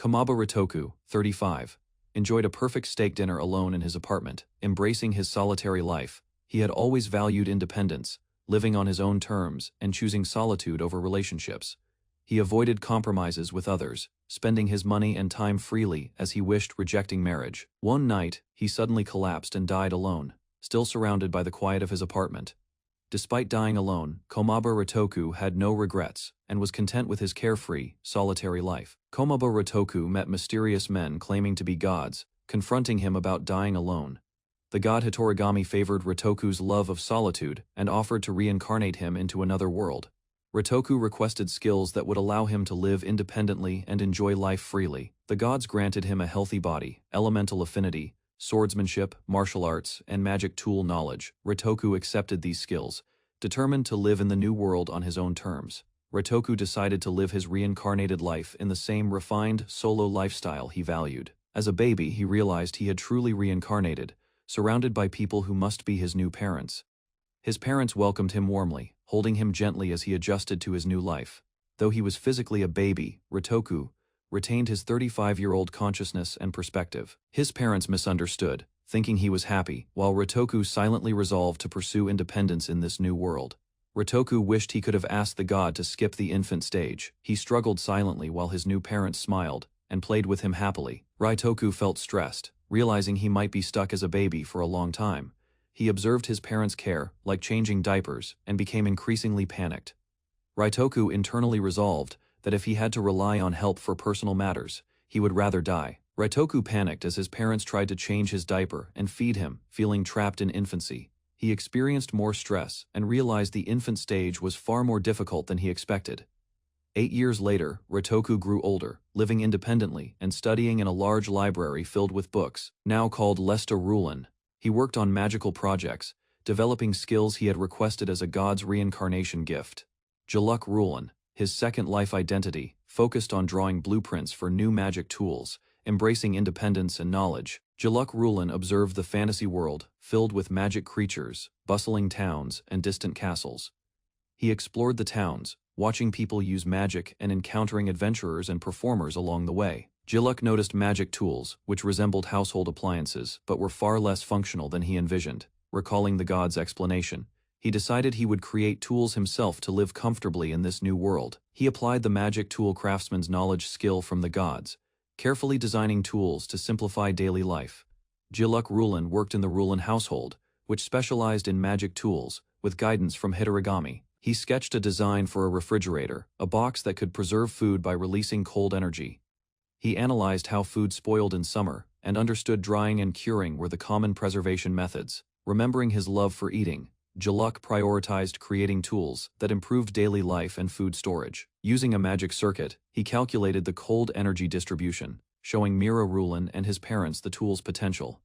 Komaba Ritoku, 35, enjoyed a perfect steak dinner alone in his apartment, embracing his solitary life. He had always valued independence, living on his own terms and choosing solitude over relationships. He avoided compromises with others, spending his money and time freely as he wished, rejecting marriage. One night, he suddenly collapsed and died alone, still surrounded by the quiet of his apartment. Despite dying alone, Komaba Ritoku had no regrets and was content with his carefree, solitary life. Komaba Ritoku met mysterious men claiming to be gods, confronting him about dying alone. The god Hitorigami favored Ritoku's love of solitude and offered to reincarnate him into another world. Ritoku requested skills that would allow him to live independently and enjoy life freely. The gods granted him a healthy body, elemental affinity, swordsmanship, martial arts, and magic tool knowledge. Ritoku accepted these skills, determined to live in the new world on his own terms. Ritoku decided to live his reincarnated life in the same refined, solo lifestyle he valued. As a baby, he realized he had truly reincarnated, surrounded by people who must be his new parents. His parents welcomed him warmly, holding him gently as he adjusted to his new life. Though he was physically a baby, Ritoku retained his 35-year-old consciousness and perspective. His parents misunderstood, thinking he was happy, while Ritoku silently resolved to pursue independence in this new world. Ritoku wished he could have asked the god to skip the infant stage. He struggled silently while his new parents smiled and played with him happily. Ritoku felt stressed, realizing he might be stuck as a baby for a long time. He observed his parents' care, like changing diapers, and became increasingly panicked. Ritoku internally resolved that if he had to rely on help for personal matters, he would rather die. Ritoku panicked as his parents tried to change his diaper and feed him, feeling trapped in infancy. He experienced more stress and realized the infant stage was far more difficult than he expected. 8 years later, Ritoku grew older, living independently and studying in a large library filled with books, now called Lesta Rulen. He worked on magical projects, developing skills he had requested as a god's reincarnation gift. Jaluk Rulen, his second life identity, focused on drawing blueprints for new magic tools, embracing independence and knowledge. Jaluk Rulen observed the fantasy world, filled with magic creatures, bustling towns, and distant castles. He explored the towns, watching people use magic and encountering adventurers and performers along the way. Jaluk noticed magic tools, which resembled household appliances but were far less functional than he envisioned. Recalling the god's explanation, he decided he would create tools himself to live comfortably in this new world. He applied the magic tool craftsman's knowledge skill from the gods, carefully designing tools to simplify daily life. Jaluk Rulen worked in the Rulen household, which specialized in magic tools, with guidance from Hitorigami. He sketched a design for a refrigerator, a box that could preserve food by releasing cold energy. He analyzed how food spoiled in summer, and understood drying and curing were the common preservation methods. Remembering his love for eating, Jaluk prioritized creating tools that improved daily life and food storage. Using a magic circuit, he calculated the cold energy distribution, showing Mira Rulen and his parents the tool's potential.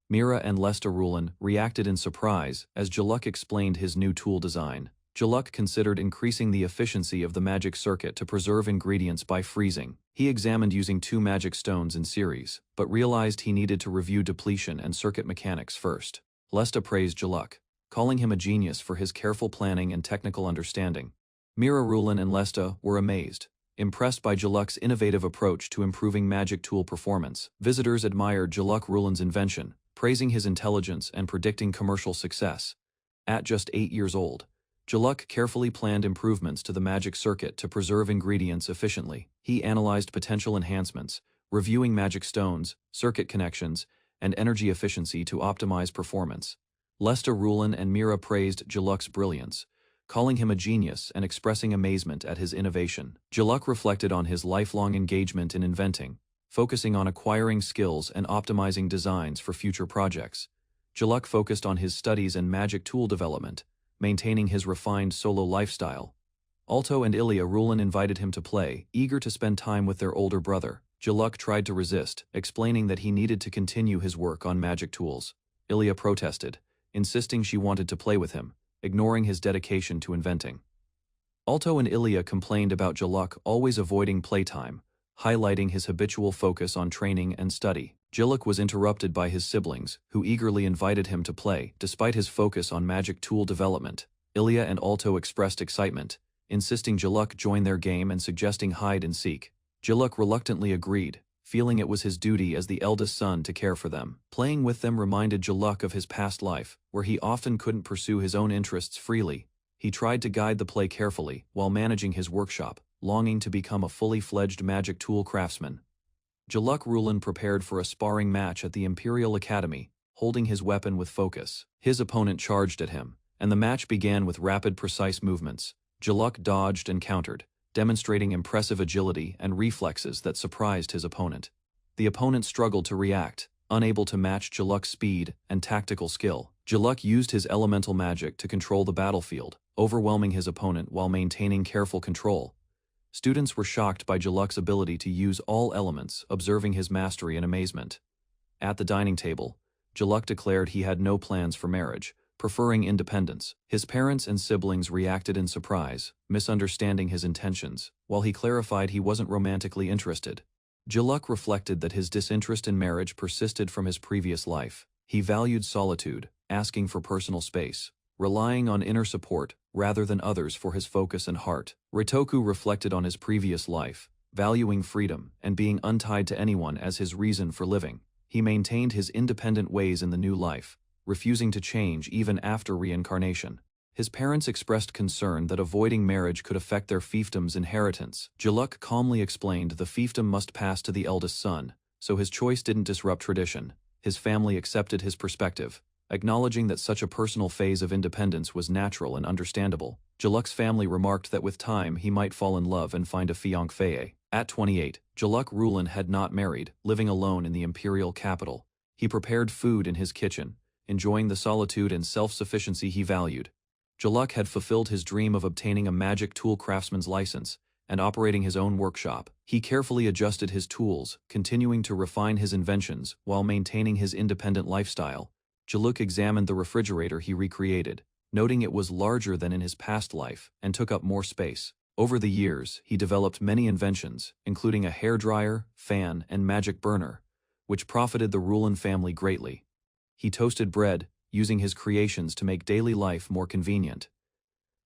Mira and Lesta Rulen reacted in surprise as Jaluk explained his new tool design. Jaluk considered increasing the efficiency of the magic circuit to preserve ingredients by freezing. He examined using 2 magic stones in series, but realized he needed to review depletion and circuit mechanics first. Lesta praised Jaluk, calling him a genius for his careful planning and technical understanding. Mira Rulen and Lesta were amazed, impressed by Jaluk's innovative approach to improving magic tool performance. Visitors admired Jaluk Rulen's invention, praising his intelligence and predicting commercial success. At just 8 years old, Jaluk carefully planned improvements to the magic circuit to preserve ingredients efficiently. He analyzed potential enhancements, reviewing magic stones, circuit connections, and energy efficiency to optimize performance. Lesta Rulen and Mira praised Jaluk's brilliance, calling him a genius and expressing amazement at his innovation. Jaluk reflected on his lifelong engagement in inventing, focusing on acquiring skills and optimizing designs for future projects. Jaluk focused on his studies and magic tool development, maintaining his refined solo lifestyle. Alto and Ilya Rulen invited him to play, eager to spend time with their older brother. Jaluk tried to resist, explaining that he needed to continue his work on magic tools. Ilya protested, insisting she wanted to play with him, ignoring his dedication to inventing. Alto and Ilya complained about Jaluk always avoiding playtime, highlighting his habitual focus on training and study. Jaluk was interrupted by his siblings, who eagerly invited him to play. Despite his focus on magic tool development, Ilya and Alto expressed excitement, insisting Jaluk join their game and suggesting hide and seek. Jaluk reluctantly agreed, feeling it was his duty as the eldest son to care for them. Playing with them reminded Jaluk of his past life, where he often couldn't pursue his own interests freely. He tried to guide the play carefully while managing his workshop, longing to become a fully fledged magic tool craftsman. Jaluk Rulin prepared for a sparring match at the Imperial Academy, holding his weapon with focus. His opponent charged at him, and the match began with rapid, precise movements. Jaluk dodged and countered, demonstrating impressive agility and reflexes that surprised his opponent. The opponent struggled to react, unable to match Jaluk's speed and tactical skill. Jaluk used his elemental magic to control the battlefield, overwhelming his opponent while maintaining careful control. Students were shocked by Jaluk's ability to use all elements, observing his mastery in amazement. At the dining table, Jaluk declared he had no plans for marriage, preferring independence. His parents and siblings reacted in surprise, misunderstanding his intentions, while he clarified he wasn't romantically interested. Jaluk reflected that his disinterest in marriage persisted from his previous life. He valued solitude, asking for personal space, relying on inner support rather than others for his focus and heart. Ritoku reflected on his previous life, valuing freedom and being untied to anyone as his reason for living. He maintained his independent ways in the new life, refusing to change even after reincarnation. His parents expressed concern that avoiding marriage could affect their fiefdom's inheritance. Jaluk calmly explained the fiefdom must pass to the eldest son, so his choice didn't disrupt tradition. His family accepted his perspective, acknowledging that such a personal phase of independence was natural and understandable. Jaluk's family remarked that with time he might fall in love and find a fiancée. At 28, Jaluk Rulin had not married, living alone in the imperial capital. He prepared food in his kitchen, enjoying the solitude and self-sufficiency he valued. Jaluk had fulfilled his dream of obtaining a magic tool craftsman's license and operating his own workshop. He carefully adjusted his tools, continuing to refine his inventions while maintaining his independent lifestyle. Jaluk examined the refrigerator he recreated, noting it was larger than in his past life and took up more space. Over the years, he developed many inventions, including a hairdryer, fan, and magic burner, which profited the Rulin family greatly. He toasted bread, using his creations to make daily life more convenient.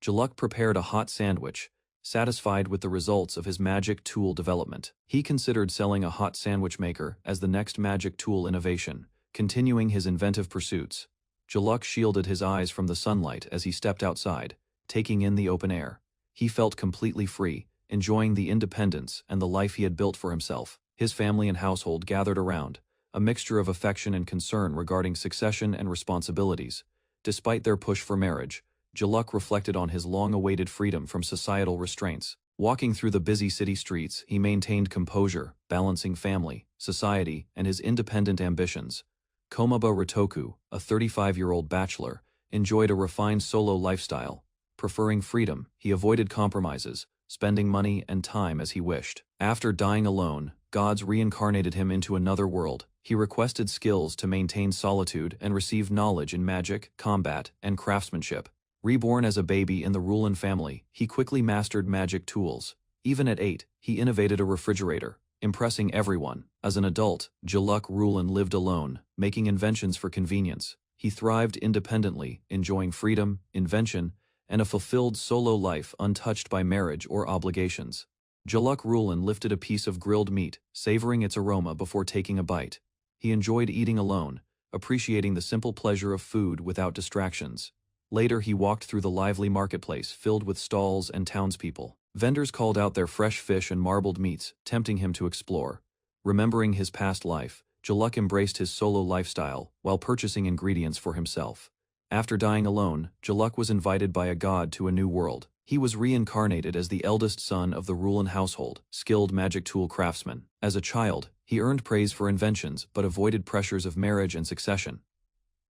Jaluk prepared a hot sandwich, satisfied with the results of his magic tool development. He considered selling a hot sandwich maker as the next magic tool innovation, continuing his inventive pursuits. Jaluk shielded his eyes from the sunlight as he stepped outside, taking in the open air. He felt completely free, enjoying the independence and the life he had built for himself. His family and household gathered around, a mixture of affection and concern regarding succession and responsibilities. Despite their push for marriage, Jaluk reflected on his long-awaited freedom from societal restraints. Walking through the busy city streets, he maintained composure, balancing family, society, and his independent ambitions. Komaba Ritoku, a 35-year-old bachelor, enjoyed a refined solo lifestyle. Preferring freedom, he avoided compromises, spending money and time as he wished. After dying alone, gods reincarnated him into another world. He requested skills to maintain solitude and received knowledge in magic, combat, and craftsmanship. Reborn as a baby in the Rulin family, he quickly mastered magic tools. Even at 8, he innovated a refrigerator, impressing everyone. As an adult, Jaluk Rulin lived alone, making inventions for convenience. He thrived independently, enjoying freedom, invention, and a fulfilled solo life untouched by marriage or obligations. Jaluk Rulin lifted a piece of grilled meat, savoring its aroma before taking a bite. He enjoyed eating alone, appreciating the simple pleasure of food without distractions. Later he walked through the lively marketplace filled with stalls and townspeople. Vendors called out their fresh fish and marbled meats, tempting him to explore. Remembering his past life, Jaluk embraced his solo lifestyle while purchasing ingredients for himself. After dying alone, Jaluk was invited by a god to a new world. He was reincarnated as the eldest son of the Rulin household, skilled magic tool craftsman. As a child, he earned praise for inventions but avoided pressures of marriage and succession.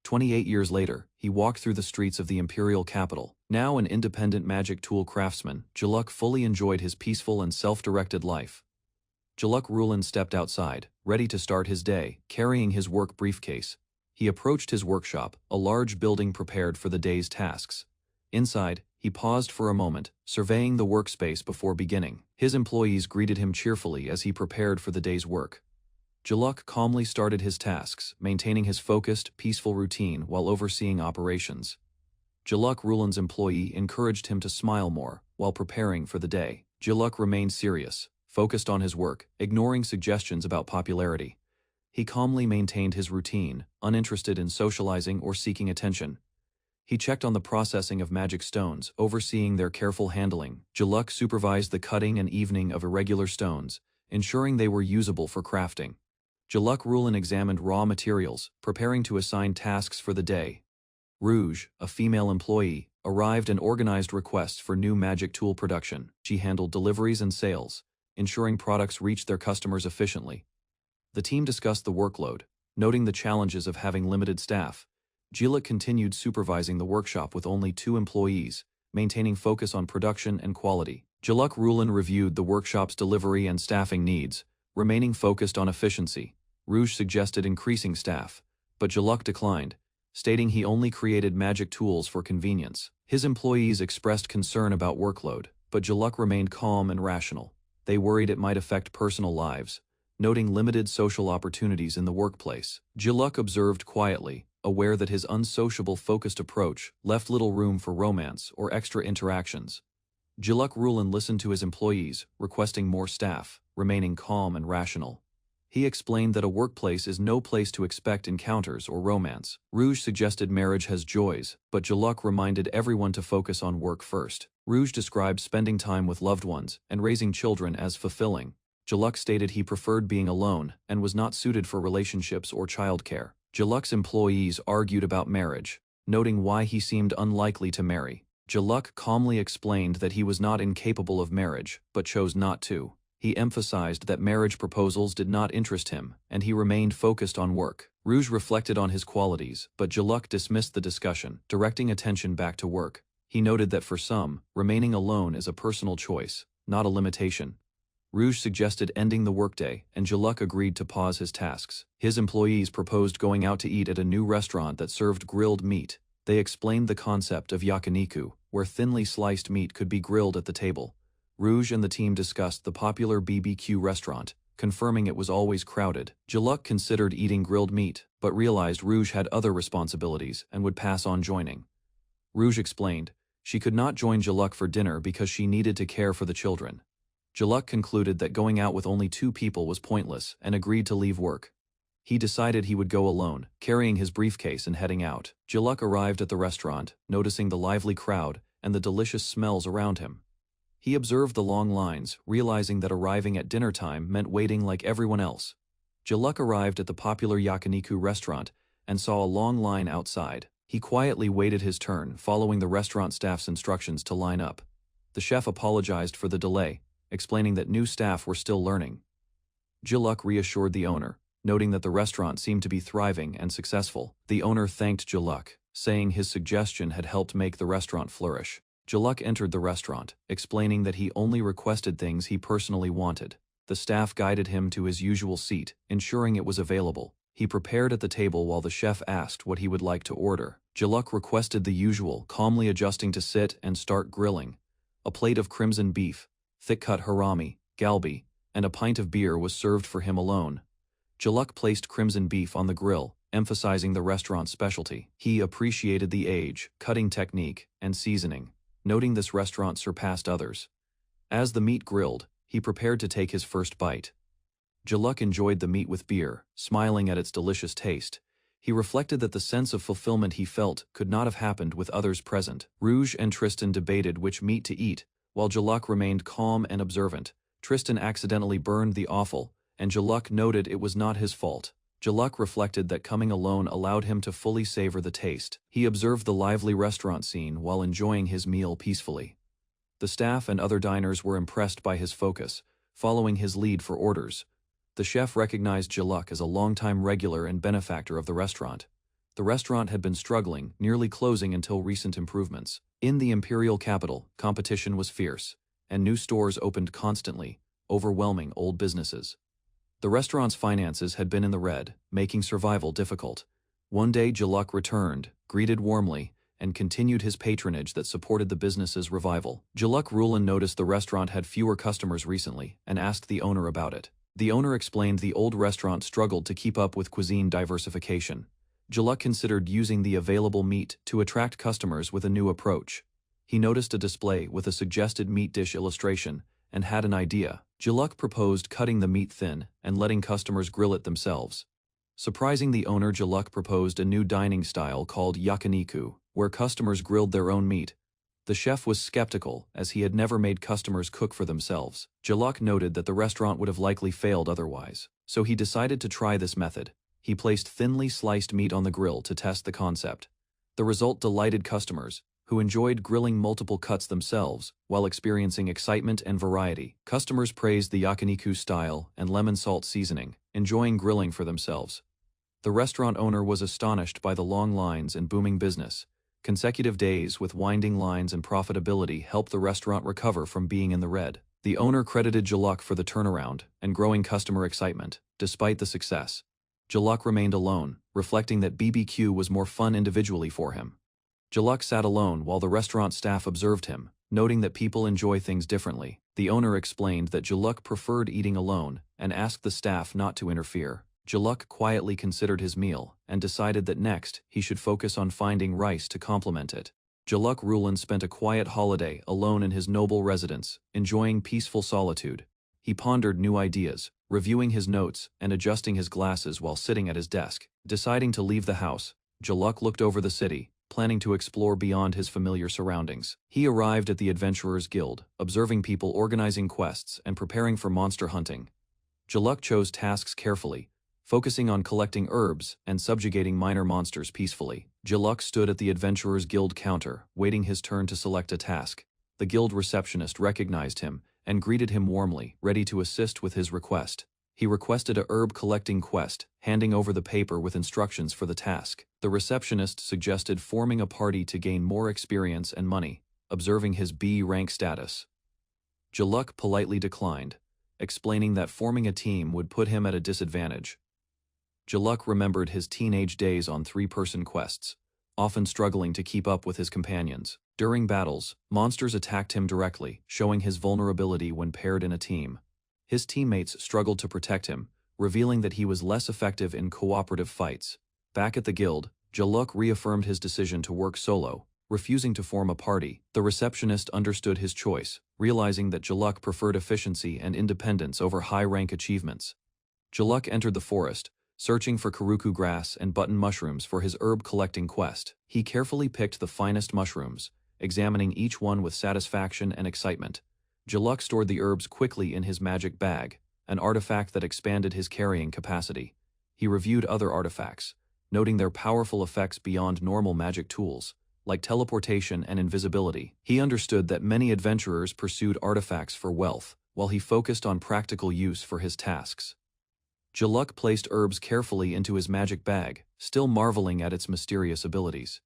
28 years later, he walked through the streets of the imperial capital. Now an independent magic tool craftsman, Jaluk fully enjoyed his peaceful and self-directed life. Jaluk Rulin stepped outside, ready to start his day, carrying his work briefcase. He approached his workshop, a large building prepared for the day's tasks. Inside, he paused for a moment, surveying the workspace before beginning. His employees greeted him cheerfully as he prepared for the day's work. Jaluk calmly started his tasks, maintaining his focused, peaceful routine while overseeing operations. Jaluk Rulin's employee encouraged him to smile more while preparing for the day. Jaluk remained serious, focused on his work, ignoring suggestions about popularity. He calmly maintained his routine, uninterested in socializing or seeking attention. He checked on the processing of magic stones, overseeing their careful handling. Jaluk supervised the cutting and evening of irregular stones, ensuring they were usable for crafting. Jaluk Rulin examined raw materials, preparing to assign tasks for the day. Rouge, a female employee, arrived and organized requests for new magic tool production. She handled deliveries and sales, ensuring products reached their customers efficiently. The team discussed the workload, noting the challenges of having limited staff. Jaluk continued supervising the workshop with only 2 employees, maintaining focus on production and quality. Jaluk Rulin reviewed the workshop's delivery and staffing needs, remaining focused on efficiency. Rouge suggested increasing staff, but Jaluk declined, stating he only created magic tools for convenience. His employees expressed concern about workload, but Jaluk remained calm and rational. They worried it might affect personal lives, noting limited social opportunities in the workplace. Jaluk observed quietly, aware that his unsociable, focused approach left little room for romance or extra interactions. Jaluk Rulin listened to his employees, requesting more staff, remaining calm and rational. He explained that a workplace is no place to expect encounters or romance. Rouge suggested marriage has joys, but Jaluk reminded everyone to focus on work first. Rouge described spending time with loved ones and raising children as fulfilling. Jaluk stated he preferred being alone and was not suited for relationships or childcare. Jaluk's employees argued about marriage, noting why he seemed unlikely to marry. Jaluk calmly explained that he was not incapable of marriage, but chose not to. He emphasized that marriage proposals did not interest him, and he remained focused on work. Rouge reflected on his qualities, but Jaluk dismissed the discussion, directing attention back to work. He noted that for some, remaining alone is a personal choice, not a limitation. Rouge suggested ending the workday, and Jaluk agreed to pause his tasks. His employees proposed going out to eat at a new restaurant that served grilled meat. They explained the concept of yakiniku, where thinly sliced meat could be grilled at the table. Rouge and the team discussed the popular BBQ restaurant, confirming it was always crowded. Jaluk considered eating grilled meat, but realized Rouge had other responsibilities and would pass on joining. Rouge explained she could not join Jaluk for dinner because she needed to care for the children. Jaluk concluded that going out with only 2 people was pointless and agreed to leave work. He decided he would go alone, carrying his briefcase and heading out. Jaluk arrived at the restaurant, noticing the lively crowd and the delicious smells around him. He observed the long lines, realizing that arriving at dinner time meant waiting like everyone else. Jaluk arrived at the popular yakiniku restaurant and saw a long line outside. He quietly waited his turn, following the restaurant staff's instructions to line up. The chef apologized for the delay, explaining that new staff were still learning. Jaluk reassured the owner, noting that the restaurant seemed to be thriving and successful. The owner thanked Jaluk, saying his suggestion had helped make the restaurant flourish. Jaluk entered the restaurant, explaining that he only requested things he personally wanted. The staff guided him to his usual seat, ensuring it was available. He prepared at the table while the chef asked what he would like to order. Jaluk requested the usual, calmly adjusting to sit and start grilling. A plate of crimson beef, thick-cut harami, galbi, and a pint of beer was served for him alone. Jaluk placed crimson beef on the grill, emphasizing the restaurant's specialty. He appreciated the age, cutting technique, and seasoning, noting this restaurant surpassed others. As the meat grilled, he prepared to take his first bite. Jaluk enjoyed the meat with beer, smiling at its delicious taste. He reflected that the sense of fulfillment he felt could not have happened with others present. Rouge and Tristan debated which meat to eat, while Jaluk remained calm and observant. Tristan accidentally burned the offal, and Jaluk noted it was not his fault. Jaluk reflected that coming alone allowed him to fully savor the taste. He observed the lively restaurant scene while enjoying his meal peacefully. The staff and other diners were impressed by his focus, following his lead for orders. The chef recognized Jaluk as a longtime regular and benefactor of the restaurant. The restaurant had been struggling, nearly closing until recent improvements. In the imperial capital, competition was fierce, and new stores opened constantly, overwhelming old businesses. The restaurant's finances had been in the red, making survival difficult. One day Jaluk returned, greeted warmly, and continued his patronage that supported the business's revival. Jaluk Rulin noticed the restaurant had fewer customers recently and asked the owner about it. The owner explained the old restaurant struggled to keep up with cuisine diversification. Jaluk considered using the available meat to attract customers with a new approach. He noticed a display with a suggested meat dish illustration and had an idea. Jaluk proposed cutting the meat thin and letting customers grill it themselves. Surprising the owner, Jaluk proposed a new dining style called yakiniku, where customers grilled their own meat. The chef was skeptical, as he had never made customers cook for themselves. Jaluk noted that the restaurant would have likely failed otherwise, so he decided to try this method. He placed thinly sliced meat on the grill to test the concept. The result delighted customers, who enjoyed grilling multiple cuts themselves while experiencing excitement and variety. Customers praised the yakiniku style and lemon salt seasoning, enjoying grilling for themselves. The restaurant owner was astonished by the long lines and booming business. Consecutive days with winding lines and profitability helped the restaurant recover from being in the red. The owner credited Jaluk for the turnaround and growing customer excitement. Despite the success, Jaluk remained alone, reflecting that BBQ was more fun individually for him. Jaluk sat alone while the restaurant staff observed him, noting that people enjoy things differently. The owner explained that Jaluk preferred eating alone and asked the staff not to interfere. Jaluk quietly considered his meal and decided that next he should focus on finding rice to complement it. Jaluk Rulan spent a quiet holiday alone in his noble residence, enjoying peaceful solitude. He pondered new ideas, reviewing his notes and adjusting his glasses while sitting at his desk. Deciding to leave the house, Jaluk looked over the city, planning to explore beyond his familiar surroundings. He arrived at the Adventurers Guild, observing people organizing quests and preparing for monster hunting. Jaluk chose tasks carefully, focusing on collecting herbs and subjugating minor monsters peacefully. Jaluk stood at the Adventurers Guild counter, waiting his turn to select a task. The guild receptionist recognized him and greeted him warmly, ready to assist with his request. He requested a herb collecting quest, handing over the paper with instructions for the task. The receptionist suggested forming a party to gain more experience and money, observing his B rank status. Jaluk politely declined, explaining that forming a team would put him at a disadvantage. Jaluk remembered his teenage days on three-person quests, often struggling to keep up with his companions. During battles, monsters attacked him directly, showing his vulnerability when paired in a team. His teammates struggled to protect him, revealing that he was less effective in cooperative fights. Back at the guild, Jaluk reaffirmed his decision to work solo, refusing to form a party. The receptionist understood his choice, realizing that Jaluk preferred efficiency and independence over high-rank achievements. Jaluk entered the forest, searching for karuku grass and button mushrooms for his herb-collecting quest. He carefully picked the finest mushrooms, examining each one with satisfaction and excitement. Jaluk stored the herbs quickly in his magic bag, an artifact that expanded his carrying capacity. He reviewed other artifacts, noting their powerful effects beyond normal magic tools, like teleportation and invisibility. He understood that many adventurers pursued artifacts for wealth, while he focused on practical use for his tasks. Jaluk placed herbs carefully into his magic bag, still marveling at its mysterious abilities.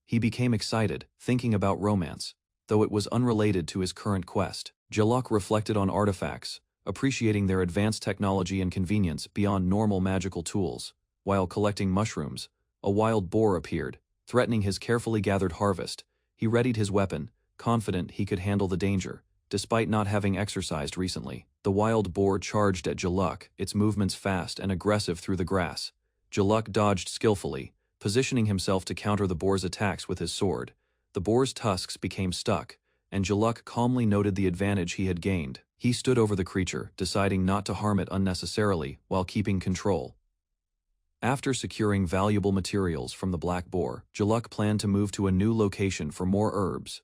He became excited, thinking about romance, though it was unrelated to his current quest. Jaluk reflected on artifacts, appreciating their advanced technology and convenience beyond normal magical tools. While collecting mushrooms, a wild boar appeared, threatening his carefully gathered harvest. He readied his weapon, confident he could handle the danger, despite not having exercised recently. The wild boar charged at Jaluk, its movements fast and aggressive through the grass. Jaluk dodged skillfully, positioning himself to counter the boar's attacks with his sword. The boar's tusks became stuck, and Jaluk calmly noted the advantage he had gained. He stood over the creature, deciding not to harm it unnecessarily while keeping control. After securing valuable materials from the black boar, Jaluk planned to move to a new location for more herbs.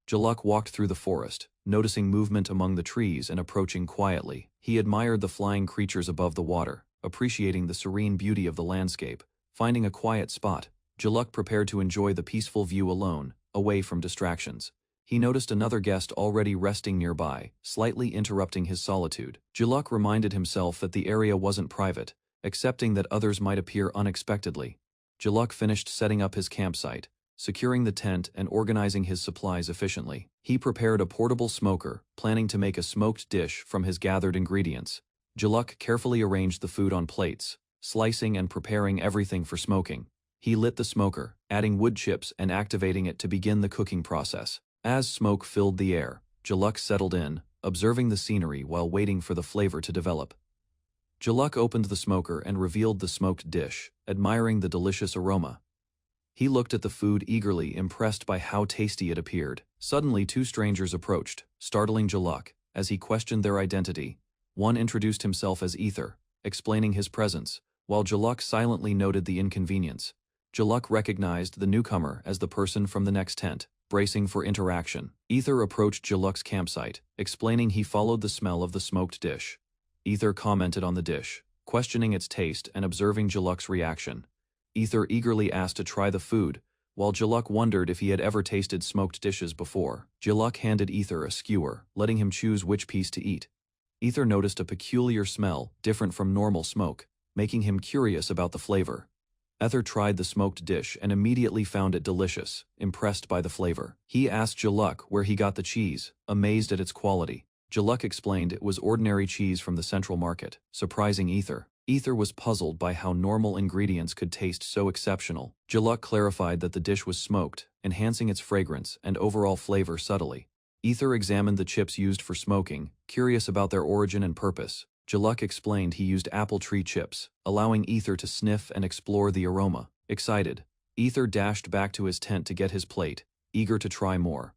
Jaluk walked through the forest, noticing movement among the trees and approaching quietly. He admired the flying creatures above the water, appreciating the serene beauty of the landscape. Finding a quiet spot, Jaluk prepared to enjoy the peaceful view alone, away from distractions. He noticed another guest already resting nearby, slightly interrupting his solitude. Jaluk reminded himself that the area wasn't private, accepting that others might appear unexpectedly. Jaluk finished setting up his campsite, securing the tent and organizing his supplies efficiently. He prepared a portable smoker, planning to make a smoked dish from his gathered ingredients. Jaluk carefully arranged the food on plates, slicing and preparing everything for smoking. He lit the smoker, adding wood chips and activating it to begin the cooking process. As smoke filled the air, Jaluk settled in, observing the scenery while waiting for the flavor to develop. Jaluk opened the smoker and revealed the smoked dish, admiring the delicious aroma. He looked at the food eagerly, impressed by how tasty it appeared. Suddenly, two strangers approached, startling Jaluk. as he questioned their identity. One introduced himself as Ether, explaining his presence, while Jaluk silently noted the inconvenience. Jaluk recognized the newcomer as the person from the next tent, bracing for interaction. Ether approached Jaluk's campsite, explaining he followed the smell of the smoked dish. Ether commented on the dish, questioning its taste and observing Jaluk's reaction. Ether eagerly asked to try the food, while Jaluk wondered if he had ever tasted smoked dishes before. Jaluk handed Ether a skewer, letting him choose which piece to eat. Ether noticed a peculiar smell, different from normal smoke, making him curious about the flavor. Ether tried the smoked dish and immediately found it delicious, impressed by the flavor. He asked Jaluk where he got the cheese, amazed at its quality. Jaluk explained it was ordinary cheese from the central market, surprising Ether. Ether was puzzled by how normal ingredients could taste so exceptional. Jaluk clarified that the dish was smoked, enhancing its fragrance and overall flavor subtly. Ether examined the chips used for smoking, curious about their origin and purpose. Jaluk explained he used apple tree chips, allowing Ether to sniff and explore the aroma. Excited, Ether dashed back to his tent to get his plate, eager to try more.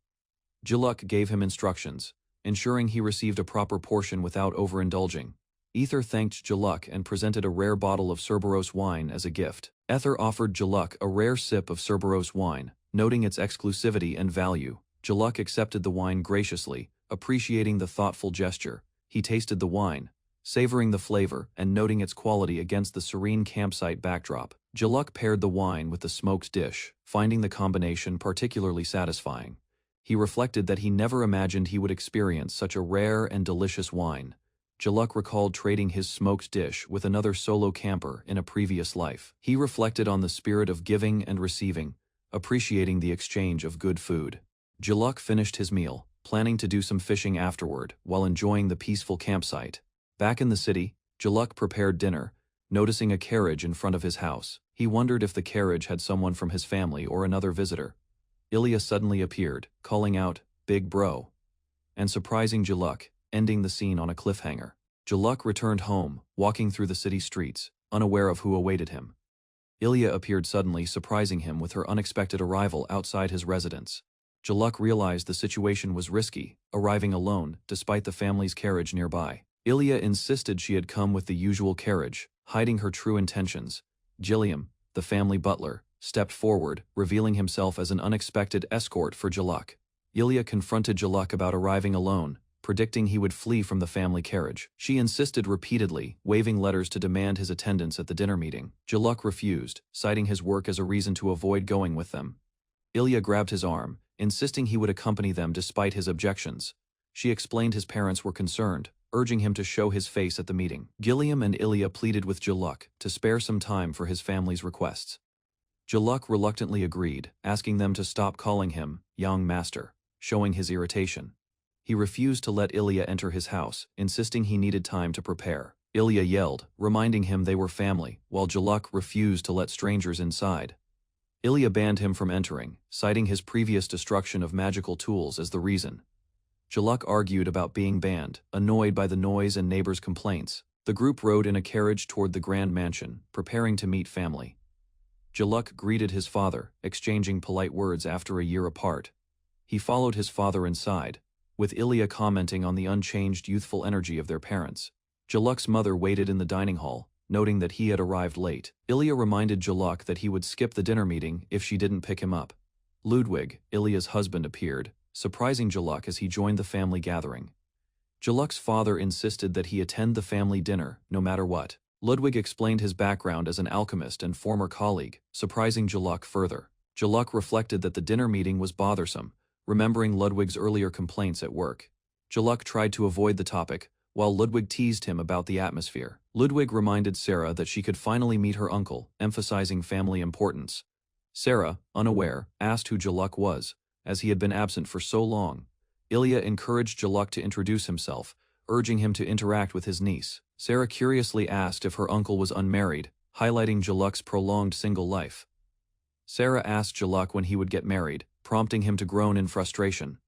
Jaluk gave him instructions, ensuring he received a proper portion without overindulging. Ether thanked Jaluk and presented a rare bottle of Cerberus wine as a gift. Ether offered Jaluk a rare sip of Cerberus wine, noting its exclusivity and value. Jaluk accepted the wine graciously, appreciating the thoughtful gesture. He tasted the wine, savoring the flavor and noting its quality against the serene campsite backdrop. Jaluk paired the wine with the smoked dish, finding the combination particularly satisfying. He reflected that he never imagined he would experience such a rare and delicious wine. Jaluk recalled trading his smoked dish with another solo camper in a previous life. He reflected on the spirit of giving and receiving, appreciating the exchange of good food. Jaluk finished his meal, planning to do some fishing afterward while enjoying the peaceful campsite. Back in the city, Jaluk prepared dinner, noticing a carriage in front of his house. He wondered if the carriage had someone from his family or another visitor. Ilya suddenly appeared, calling out, "Big bro," and surprising Jaluk, ending the scene on a cliffhanger. Jaluk returned home, walking through the city streets, unaware of who awaited him. Ilya appeared suddenly, surprising him with her unexpected arrival outside his residence. Jaluk realized the situation was risky, arriving alone, despite the family's carriage nearby. Ilya insisted she had come with the usual carriage, hiding her true intentions. Gilliam, the family butler, stepped forward, revealing himself as an unexpected escort for Jaluk. Ilya confronted Jaluk about arriving alone, predicting he would flee from the family carriage. She insisted repeatedly, waving letters to demand his attendance at the dinner meeting. Jaluk refused, citing his work as a reason to avoid going with them. Ilya grabbed his arm, insisting he would accompany them despite his objections. She explained his parents were concerned, urging him to show his face at the meeting. Gilliam and Ilya pleaded with Jaluk to spare some time for his family's requests. Jaluk reluctantly agreed, asking them to stop calling him young master, showing his irritation. He refused to let Ilya enter his house, insisting he needed time to prepare. Ilya yelled, reminding him they were family, while Jaluk refused to let strangers inside. Ilya banned him from entering, citing his previous destruction of magical tools as the reason. Jaluk argued about being banned, annoyed by the noise and neighbors' complaints. The group rode in a carriage toward the grand mansion, preparing to meet family. Jaluk greeted his father, exchanging polite words after a year apart. He followed his father inside, with Ilya commenting on the unchanged youthful energy of their parents. Jaluk's mother waited in the dining hall, noting that he had arrived late. Ilya reminded Jaluk that he would skip the dinner meeting if she didn't pick him up. Ludwig, Ilya's husband, appeared, surprising Jaluk as he joined the family gathering. Jaluk's father insisted that he attend the family dinner, no matter what. Ludwig explained his background as an alchemist and former colleague, surprising Jaluk further. Jaluk reflected that the dinner meeting was bothersome, remembering Ludwig's earlier complaints at work. Jaluk tried to avoid the topic, while Ludwig teased him about the atmosphere. Ludwig reminded Sarah that she could finally meet her uncle, emphasizing family importance. Sarah, unaware, asked who Jaluk was, as he had been absent for so long. Ilya encouraged Jaluk to introduce himself, urging him to interact with his niece. Sarah curiously asked if her uncle was unmarried, highlighting Jaluk's prolonged single life. Sarah asked Jaluk when he would get married, prompting him to groan in frustration.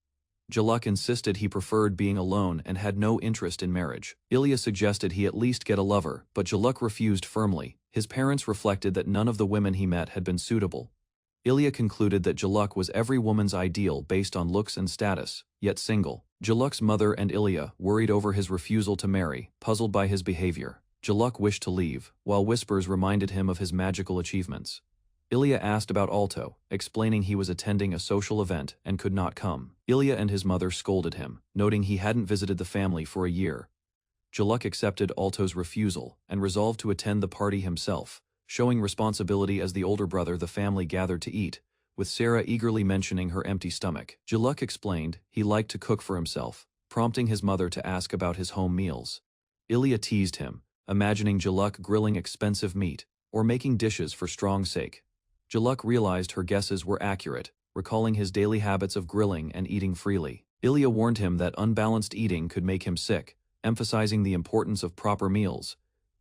Jaluk insisted he preferred being alone and had no interest in marriage. Ilya suggested he at least get a lover, but Jaluk refused firmly. His parents reflected that none of the women he met had been suitable. Ilya concluded that Jaluk was every woman's ideal based on looks and status, yet single. Jaluk's mother and Ilya worried over his refusal to marry, puzzled by his behavior. Jaluk wished to leave, while whispers reminded him of his magical achievements. Ilya asked about Alto, explaining he was attending a social event and could not come. Ilya and his mother scolded him, noting he hadn't visited the family for a year. Jaluk accepted Alto's refusal and resolved to attend the party himself, showing responsibility as the older brother. The family gathered to eat, with Sarah eagerly mentioning her empty stomach. Jaluk explained he liked to cook for himself, prompting his mother to ask about his home meals. Ilya teased him, imagining Jaluk grilling expensive meat or making dishes for Strong's sake. Jaluk realized her guesses were accurate, recalling his daily habits of grilling and eating freely. Ilya warned him that unbalanced eating could make him sick, emphasizing the importance of proper meals.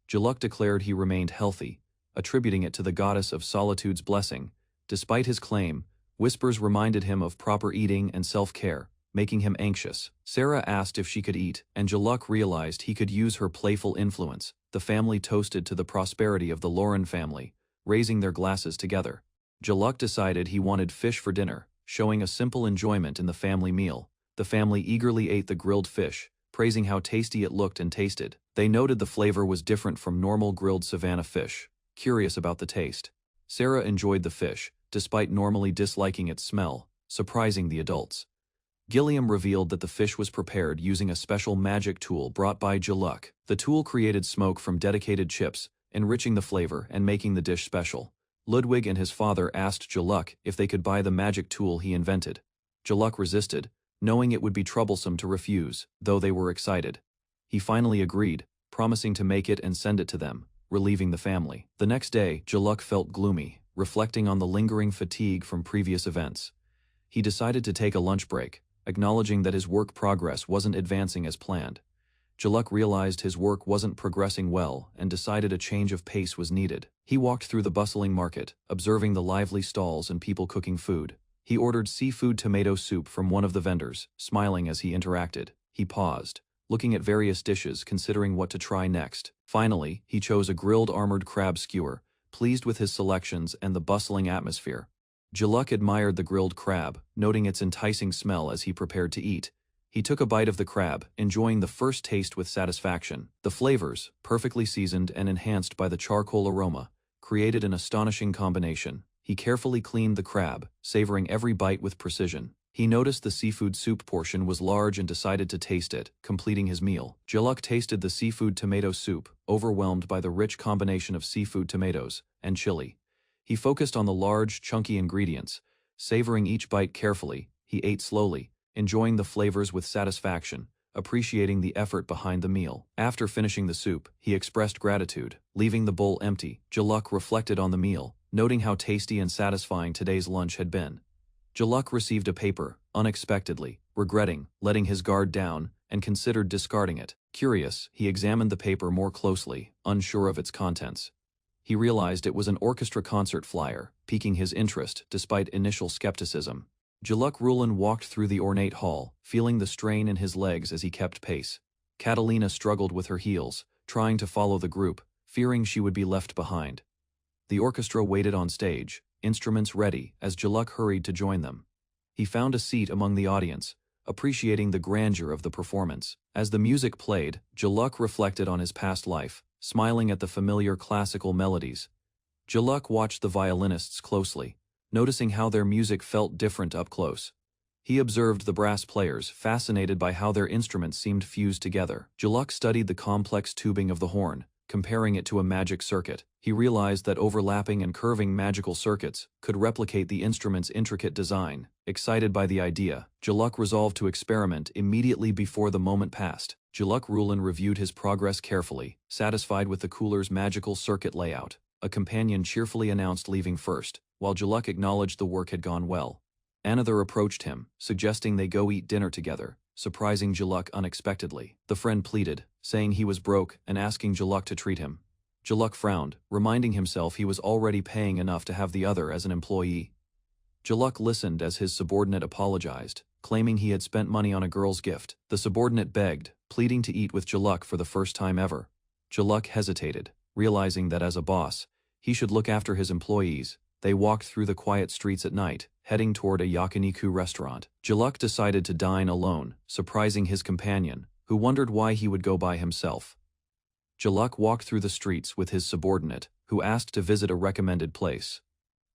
Jaluk declared he remained healthy, attributing it to the goddess of solitude's blessing. Despite his claim, whispers reminded him of proper eating and self-care, making him anxious. Sarah asked if she could eat, and Jaluk realized he could use her playful influence. The family toasted to the prosperity of the Lauren family, raising their glasses together. Jaluk decided he wanted fish for dinner, showing a simple enjoyment in the family meal. The family eagerly ate the grilled fish, praising how tasty it looked and tasted. They noted the flavor was different from normal grilled savanna fish, curious about the taste. Sarah enjoyed the fish, despite normally disliking its smell, surprising the adults. Gilliam revealed that the fish was prepared using a special magic tool brought by Jaluk. The tool created smoke from dedicated chips, enriching the flavor and making the dish special. Ludwig and his father asked Jaluk if they could buy the magic tool he invented. Jaluk resisted, knowing it would be troublesome to refuse, though they were excited. He finally agreed, promising to make it and send it to them, relieving the family. The next day, Jaluk felt gloomy, reflecting on the lingering fatigue from previous events. He decided to take a lunch break, acknowledging that his work progress wasn't advancing as planned. Jaluk realized his work wasn't progressing well and decided a change of pace was needed. He walked through the bustling market, observing the lively stalls and people cooking food. He ordered seafood tomato soup from one of the vendors, smiling as he interacted. He paused, looking at various dishes, considering what to try next. Finally, he chose a grilled armored crab skewer, pleased with his selections and the bustling atmosphere. Jaluk admired the grilled crab, noting its enticing smell as he prepared to eat. He took a bite of the crab, enjoying the first taste with satisfaction. The flavors, perfectly seasoned and enhanced by the charcoal aroma, created an astonishing combination. He carefully cleaned the crab, savoring every bite with precision. He noticed the seafood soup portion was large and decided to taste it, completing his meal. Jaluk tasted the seafood tomato soup, overwhelmed by the rich combination of seafood tomatoes and chili. He focused on the large, chunky ingredients. Savoring each bite carefully, he ate slowly, enjoying the flavors with satisfaction, appreciating the effort behind the meal. After finishing the soup, he expressed gratitude, leaving the bowl empty. Jaluk reflected on the meal, noting how tasty and satisfying today's lunch had been. Jaluk received a paper, unexpectedly, regretting letting his guard down, and considered discarding it. Curious, he examined the paper more closely, unsure of its contents. He realized it was an orchestra concert flyer, piquing his interest despite initial skepticism. Jaluk Rulin walked through the ornate hall, feeling the strain in his legs as he kept pace. Catalina struggled with her heels, trying to follow the group, fearing she would be left behind. The orchestra waited on stage, instruments ready, as Jaluk hurried to join them. He found a seat among the audience, appreciating the grandeur of the performance. As the music played, Jaluk reflected on his past life, smiling at the familiar classical melodies. Jaluk watched the violinists closely, noticing how their music felt different up close. He observed the brass players, fascinated by how their instruments seemed fused together. Jaluk studied the complex tubing of the horn, comparing it to a magic circuit. He realized that overlapping and curving magical circuits could replicate the instrument's intricate design. Excited by the idea, Jaluk resolved to experiment immediately before the moment passed. Jaluk Rulin reviewed his progress carefully, satisfied with the cooler's magical circuit layout. A companion cheerfully announced leaving first, while Jaluk acknowledged the work had gone well. Another approached him, suggesting they go eat dinner together, surprising Jaluk unexpectedly. The friend pleaded, saying he was broke and asking Jaluk to treat him. Jaluk frowned, reminding himself he was already paying enough to have the other as an employee. Jaluk listened as his subordinate apologized, claiming he had spent money on a girl's gift. The subordinate begged, pleading to eat with Jaluk for the first time ever. Jaluk hesitated, realizing that as a boss, he should look after his employees. They walked through the quiet streets at night, heading toward a yakiniku restaurant. Jaluk decided to dine alone, surprising his companion, who wondered why he would go by himself. Jaluk walked through the streets with his subordinate, who asked to visit a recommended place.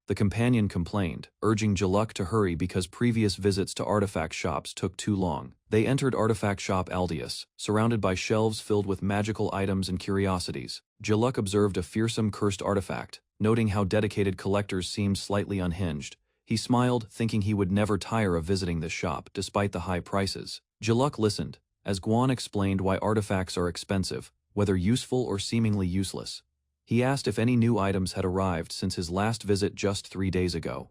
The companion complained, urging Jaluk to hurry because previous visits to artifact shops took too long. They entered artifact shop Aldius, surrounded by shelves filled with magical items and curiosities. Jaluk observed a fearsome cursed artifact, noting how dedicated collectors seemed slightly unhinged. He smiled, thinking he would never tire of visiting this shop despite the high prices. Jaluk listened, as Guan explained why artifacts are expensive, whether useful or seemingly useless. He asked if any new items had arrived since his last visit just 3 days ago.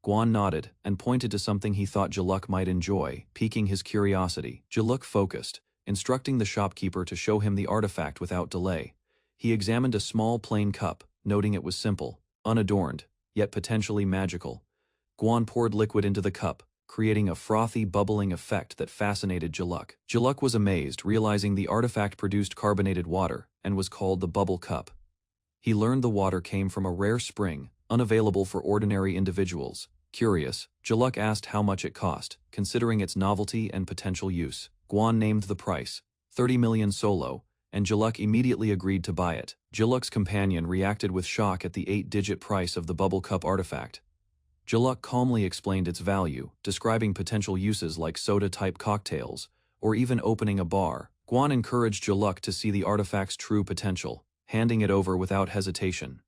Guan nodded and pointed to something he thought Jaluk might enjoy, piquing his curiosity. Jaluk focused, instructing the shopkeeper to show him the artifact without delay. He examined a small plain cup, noting it was simple, unadorned, yet potentially magical. Guan poured liquid into the cup, creating a frothy, bubbling effect that fascinated Jaluk. Jaluk was amazed, realizing the artifact produced carbonated water and was called the bubble cup. He learned the water came from a rare spring, unavailable for ordinary individuals. Curious, Jaluk asked how much it cost, considering its novelty and potential use. Guan named the price, 30 million solo, and Jaluk immediately agreed to buy it. Jaluk's companion reacted with shock at the 8-digit price of the bubble cup artifact. Jaluk calmly explained its value, describing potential uses like soda-type cocktails, or even opening a bar. Guan encouraged Jaluk to see the artifact's true potential, handing it over without hesitation.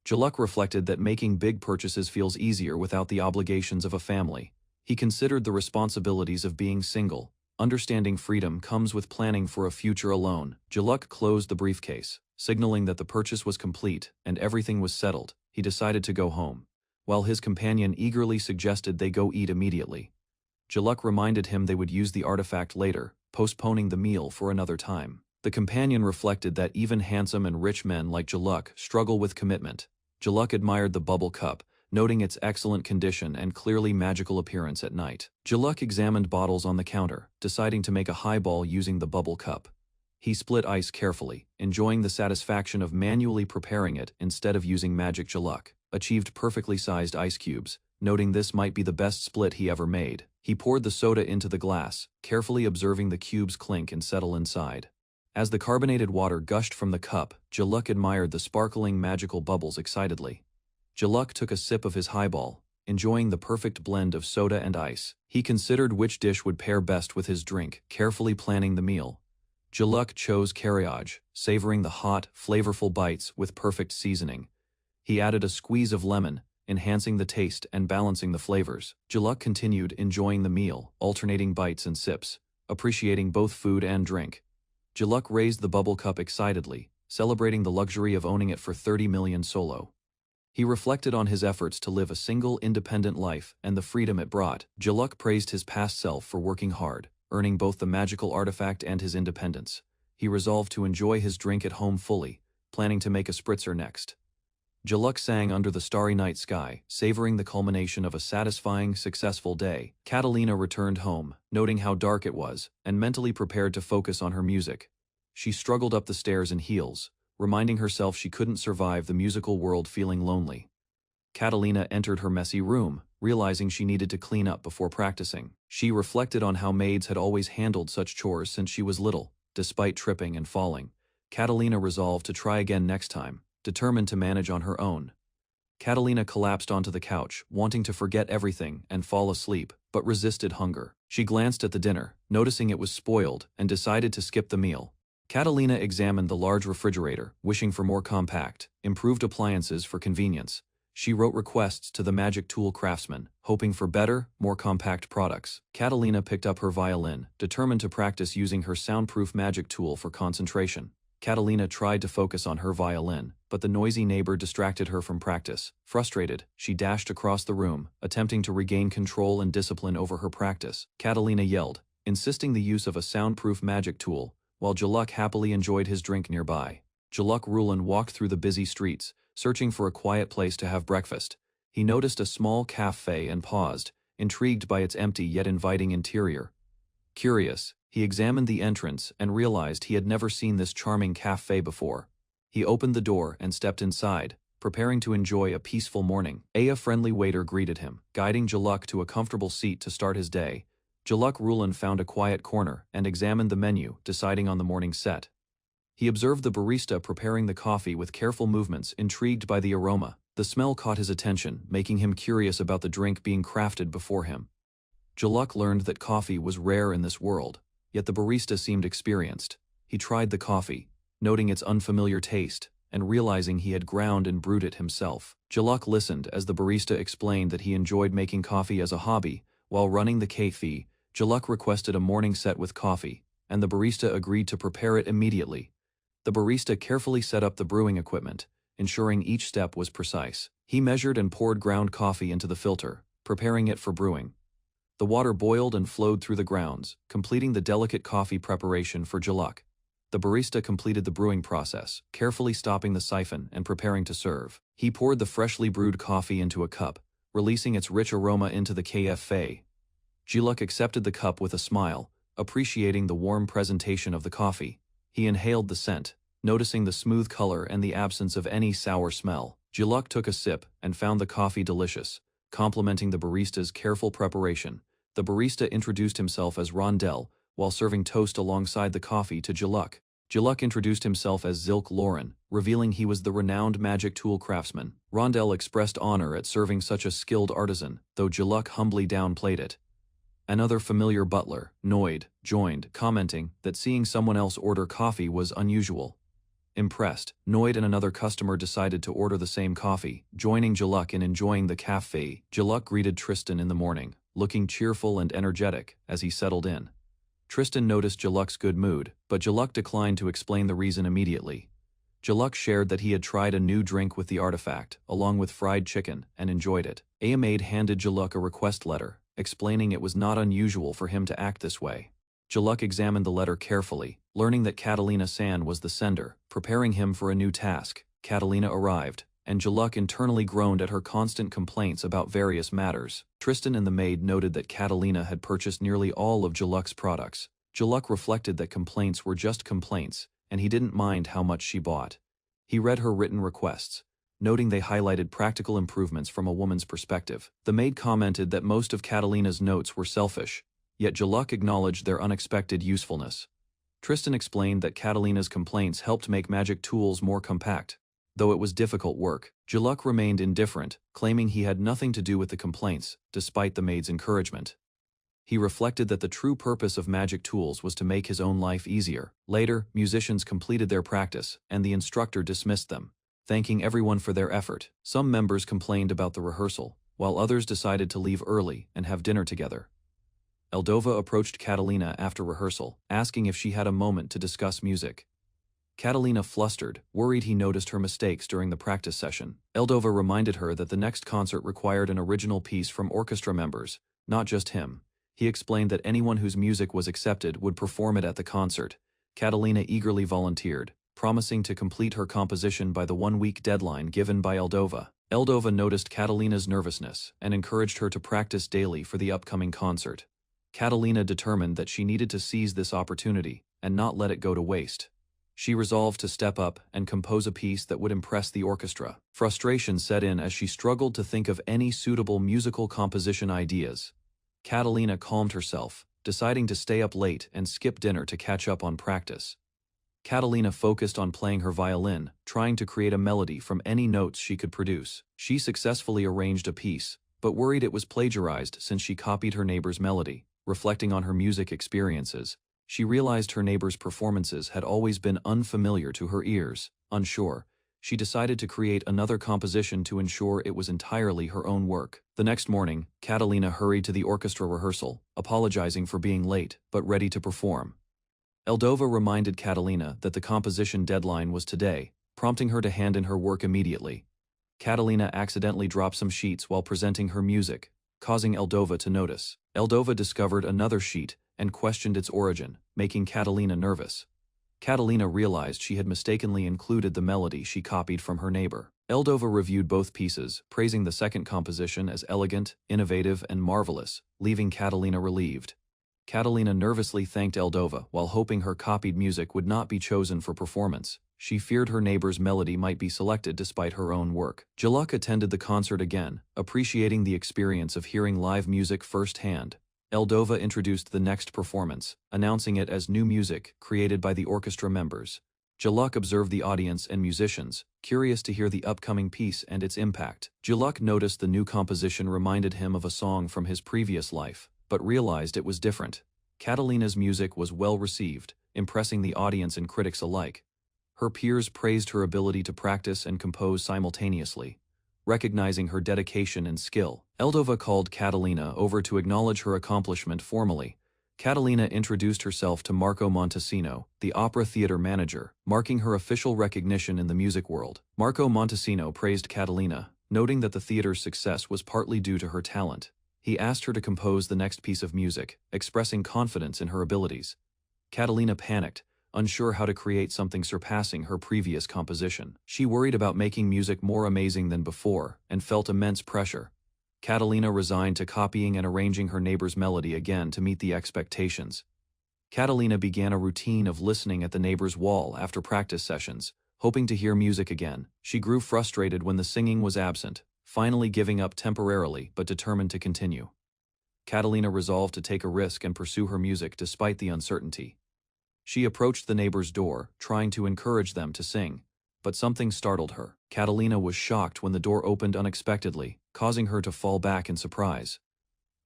Jaluk reflected that making big purchases feels easier without the obligations of a family. He considered the responsibilities of being single. Understanding freedom comes with planning for a future alone. Jaluk closed the briefcase, signaling that the purchase was complete and everything was settled. He decided to go home, while his companion eagerly suggested they go eat immediately. Jaluk reminded him they would use the artifact later, postponing the meal for another time. The companion reflected that even handsome and rich men like Jaluk struggle with commitment. Jaluk admired the bubble cup, noting its excellent condition and clearly magical appearance at night. Jaluk examined bottles on the counter, deciding to make a highball using the bubble cup. He split ice carefully, enjoying the satisfaction of manually preparing it instead of using magic. Jaluk achieved perfectly sized ice cubes, noting this might be the best split he ever made. He poured the soda into the glass, carefully observing the cubes clink and settle inside. As the carbonated water gushed from the cup, Jaluk admired the sparkling magical bubbles excitedly. Jaluk took a sip of his highball, enjoying the perfect blend of soda and ice. He considered which dish would pair best with his drink, carefully planning the meal. Jaluk chose carriage, savoring the hot, flavorful bites with perfect seasoning. He added a squeeze of lemon, enhancing the taste and balancing the flavors. Jaluk continued enjoying the meal, alternating bites and sips, appreciating both food and drink. Jaluk raised the bubble cup excitedly, celebrating the luxury of owning it for 30 million solo. He reflected on his efforts to live a single, independent life and the freedom it brought. Jaluk praised his past self for working hard, earning both the magical artifact and his independence. He resolved to enjoy his drink at home fully, planning to make a spritzer next. Jaluk sang under the starry night sky, savoring the culmination of a satisfying, successful day. Catalina returned home, noting how dark it was, and mentally prepared to focus on her music. She struggled up the stairs in heels, reminding herself she couldn't survive the musical world feeling lonely. Catalina entered her messy room, realizing she needed to clean up before practicing. She reflected on how maids had always handled such chores since she was little, despite tripping and falling. Catalina resolved to try again next time, determined to manage on her own. Catalina collapsed onto the couch, wanting to forget everything and fall asleep, but resisted hunger. She glanced at the dinner, noticing it was spoiled, and decided to skip the meal. Catalina examined the large refrigerator, wishing for more compact, improved appliances for convenience. She wrote requests to the magic tool craftsman, hoping for better, more compact products. Catalina picked up her violin, determined to practice using her soundproof magic tool for concentration. Catalina tried to focus on her violin, but the noisy neighbor distracted her from practice. Frustrated, she dashed across the room, attempting to regain control and discipline over her practice. Catalina yelled, insisting the use of a soundproof magic tool, while Jaluk happily enjoyed his drink nearby. Jaluk Rulin walked through the busy streets, searching for a quiet place to have breakfast. He noticed a small cafe and paused, intrigued by its empty yet inviting interior. Curious, he examined the entrance and realized he had never seen this charming cafe before. He opened the door and stepped inside, preparing to enjoy a peaceful morning. A friendly waiter greeted him, guiding Jaluk to a comfortable seat to start his day. Jaluk Rulan found a quiet corner and examined the menu, deciding on the morning set. He observed the barista preparing the coffee with careful movements, intrigued by the aroma. The smell caught his attention, making him curious about the drink being crafted before him. Jaluk learned that coffee was rare in this world, yet the barista seemed experienced. He tried the coffee, noting its unfamiliar taste, and realizing he had ground and brewed it himself. Jaluk listened as the barista explained that he enjoyed making coffee as a hobby. While running the cafe, Jaluk requested a morning set with coffee, and the barista agreed to prepare it immediately. The barista carefully set up the brewing equipment, ensuring each step was precise. He measured and poured ground coffee into the filter, preparing it for brewing. The water boiled and flowed through the grounds, completing the delicate coffee preparation for Jaluk. The barista completed the brewing process, carefully stopping the siphon and preparing to serve. He poured the freshly brewed coffee into a cup, releasing its rich aroma into the cafe. Jaluk accepted the cup with a smile, appreciating the warm presentation of the coffee. He inhaled the scent, noticing the smooth color and the absence of any sour smell. Jaluk took a sip and found the coffee delicious, complimenting the barista's careful preparation. The barista introduced himself as Rondell, while serving toast alongside the coffee to Jaluk. Jaluk introduced himself as Zilk Lauren, revealing he was the renowned magic tool craftsman. Rondell expressed honor at serving such a skilled artisan, though Jaluk humbly downplayed it. Another familiar butler, Noid, joined, commenting that seeing someone else order coffee was unusual. Impressed, Noid and another customer decided to order the same coffee, joining Jaluk in enjoying the cafe. Jaluk greeted Tristan in the morning, looking cheerful and energetic as he settled in. Tristan noticed Jaluk's good mood, but Jaluk declined to explain the reason immediately. Jaluk shared that he had tried a new drink with the artifact, along with fried chicken, and enjoyed it. Maid handed Jaluk a request letter, explaining it was not unusual for him to act this way. Jaluk examined the letter carefully, learning that Catalina-san was the sender, preparing him for a new task. Catalina arrived, and Jaluk internally groaned at her constant complaints about various matters. Tristan and the maid noted that Catalina had purchased nearly all of Jaluk's products. Jaluk reflected that complaints were just complaints, and he didn't mind how much she bought. He read her written requests, noting they highlighted practical improvements from a woman's perspective. The maid commented that most of Catalina's notes were selfish, yet Jaluk acknowledged their unexpected usefulness. Tristan explained that Catalina's complaints helped make magic tools more compact. Though it was difficult work, Jaluk remained indifferent, claiming he had nothing to do with the complaints, despite the maid's encouragement. He reflected that the true purpose of magic tools was to make his own life easier. Later, musicians completed their practice, and the instructor dismissed them, thanking everyone for their effort. Some members complained about the rehearsal, while others decided to leave early and have dinner together. Eldova approached Catalina after rehearsal, asking if she had a moment to discuss music. Catalina flustered, worried he noticed her mistakes during the practice session. Eldova reminded her that the next concert required an original piece from orchestra members, not just him. He explained that anyone whose music was accepted would perform it at the concert. Catalina eagerly volunteered, promising to complete her composition by the one-week deadline given by Eldova. Eldova noticed Catalina's nervousness and encouraged her to practice daily for the upcoming concert. Catalina determined that she needed to seize this opportunity and not let it go to waste. She resolved to step up and compose a piece that would impress the orchestra. Frustration set in as she struggled to think of any suitable musical composition ideas. Catalina calmed herself, deciding to stay up late and skip dinner to catch up on practice. Catalina focused on playing her violin, trying to create a melody from any notes she could produce. She successfully arranged a piece, but worried it was plagiarized since she copied her neighbor's melody. Reflecting on her music experiences, she realized her neighbor's performances had always been unfamiliar to her ears. Unsure, she decided to create another composition to ensure it was entirely her own work. The next morning, Catalina hurried to the orchestra rehearsal, apologizing for being late, but ready to perform. Eldova reminded Catalina that the composition deadline was today, prompting her to hand in her work immediately. Catalina accidentally dropped some sheets while presenting her music, causing Eldova to notice. Eldova discovered another sheet and questioned its origin, making Catalina nervous. Catalina realized she had mistakenly included the melody she copied from her neighbor. Eldova reviewed both pieces, praising the second composition as elegant, innovative, and marvelous, leaving Catalina relieved. Catalina nervously thanked Eldova while hoping her copied music would not be chosen for performance. She feared her neighbor's melody might be selected despite her own work. Jaluk attended the concert again, appreciating the experience of hearing live music firsthand. Eldova introduced the next performance, announcing it as new music created by the orchestra members. Jaluk observed the audience and musicians, curious to hear the upcoming piece and its impact. Jaluk noticed the new composition reminded him of a song from his previous life, but realized it was different. Catalina's music was well received, impressing the audience and critics alike. Her peers praised her ability to practice and compose simultaneously, recognizing her dedication and skill. Eldova called Catalina over to acknowledge her accomplishment formally. Catalina introduced herself to Marco Montesino, the opera theater manager, marking her official recognition in the music world. Marco Montesino praised Catalina, noting that the theater's success was partly due to her talent. He asked her to compose the next piece of music, expressing confidence in her abilities. Catalina panicked, unsure how to create something surpassing her previous composition. She worried about making music more amazing than before, and felt immense pressure. Catalina resigned to copying and arranging her neighbor's melody again to meet the expectations. Catalina began a routine of listening at the neighbor's wall after practice sessions, hoping to hear music again. She grew frustrated when the singing was absent, finally giving up temporarily but determined to continue. Catalina resolved to take a risk and pursue her music despite the uncertainty. She approached the neighbor's door, trying to encourage them to sing, but something startled her. Catalina was shocked when the door opened unexpectedly, causing her to fall back in surprise.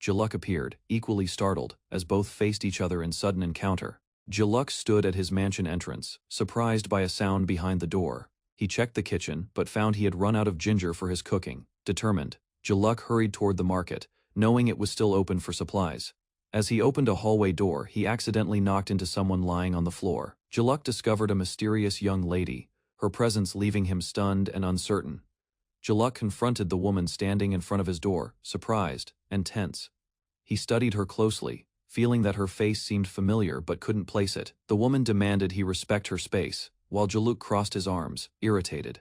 Jaluk appeared, equally startled, as both faced each other in sudden encounter. Jaluk stood at his mansion entrance, surprised by a sound behind the door. He checked the kitchen, but found he had run out of ginger for his cooking. Determined, Jaluk hurried toward the market, knowing it was still open for supplies. As he opened a hallway door, he accidentally knocked into someone lying on the floor. Jaluk discovered a mysterious young lady, her presence leaving him stunned and uncertain. Jaluk confronted the woman standing in front of his door, surprised and tense. He studied her closely, feeling that her face seemed familiar but couldn't place it. The woman demanded he respect her space, while Jaluk crossed his arms, irritated.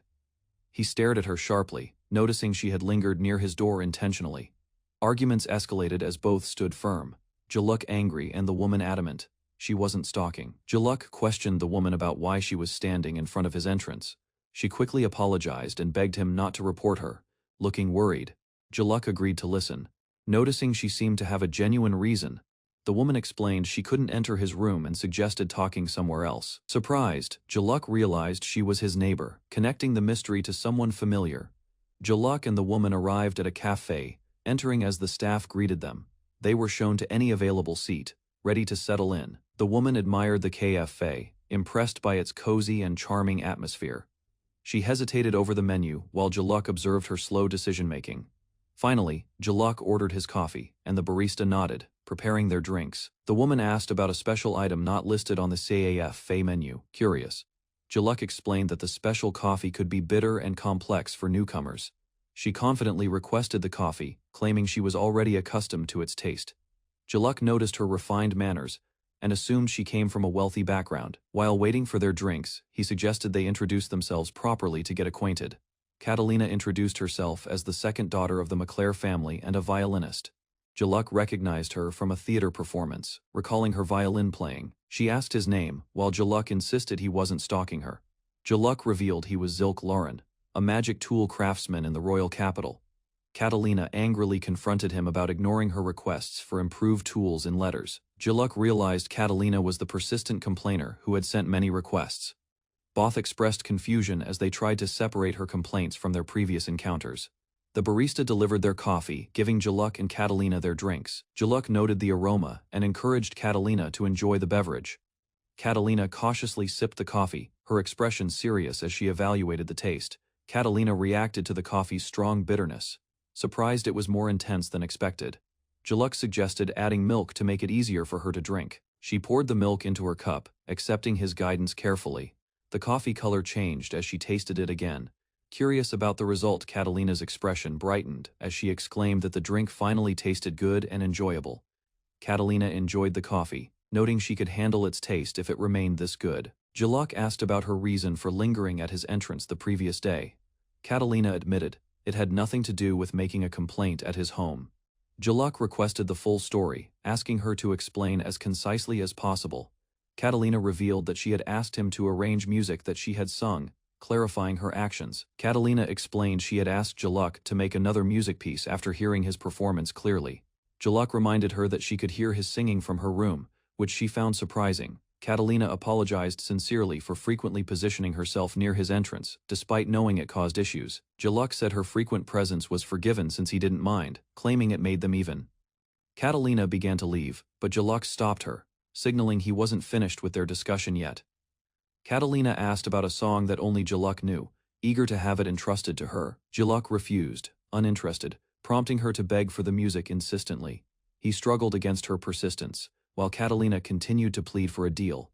He stared at her sharply, noticing she had lingered near his door intentionally. Arguments escalated as both stood firm. Jaluk angry and the woman adamant she wasn't stalking. Jaluk questioned the woman about why she was standing in front of his entrance. She quickly apologized and begged him not to report her. Looking worried, Jaluk agreed to listen. Noticing she seemed to have a genuine reason, the woman explained she couldn't enter his room and suggested talking somewhere else. Surprised, Jaluk realized she was his neighbor, connecting the mystery to someone familiar. Jaluk and the woman arrived at a cafe, entering as the staff greeted them. They were shown to any available seat, ready to settle in. The woman admired the cafe, impressed by its cozy and charming atmosphere. She hesitated over the menu while Jaluk observed her slow decision-making. Finally, Jaluk ordered his coffee, and the barista nodded, preparing their drinks. The woman asked about a special item not listed on the cafe menu. Curious, Jaluk explained that the special coffee could be bitter and complex for newcomers. She confidently requested the coffee, claiming she was already accustomed to its taste. Jaluk noticed her refined manners and assumed she came from a wealthy background. While waiting for their drinks, he suggested they introduce themselves properly to get acquainted. Catalina introduced herself as the second daughter of the McClare family and a violinist. Jaluk recognized her from a theater performance, recalling her violin playing. She asked his name, while Jaluk insisted he wasn't stalking her. Jaluk revealed he was Zilk Lauren, a magic tool craftsman in the royal capital. Catalina angrily confronted him about ignoring her requests for improved tools and letters. Jaluk realized Catalina was the persistent complainer who had sent many requests. Both expressed confusion as they tried to separate her complaints from their previous encounters. The barista delivered their coffee, giving Jaluk and Catalina their drinks. Jaluk noted the aroma and encouraged Catalina to enjoy the beverage. Catalina cautiously sipped the coffee, her expression serious as she evaluated the taste. Catalina reacted to the coffee's strong bitterness, surprised it was more intense than expected. Jaluk suggested adding milk to make it easier for her to drink. She poured the milk into her cup, accepting his guidance carefully. The coffee color changed as she tasted it again. Curious about the result, Catalina's expression brightened as she exclaimed that the drink finally tasted good and enjoyable. Catalina enjoyed the coffee, noting she could handle its taste if it remained this good. Jaluk asked about her reason for lingering at his entrance the previous day. Catalina admitted it had nothing to do with making a complaint at his home. Jaluk requested the full story, asking her to explain as concisely as possible. Catalina revealed that she had asked him to arrange music that she had sung, clarifying her actions. Catalina explained she had asked Jaluk to make another music piece after hearing his performance clearly. Jaluk reminded her that she could hear his singing from her room, which she found surprising. Catalina apologized sincerely for frequently positioning herself near his entrance, despite knowing it caused issues. Jaluk said her frequent presence was forgiven since he didn't mind, claiming it made them even. Catalina began to leave, but Jaluk stopped her, signaling he wasn't finished with their discussion yet. Catalina asked about a song that only Jaluk knew, eager to have it entrusted to her. Jaluk refused, uninterested, prompting her to beg for the music insistently. He struggled against her persistence, while Catalina continued to plead for a deal.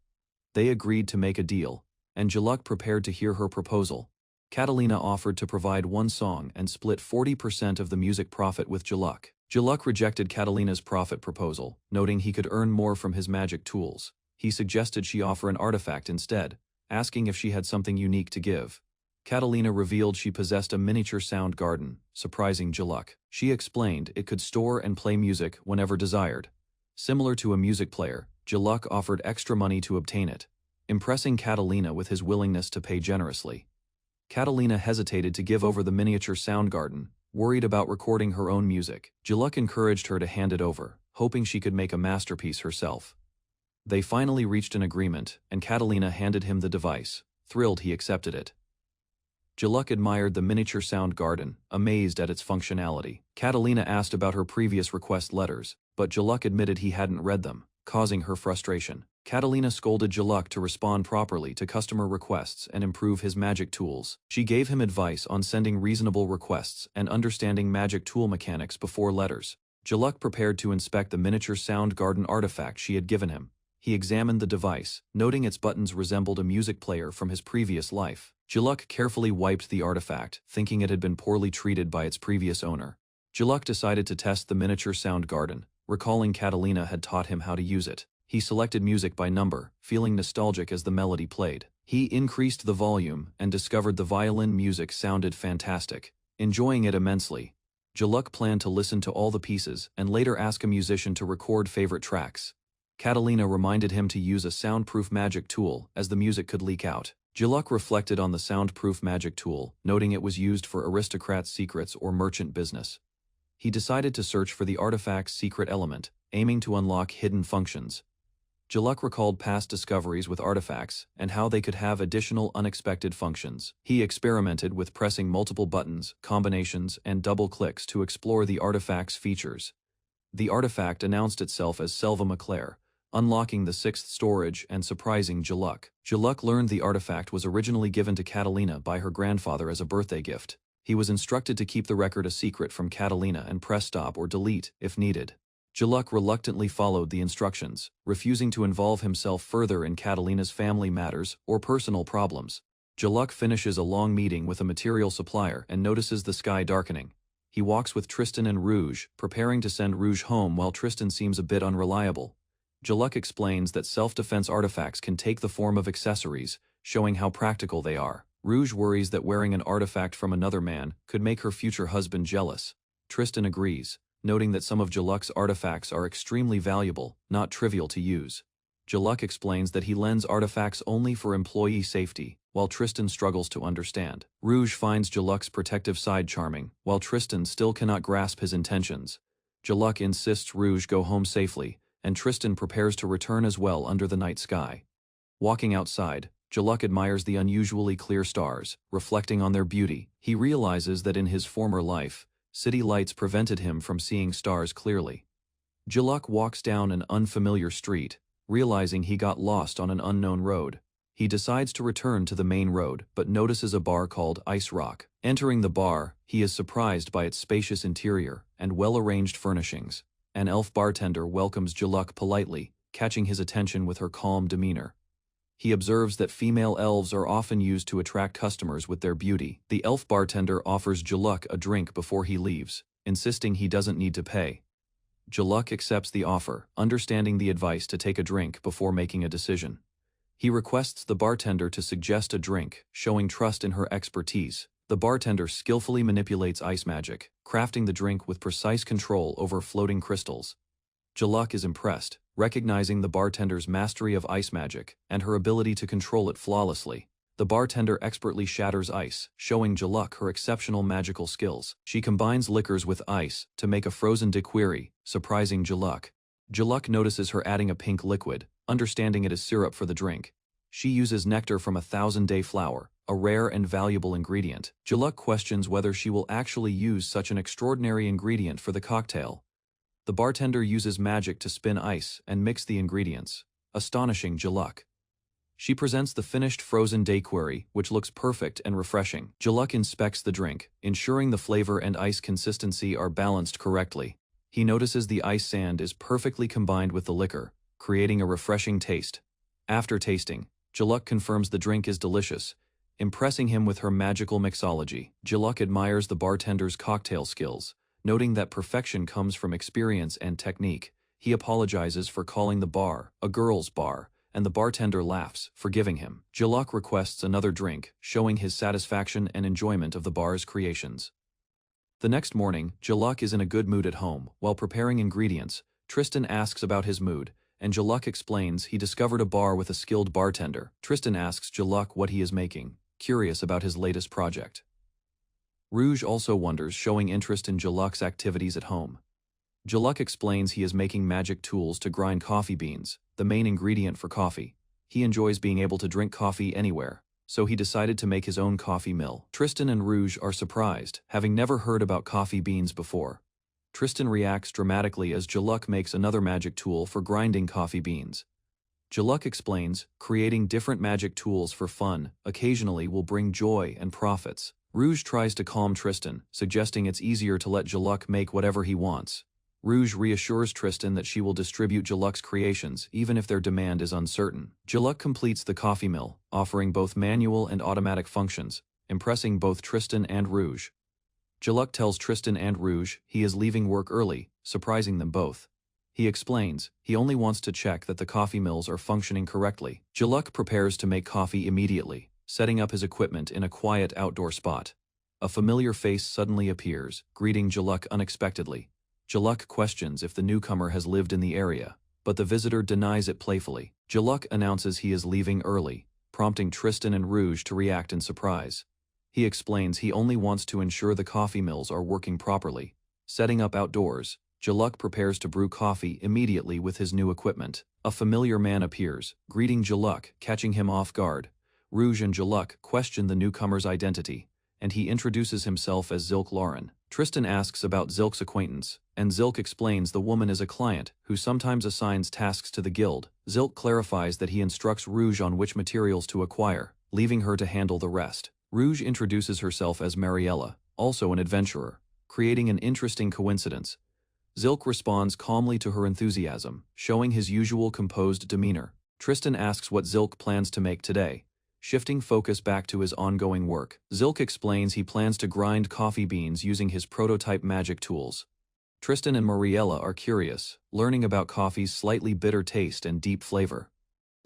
They agreed to make a deal, and Jaluk prepared to hear her proposal. Catalina offered to provide one song and split 40% of the music profit with Jaluk. Jaluk rejected Catalina's profit proposal, noting he could earn more from his magic tools. He suggested she offer an artifact instead, asking if she had something unique to give. Catalina revealed she possessed a miniature sound garden, surprising Jaluk. She explained it could store and play music whenever desired. Similar to a music player, Jaluk offered extra money to obtain it, impressing Catalina with his willingness to pay generously. Catalina hesitated to give over the miniature sound garden, worried about recording her own music. Jaluk encouraged her to hand it over, hoping she could make a masterpiece herself. They finally reached an agreement, and Catalina handed him the device. Thrilled, he accepted it. Jaluk admired the miniature sound garden, amazed at its functionality. Catalina asked about her previous request letters, but Jaluk admitted he hadn't read them, causing her frustration. Catalina scolded Jaluk to respond properly to customer requests and improve his magic tools. She gave him advice on sending reasonable requests and understanding magic tool mechanics before letters. Jaluk prepared to inspect the miniature sound garden artifact she had given him. He examined the device, noting its buttons resembled a music player from his previous life. Jaluk carefully wiped the artifact, thinking it had been poorly treated by its previous owner. Jaluk decided to test the miniature sound garden, recalling Catalina had taught him how to use it. He selected music by number, feeling nostalgic as the melody played. He increased the volume and discovered the violin music sounded fantastic. Enjoying it immensely, Jaluk planned to listen to all the pieces and later ask a musician to record favorite tracks. Catalina reminded him to use a soundproof magic tool as the music could leak out. Jaluk reflected on the soundproof magic tool, noting it was used for aristocrats' secrets or merchant business. He decided to search for the artifact's secret element, aiming to unlock hidden functions. Jaluk recalled past discoveries with artifacts and how they could have additional unexpected functions. He experimented with pressing multiple buttons, combinations, and double clicks to explore the artifact's features. The artifact announced itself as Selva McClare, unlocking the sixth storage and surprising Jaluk. Jaluk learned the artifact was originally given to Catalina by her grandfather as a birthday gift. He was instructed to keep the record a secret from Catalina and press stop or delete if needed. Jaluk reluctantly followed the instructions, refusing to involve himself further in Catalina's family matters or personal problems. Jaluk finishes a long meeting with a material supplier and notices the sky darkening. He walks with Tristan and Rouge, preparing to send Rouge home while Tristan seems a bit unreliable. Jaluk explains that self-defense artifacts can take the form of accessories, showing how practical they are. Rouge worries that wearing an artifact from another man could make her future husband jealous. Tristan agrees, noting that some of Jaluk's artifacts are extremely valuable, not trivial to use. Jaluk explains that he lends artifacts only for employee safety, while Tristan struggles to understand. Rouge finds Jaluk's protective side charming, while Tristan still cannot grasp his intentions. Jaluk insists Rouge go home safely, and Tristan prepares to return as well under the night sky. Walking outside, Jaluk admires the unusually clear stars, reflecting on their beauty. He realizes that in his former life, city lights prevented him from seeing stars clearly. Jaluk walks down an unfamiliar street, realizing he got lost on an unknown road. He decides to return to the main road but notices a bar called Ice Rock. Entering the bar, he is surprised by its spacious interior and well-arranged furnishings. An elf bartender welcomes Jaluk politely, catching his attention with her calm demeanor. He observes that female elves are often used to attract customers with their beauty. The elf bartender offers Jaluk a drink before he leaves, insisting he doesn't need to pay. Jaluk accepts the offer, understanding the advice to take a drink before making a decision. He requests the bartender to suggest a drink, showing trust in her expertise. The bartender skillfully manipulates ice magic, crafting the drink with precise control over floating crystals. Jaluk is impressed, recognizing the bartender's mastery of ice magic and her ability to control it flawlessly. The bartender expertly shatters ice, showing Jaluk her exceptional magical skills. She combines liquors with ice to make a frozen daiquiri, surprising Jaluk. Jaluk notices her adding a pink liquid, understanding it is syrup for the drink. She uses nectar from a 1000-day flower, a rare and valuable ingredient. Jaluk questions whether she will actually use such an extraordinary ingredient for the cocktail. The bartender uses magic to spin ice and mix the ingredients, astonishing Jaluk. She presents the finished frozen daiquiri, which looks perfect and refreshing. Jaluk inspects the drink, ensuring the flavor and ice consistency are balanced correctly. He notices the ice sand is perfectly combined with the liquor, creating a refreshing taste. After tasting, Jaluk confirms the drink is delicious, impressing him with her magical mixology. Jaluk admires the bartender's cocktail skills, noting that perfection comes from experience and technique. He apologizes for calling the bar a girl's bar, and the bartender laughs, forgiving him. Jaluk requests another drink, showing his satisfaction and enjoyment of the bar's creations. The next morning, Jaluk is in a good mood at home. While preparing ingredients, Tristan asks about his mood, and Jaluk explains he discovered a bar with a skilled bartender. Tristan asks Jaluk what he is making, curious about his latest project. Rouge also wonders, showing interest in Jaluk's activities at home. Jaluk explains he is making magic tools to grind coffee beans, the main ingredient for coffee. He enjoys being able to drink coffee anywhere, so he decided to make his own coffee mill. Tristan and Rouge are surprised, having never heard about coffee beans before. Tristan reacts dramatically as Jaluk makes another magic tool for grinding coffee beans. Jaluk explains, creating different magic tools for fun occasionally will bring joy and profits. Rouge tries to calm Tristan, suggesting it's easier to let Jaluk make whatever he wants. Rouge reassures Tristan that she will distribute Jaluk's creations even if their demand is uncertain. Jaluk completes the coffee mill, offering both manual and automatic functions, impressing both Tristan and Rouge. Jaluk tells Tristan and Rouge he is leaving work early, surprising them both. He explains he only wants to check that the coffee mills are functioning correctly. Jaluk prepares to make coffee immediately, setting up his equipment in a quiet outdoor spot. A familiar face suddenly appears, greeting Jaluk unexpectedly. Jaluk questions if the newcomer has lived in the area, but the visitor denies it playfully. Jaluk announces he is leaving early, prompting Tristan and Rouge to react in surprise. He explains he only wants to ensure the coffee mills are working properly. Setting up outdoors, Jaluk prepares to brew coffee immediately with his new equipment. A familiar man appears, greeting Jaluk, catching him off guard. Rouge and Jaluk question the newcomer's identity, and he introduces himself as Zilk Lauren. Tristan asks about Zilk's acquaintance, and Zilk explains the woman is a client who sometimes assigns tasks to the guild. Zilk clarifies that he instructs Rouge on which materials to acquire, leaving her to handle the rest. Rouge introduces herself as Mariella, also an adventurer, creating an interesting coincidence. Zilk responds calmly to her enthusiasm, showing his usual composed demeanor. Tristan asks what Zilk plans to make today, shifting focus back to his ongoing work. Zilk explains he plans to grind coffee beans using his prototype magic tools. Tristan and Mariella are curious, learning about coffee's slightly bitter taste and deep flavor.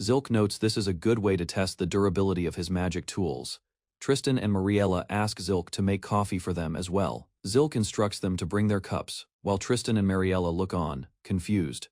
Zilk notes this is a good way to test the durability of his magic tools. Tristan and Mariella ask Zilk to make coffee for them as well. Zilk instructs them to bring their cups, while Tristan and Mariella look on, confused.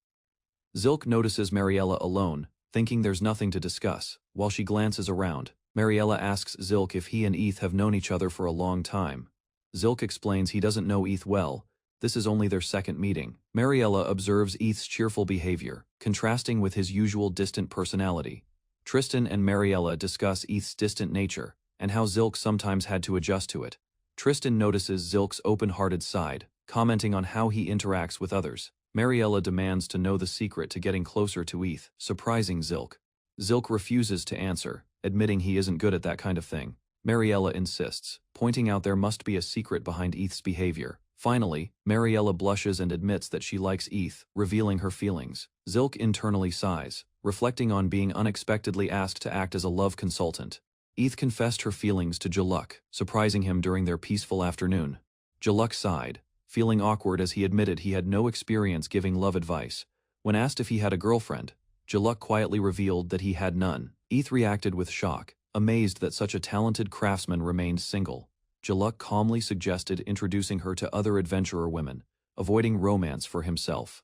Zilk notices Mariella alone, thinking there's nothing to discuss. While she glances around, Mariella asks Zilk if he and Eth have known each other for a long time. Zilk explains he doesn't know Eth well, this is only their second meeting. Mariella observes Eth's cheerful behavior, contrasting with his usual distant personality. Tristan and Mariella discuss Eth's distant nature, and how Zilk sometimes had to adjust to it. Tristan notices Zilk's open-hearted side, commenting on how he interacts with others. Mariella demands to know the secret to getting closer to Eth, surprising Zilk. Zilk refuses to answer, admitting he isn't good at that kind of thing. Mariella insists, pointing out there must be a secret behind Eth's behavior. Finally, Mariella blushes and admits that she likes Eth, revealing her feelings. Zilk internally sighs, reflecting on being unexpectedly asked to act as a love consultant. Eth confessed her feelings to Jaluk, surprising him during their peaceful afternoon. Jaluk sighed, feeling awkward as he admitted he had no experience giving love advice. When asked if he had a girlfriend, Jaluk quietly revealed that he had none. Eth reacted with shock, amazed that such a talented craftsman remained single. Jaluk calmly suggested introducing her to other adventurer women, avoiding romance for himself.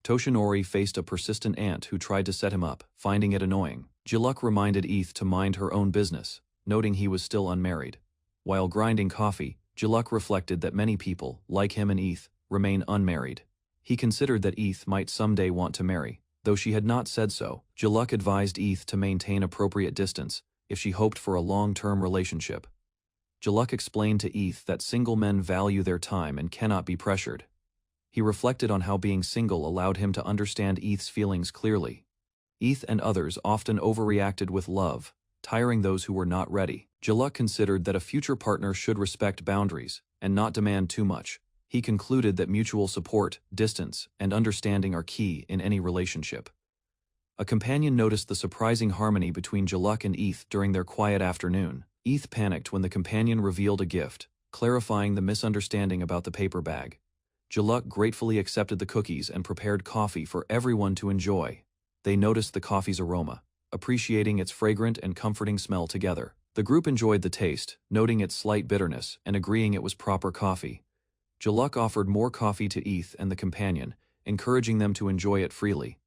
Toshinori faced a persistent aunt who tried to set him up, finding it annoying. Juluk reminded Eth to mind her own business, noting he was still unmarried. While grinding coffee, Juluk reflected that many people, like him and Eth, remain unmarried. He considered that Eth might someday want to marry. Though she had not said so, Juluk advised Eth to maintain appropriate distance if she hoped for a long-term relationship. Juluk explained to Eth that single men value their time and cannot be pressured. He reflected on how being single allowed him to understand Eth's feelings clearly. Eth and others often overreacted with love, tiring those who were not ready. Juluk considered that a future partner should respect boundaries and not demand too much. He concluded that mutual support, distance, and understanding are key in any relationship. A companion noticed the surprising harmony between Juluk and Eth during their quiet afternoon. Eth panicked when the companion revealed a gift, clarifying the misunderstanding about the paper bag. Juluk gratefully accepted the cookies and prepared coffee for everyone to enjoy. They noticed the coffee's aroma, appreciating its fragrant and comforting smell together. The group enjoyed the taste, noting its slight bitterness and agreeing it was proper coffee. Juluk offered more coffee to Eth and the companion, encouraging them to enjoy it freely.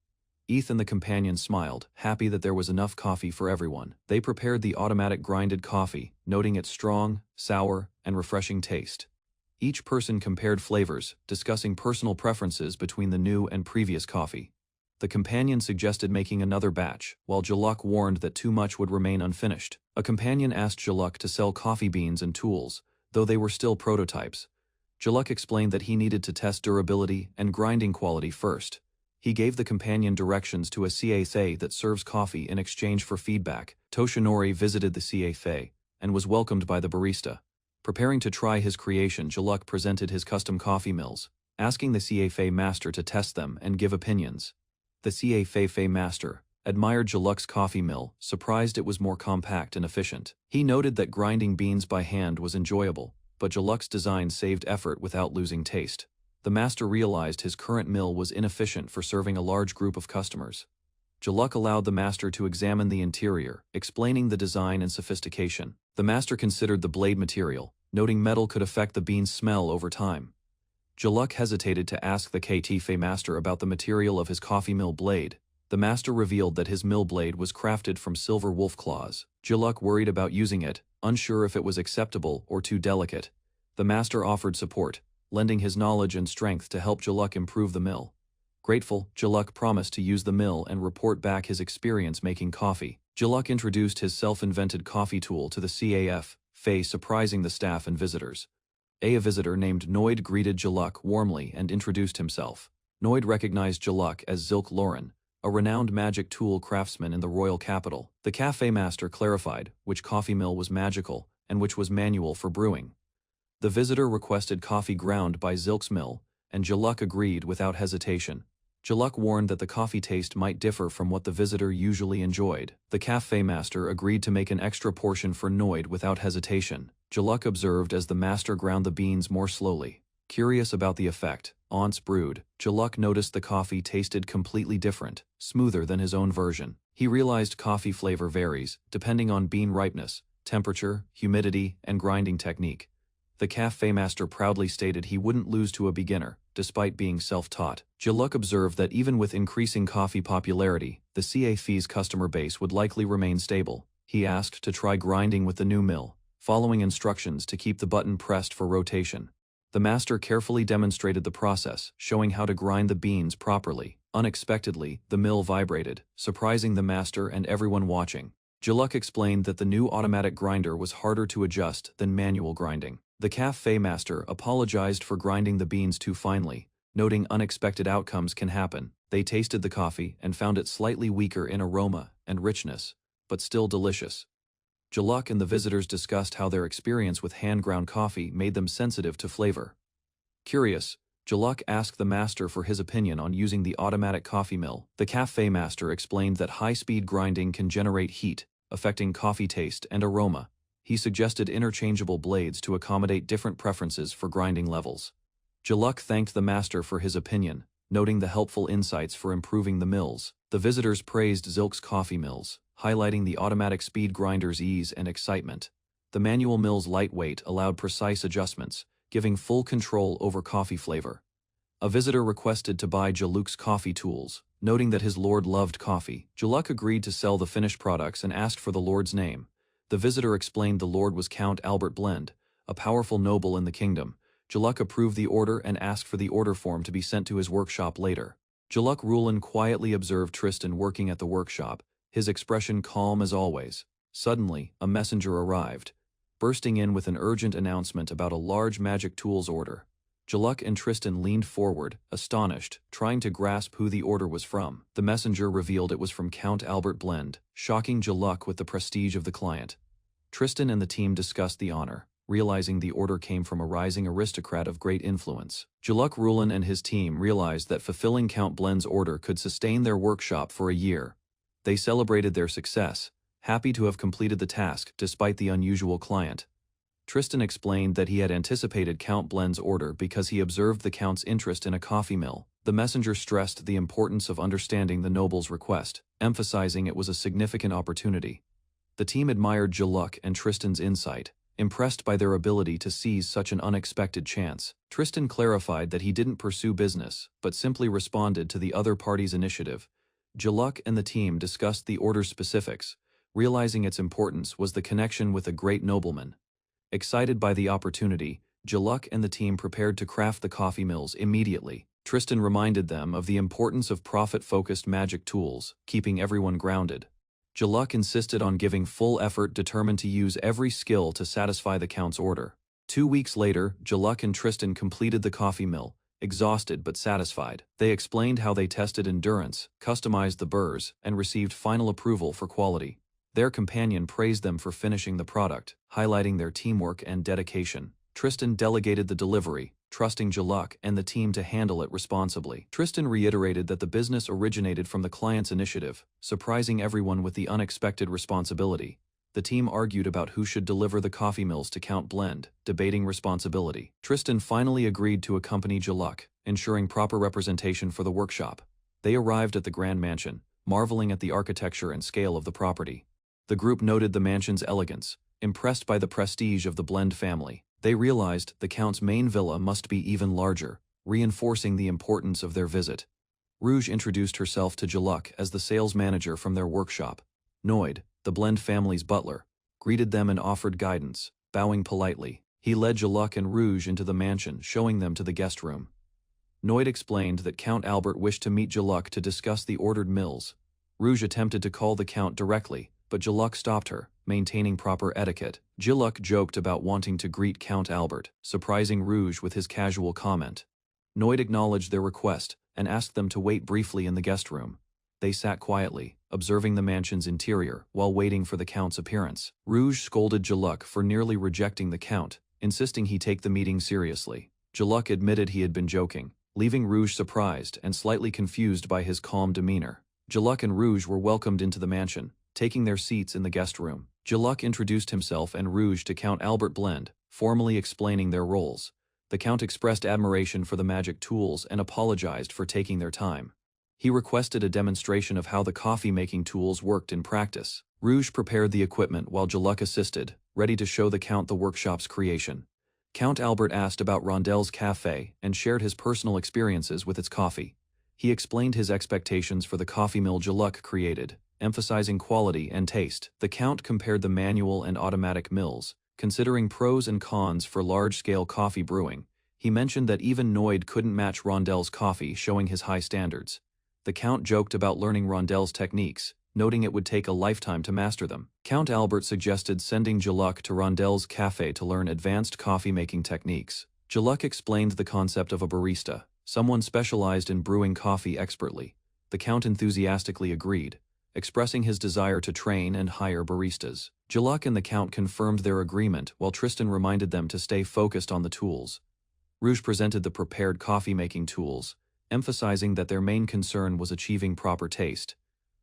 Eth and the companion smiled, happy that there was enough coffee for everyone. They prepared the automatic grinded coffee, noting its strong, sour, and refreshing taste. Each person compared flavors, discussing personal preferences between the new and previous coffee. The companion suggested making another batch, while Juluk warned that too much would remain unfinished. A companion asked Juluk to sell coffee beans and tools, though they were still prototypes. Juluk explained that he needed to test durability and grinding quality first. He gave the companion directions to a cafe that serves coffee in exchange for feedback. Toshinori visited the cafe and was welcomed by the barista. Preparing to try his creation, Juluk presented his custom coffee mills, asking the cafe master to test them and give opinions. The cafe master admired Juluk's coffee mill, surprised it was more compact and efficient. He noted that grinding beans by hand was enjoyable, but Juluk's design saved effort without losing taste. The master realized his current mill was inefficient for serving a large group of customers. Juluk allowed the master to examine the interior, explaining the design and sophistication. The master considered the blade material, noting metal could affect the bean's smell over time. Juluk hesitated to ask the cafe master about the material of his coffee mill blade. The master revealed that his mill blade was crafted from silver wolf claws. Juluk worried about using it, unsure if it was acceptable or too delicate. The master offered support, lending his knowledge and strength to help Juluk improve the mill. Grateful, Juluk promised to use the mill and report back his experience making coffee. Juluk introduced his self-invented coffee tool to the cafe, surprising the staff and visitors. A visitor named Noid greeted Juluk warmly and introduced himself. Noid recognized Juluk as Zilk Loren, a renowned magic tool craftsman in the royal capital. The cafe master clarified which coffee mill was magical and which was manual for brewing. The visitor requested coffee ground by Zilk's mill, and Juluk agreed without hesitation. Juluk warned that the coffee taste might differ from what the visitor usually enjoyed. The cafe master agreed to make an extra portion for Noid without hesitation. Juluk observed as the master ground the beans more slowly. Curious about the effect, once brewed, Juluk noticed the coffee tasted completely different, smoother than his own version. He realized coffee flavor varies, depending on bean ripeness, temperature, humidity, and grinding technique. The cafe master proudly stated he wouldn't lose to a beginner, despite being self-taught. Juluk observed that even with increasing coffee popularity, the cafe's customer base would likely remain stable. He asked to try grinding with the new mill, following instructions to keep the button pressed for rotation. The master carefully demonstrated the process, showing how to grind the beans properly. Unexpectedly, the mill vibrated, surprising the master and everyone watching. Juluk explained that the new automatic grinder was harder to adjust than manual grinding. The cafe master apologized for grinding the beans too finely, noting unexpected outcomes can happen. They tasted the coffee and found it slightly weaker in aroma and richness, but still delicious. Juluk and the visitors discussed how their experience with hand-ground coffee made them sensitive to flavor. Curious, Juluk asked the master for his opinion on using the automatic coffee mill. The cafe master explained that high-speed grinding can generate heat, affecting coffee taste and aroma. He suggested interchangeable blades to accommodate different preferences for grinding levels. Juluk thanked the master for his opinion, noting the helpful insights for improving the mills. The visitors praised Zilk's coffee mills, highlighting the automatic speed grinder's ease and excitement. The manual mill's lightweight allowed precise adjustments, giving full control over coffee flavor. A visitor requested to buy Jaluk's coffee tools, noting that his lord loved coffee. Jaluk agreed to sell the finished products and asked for the lord's name. The visitor explained the lord was Count Albert Blend, a powerful noble in the kingdom. Jaluk approved the order and asked for the order form to be sent to his workshop later. Jaluk Rulin quietly observed Tristan working at the workshop, his expression calm as always. Suddenly, a messenger arrived, bursting in with an urgent announcement about a large magic tools order. Jaluk and Tristan leaned forward, astonished, trying to grasp who the order was from. The messenger revealed it was from Count Albert Blend, shocking Jaluk with the prestige of the client. Tristan and the team discussed the honor, realizing the order came from a rising aristocrat of great influence. Jaluk Rulin and his team realized that fulfilling Count Blend's order could sustain their workshop for a year. They celebrated their success, happy to have completed the task despite the unusual client. Tristan explained that he had anticipated Count Blend's order because he observed the Count's interest in a coffee mill. The messenger stressed the importance of understanding the noble's request, emphasizing it was a significant opportunity. The team admired Jaluk and Tristan's insight, impressed by their ability to seize such an unexpected chance. Tristan clarified that he didn't pursue business, but simply responded to the other party's initiative. Jaluk and the team discussed the order's specifics, realizing its importance was the connection with a great nobleman. Excited by the opportunity, Jaluk and the team prepared to craft the coffee mills immediately. Tristan reminded them of the importance of profit-focused magic tools, keeping everyone grounded. Jaluk insisted on giving full effort, determined to use every skill to satisfy the Count's order. 2 weeks later, Jaluk and Tristan completed the coffee mill, exhausted but satisfied. They explained how they tested endurance, customized the burrs, and received final approval for quality. Their companion praised them for finishing the product, highlighting their teamwork and dedication. Tristan delegated the delivery, trusting Jaluk and the team to handle it responsibly. Tristan reiterated that the business originated from the client's initiative, surprising everyone with the unexpected responsibility. The team argued about who should deliver the coffee mills to Count Blend, debating responsibility. Tristan finally agreed to accompany Jaluk, ensuring proper representation for the workshop. They arrived at the grand mansion, marveling at the architecture and scale of the property. The group noted the mansion's elegance, impressed by the prestige of the Blend family. They realized the Count's main villa must be even larger, reinforcing the importance of their visit. Rouge introduced herself to Jaluk as the sales manager from their workshop. Noid, the Blend family's butler, greeted them and offered guidance, bowing politely. He led Jaluk and Rouge into the mansion, showing them to the guest room. Noid explained that Count Albert wished to meet Jaluk to discuss the ordered mills. Rouge attempted to call the Count directly, but Jaluk stopped her, maintaining proper etiquette. Jaluk joked about wanting to greet Count Albert, surprising Rouge with his casual comment. Noid acknowledged their request and asked them to wait briefly in the guest room. They sat quietly, observing the mansion's interior while waiting for the Count's appearance. Rouge scolded Jaluk for nearly rejecting the Count, insisting he take the meeting seriously. Jaluk admitted he had been joking, leaving Rouge surprised and slightly confused by his calm demeanor. Jaluk and Rouge were welcomed into the mansion, taking their seats in the guest room. Jaluk introduced himself and Rouge to Count Albert Blend, formally explaining their roles. The Count expressed admiration for the magic tools and apologized for taking their time. He requested a demonstration of how the coffee-making tools worked in practice. Rouge prepared the equipment while Jaluk assisted, ready to show the Count the workshop's creation. Count Albert asked about Rondel's cafe and shared his personal experiences with its coffee. He explained his expectations for the coffee mill Jaluk created, emphasizing quality and taste. The Count compared the manual and automatic mills, considering pros and cons for large-scale coffee brewing. He mentioned that even Noid couldn't match Rondel's coffee, showing his high standards. The Count joked about learning Rondel's techniques, noting it would take a lifetime to master them. Count Albert suggested sending Jaluk to Rondel's cafe to learn advanced coffee-making techniques. Jaluk explained the concept of a barista, someone specialized in brewing coffee expertly. The Count enthusiastically agreed, expressing his desire to train and hire baristas. Jaluk and the Count confirmed their agreement while Tristan reminded them to stay focused on the tools. Rouge presented the prepared coffee-making tools, emphasizing that their main concern was achieving proper taste.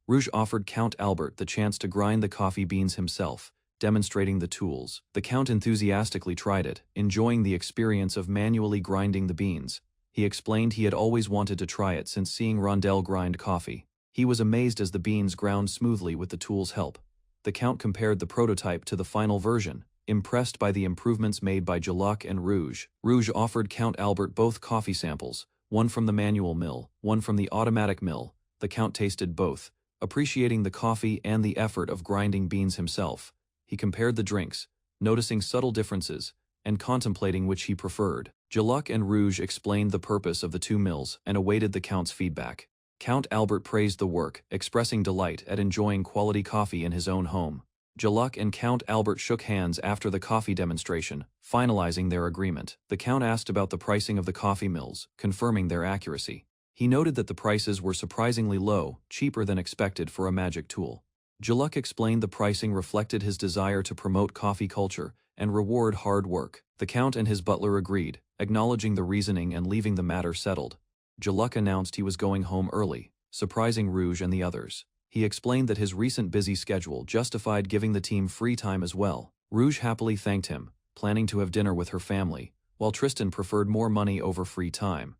Rouge offered Count Albert the chance to grind the coffee beans himself, demonstrating the tools. The Count enthusiastically tried it, enjoying the experience of manually grinding the beans. He explained he had always wanted to try it since seeing Rondel grind coffee. He was amazed as the beans ground smoothly with the tool's help. The Count compared the prototype to the final version, impressed by the improvements made by Jaluk and Rouge. Rouge offered Count Albert both coffee samples, one from the manual mill, one from the automatic mill. The Count tasted both, appreciating the coffee and the effort of grinding beans himself. He compared the drinks, noticing subtle differences, and contemplating which he preferred. Jaluk and Rouge explained the purpose of the two mills and awaited the Count's feedback. Count Albert praised the work, expressing delight at enjoying quality coffee in his own home. Jaluk and Count Albert shook hands after the coffee demonstration, finalizing their agreement. The Count asked about the pricing of the coffee mills, confirming their accuracy. He noted that the prices were surprisingly low, cheaper than expected for a magic tool. Jaluk explained the pricing reflected his desire to promote coffee culture and reward hard work. The Count and his butler agreed, acknowledging the reasoning and leaving the matter settled. Jaluk announced he was going home early, surprising Rouge and the others. He explained that his recent busy schedule justified giving the team free time as well. Rouge happily thanked him, planning to have dinner with her family, while Tristan preferred more money over free time.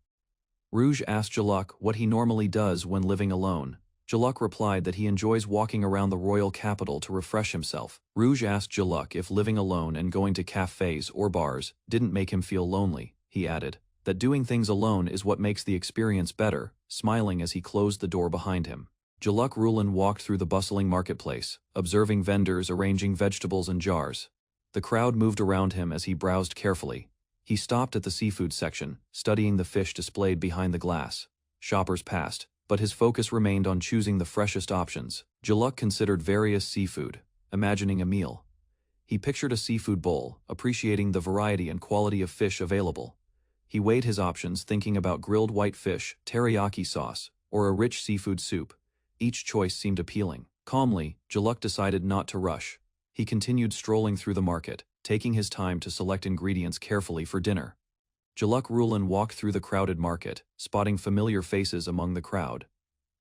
Rouge asked Jaluk what he normally does when living alone. Jaluk replied that he enjoys walking around the royal capital to refresh himself. Rouge asked Jaluk if living alone and going to cafes or bars didn't make him feel lonely. He added that doing things alone is what makes the experience better, smiling as he closed the door behind him. Jaluk Rulin walked through the bustling marketplace, observing vendors arranging vegetables in jars. The crowd moved around him as he browsed carefully. He stopped at the seafood section, studying the fish displayed behind the glass. Shoppers passed, but his focus remained on choosing the freshest options. Jaluk considered various seafood, imagining a meal. He pictured a seafood bowl, appreciating the variety and quality of fish available. He weighed his options, thinking about grilled white fish, teriyaki sauce, or a rich seafood soup. Each choice seemed appealing. Calmly, Jaluk decided not to rush. He continued strolling through the market, taking his time to select ingredients carefully for dinner. Jaluk Rulin walked through the crowded market, spotting familiar faces among the crowd.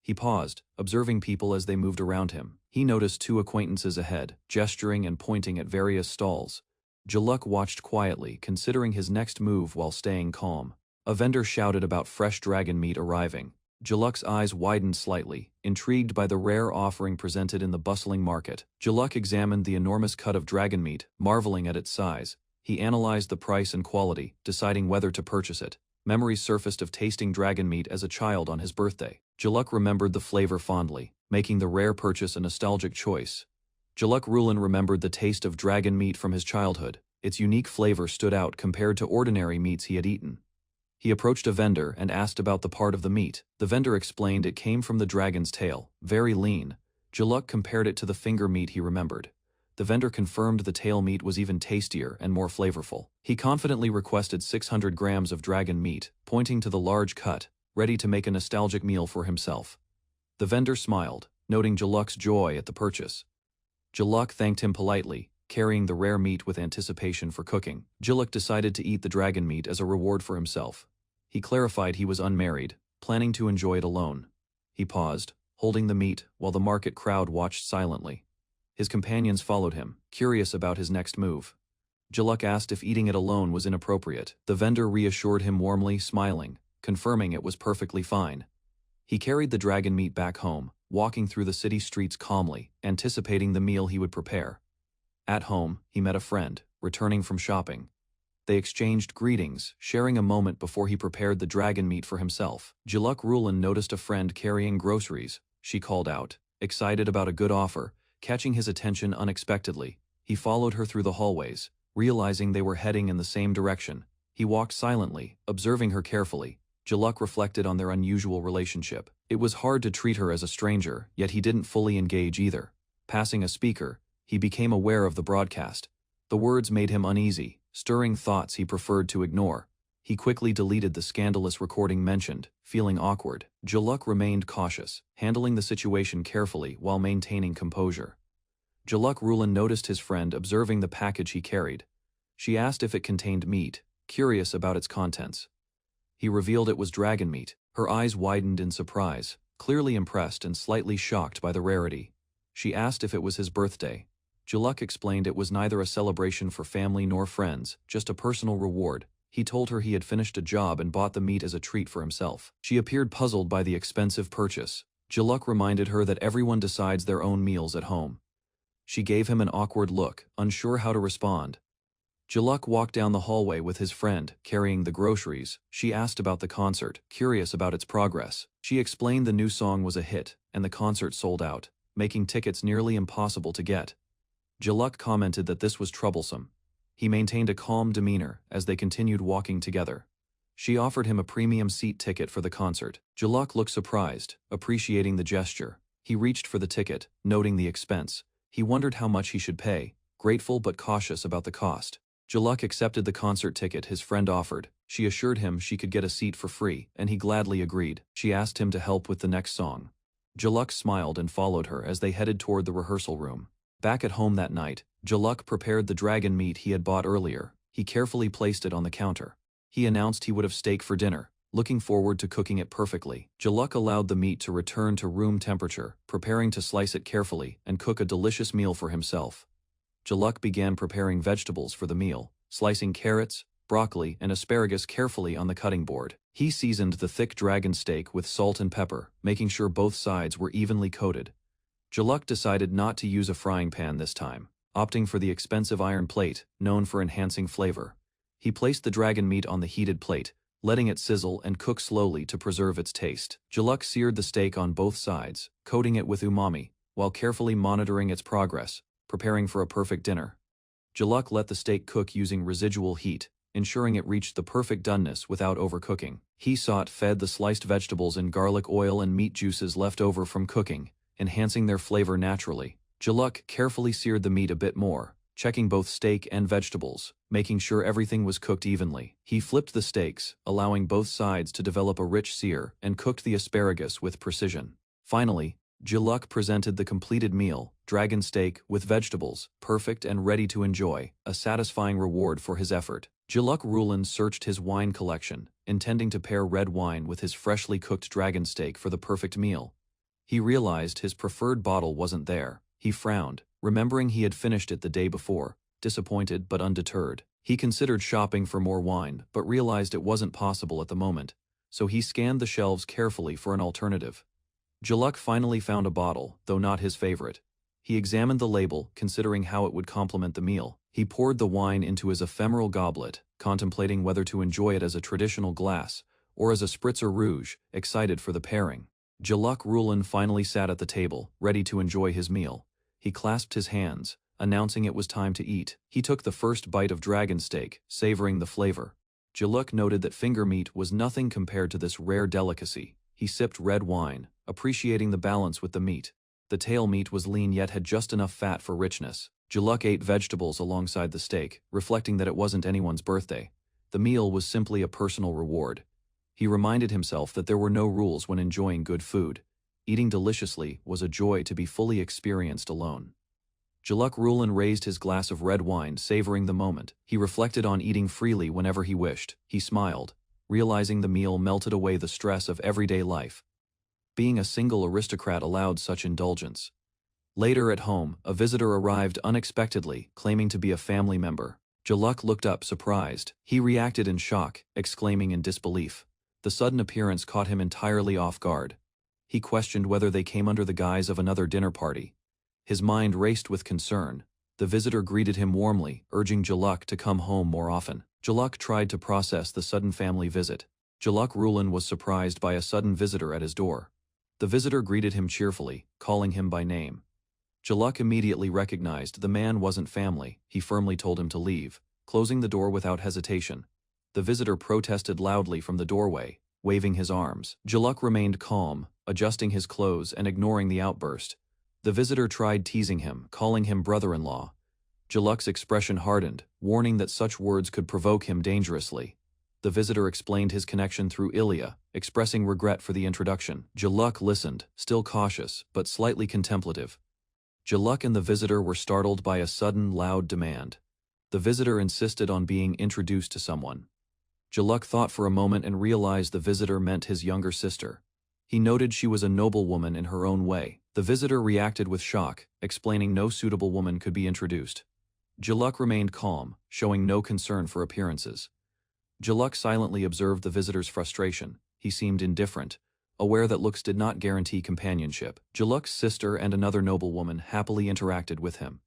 He paused, observing people as they moved around him. He noticed two acquaintances ahead, gesturing and pointing at various stalls. Jaluk watched quietly, considering his next move while staying calm. A vendor shouted about fresh dragon meat arriving. Jaluk's eyes widened slightly, intrigued by the rare offering presented in the bustling market. Jaluk examined the enormous cut of dragon meat, marveling at its size. He analyzed the price and quality, deciding whether to purchase it. Memories surfaced of tasting dragon meat as a child on his birthday. Jaluk remembered the flavor fondly, making the rare purchase a nostalgic choice. Jaluk Rulin remembered the taste of dragon meat from his childhood. Its unique flavor stood out compared to ordinary meats he had eaten. He approached a vendor and asked about the part of the meat. The vendor explained it came from the dragon's tail, very lean. Jaluk compared it to the finger meat he remembered. The vendor confirmed the tail meat was even tastier and more flavorful. He confidently requested 600 grams of dragon meat, pointing to the large cut, ready to make a nostalgic meal for himself. The vendor smiled, noting Jaluk's joy at the purchase. Jaluk thanked him politely, carrying the rare meat with anticipation for cooking. Jaluk decided to eat the dragon meat as a reward for himself. He clarified he was unmarried, planning to enjoy it alone. He paused, holding the meat, while the market crowd watched silently. His companions followed him, curious about his next move. Jaluk asked if eating it alone was inappropriate. The vendor reassured him warmly, smiling, confirming it was perfectly fine. He carried the dragon meat back home, walking through the city streets calmly, anticipating the meal he would prepare. At home, he met a friend, returning from shopping. They exchanged greetings, sharing a moment before he prepared the dragon meat for himself. Jaluk Rulin noticed a friend carrying groceries. She called out, excited about a good offer, catching his attention unexpectedly. He followed her through the hallways, realizing they were heading in the same direction. He walked silently, observing her carefully. Jaluk reflected on their unusual relationship. It was hard to treat her as a stranger, yet he didn't fully engage either. Passing a speaker, he became aware of the broadcast. The words made him uneasy, stirring thoughts he preferred to ignore. He quickly deleted the scandalous recording mentioned, feeling awkward. Jaluk remained cautious, handling the situation carefully while maintaining composure. Jaluk Rulin noticed his friend observing the package he carried. She asked if it contained meat, curious about its contents. He revealed it was dragon meat. Her eyes widened in surprise, clearly impressed and slightly shocked by the rarity. She asked if it was his birthday. Jaluk explained it was neither a celebration for family nor friends, just a personal reward. He told her he had finished a job and bought the meat as a treat for himself. She appeared puzzled by the expensive purchase. Jaluk reminded her that everyone decides their own meals at home. She gave him an awkward look, unsure how to respond. Jaluk walked down the hallway with his friend, carrying the groceries. She asked about the concert, curious about its progress. She explained the new song was a hit, and the concert sold out, making tickets nearly impossible to get. Jaluk commented that this was troublesome. He maintained a calm demeanor as they continued walking together. She offered him a premium seat ticket for the concert. Jaluk looked surprised, appreciating the gesture. He reached for the ticket, noting the expense. He wondered how much he should pay, grateful but cautious about the cost. Jaluk accepted the concert ticket his friend offered. She assured him she could get a seat for free, and he gladly agreed. She asked him to help with the next song. Jaluk smiled and followed her as they headed toward the rehearsal room. Back at home that night, Jaluk prepared the dragon meat he had bought earlier. He carefully placed it on the counter. He announced he would have steak for dinner, looking forward to cooking it perfectly. Jaluk allowed the meat to return to room temperature, preparing to slice it carefully and cook a delicious meal for himself. Jaluk began preparing vegetables for the meal, slicing carrots, broccoli, and asparagus carefully on the cutting board. He seasoned the thick dragon steak with salt and pepper, making sure both sides were evenly coated. Jaluk decided not to use a frying pan this time, opting for the expensive iron plate, known for enhancing flavor. He placed the dragon meat on the heated plate, letting it sizzle and cook slowly to preserve its taste. Jaluk seared the steak on both sides, coating it with umami, while carefully monitoring its progress, preparing for a perfect dinner. Jaluk let the steak cook using residual heat, ensuring it reached the perfect doneness without overcooking. He fed the sliced vegetables in garlic oil and meat juices left over from cooking, enhancing their flavor naturally. Jaluk carefully seared the meat a bit more, checking both steak and vegetables, making sure everything was cooked evenly. He flipped the steaks, allowing both sides to develop a rich sear, and cooked the asparagus with precision. Finally, Jaluk presented the completed meal, dragon steak with vegetables, perfect and ready to enjoy, a satisfying reward for his effort. Jaluk Rulan searched his wine collection, intending to pair red wine with his freshly cooked dragon steak for the perfect meal. He realized his preferred bottle wasn't there. He frowned, remembering he had finished it the day before, disappointed but undeterred. He considered shopping for more wine, but realized it wasn't possible at the moment, so he scanned the shelves carefully for an alternative. Jaluk finally found a bottle, though not his favorite. He examined the label, considering how it would complement the meal. He poured the wine into his ephemeral goblet, contemplating whether to enjoy it as a traditional glass, or as a spritzer rouge, excited for the pairing. Jaluk Rulan finally sat at the table, ready to enjoy his meal. He clasped his hands, announcing it was time to eat. He took the first bite of dragon steak, savoring the flavor. Jaluk noted that finger meat was nothing compared to this rare delicacy. He sipped red wine, appreciating the balance with the meat. The tail meat was lean yet had just enough fat for richness. Jaluk ate vegetables alongside the steak, reflecting that it wasn't anyone's birthday. The meal was simply a personal reward. He reminded himself that there were no rules when enjoying good food. Eating deliciously was a joy to be fully experienced alone. Jaluk Rulan raised his glass of red wine, savoring the moment. He reflected on eating freely whenever he wished. He smiled, realizing the meal melted away the stress of everyday life. Being a single aristocrat allowed such indulgence. Later at home, a visitor arrived unexpectedly, claiming to be a family member. Jaluk looked up, surprised. He reacted in shock, exclaiming in disbelief. The sudden appearance caught him entirely off guard. He questioned whether they came under the guise of another dinner party. His mind raced with concern. The visitor greeted him warmly, urging Jaluk to come home more often. Jaluk tried to process the sudden family visit. Jaluk Rulan was surprised by a sudden visitor at his door. The visitor greeted him cheerfully, calling him by name. Jaluk immediately recognized the man wasn't family. He firmly told him to leave, closing the door without hesitation. The visitor protested loudly from the doorway, waving his arms. Jaluk remained calm, adjusting his clothes and ignoring the outburst. The visitor tried teasing him, calling him brother-in-law. Jaluk's expression hardened, warning that such words could provoke him dangerously. The visitor explained his connection through Ilya, expressing regret for the introduction. Jaluk listened, still cautious, but slightly contemplative. Jaluk and the visitor were startled by a sudden, loud demand. The visitor insisted on being introduced to someone. Jaluk thought for a moment and realized the visitor meant his younger sister. He noted she was a noble woman in her own way. The visitor reacted with shock, explaining no suitable woman could be introduced. Jaluk remained calm, showing no concern for appearances. Jaluk silently observed the visitor's frustration. He seemed indifferent, aware that looks did not guarantee companionship. Jaluk's sister and another noblewoman happily interacted with him.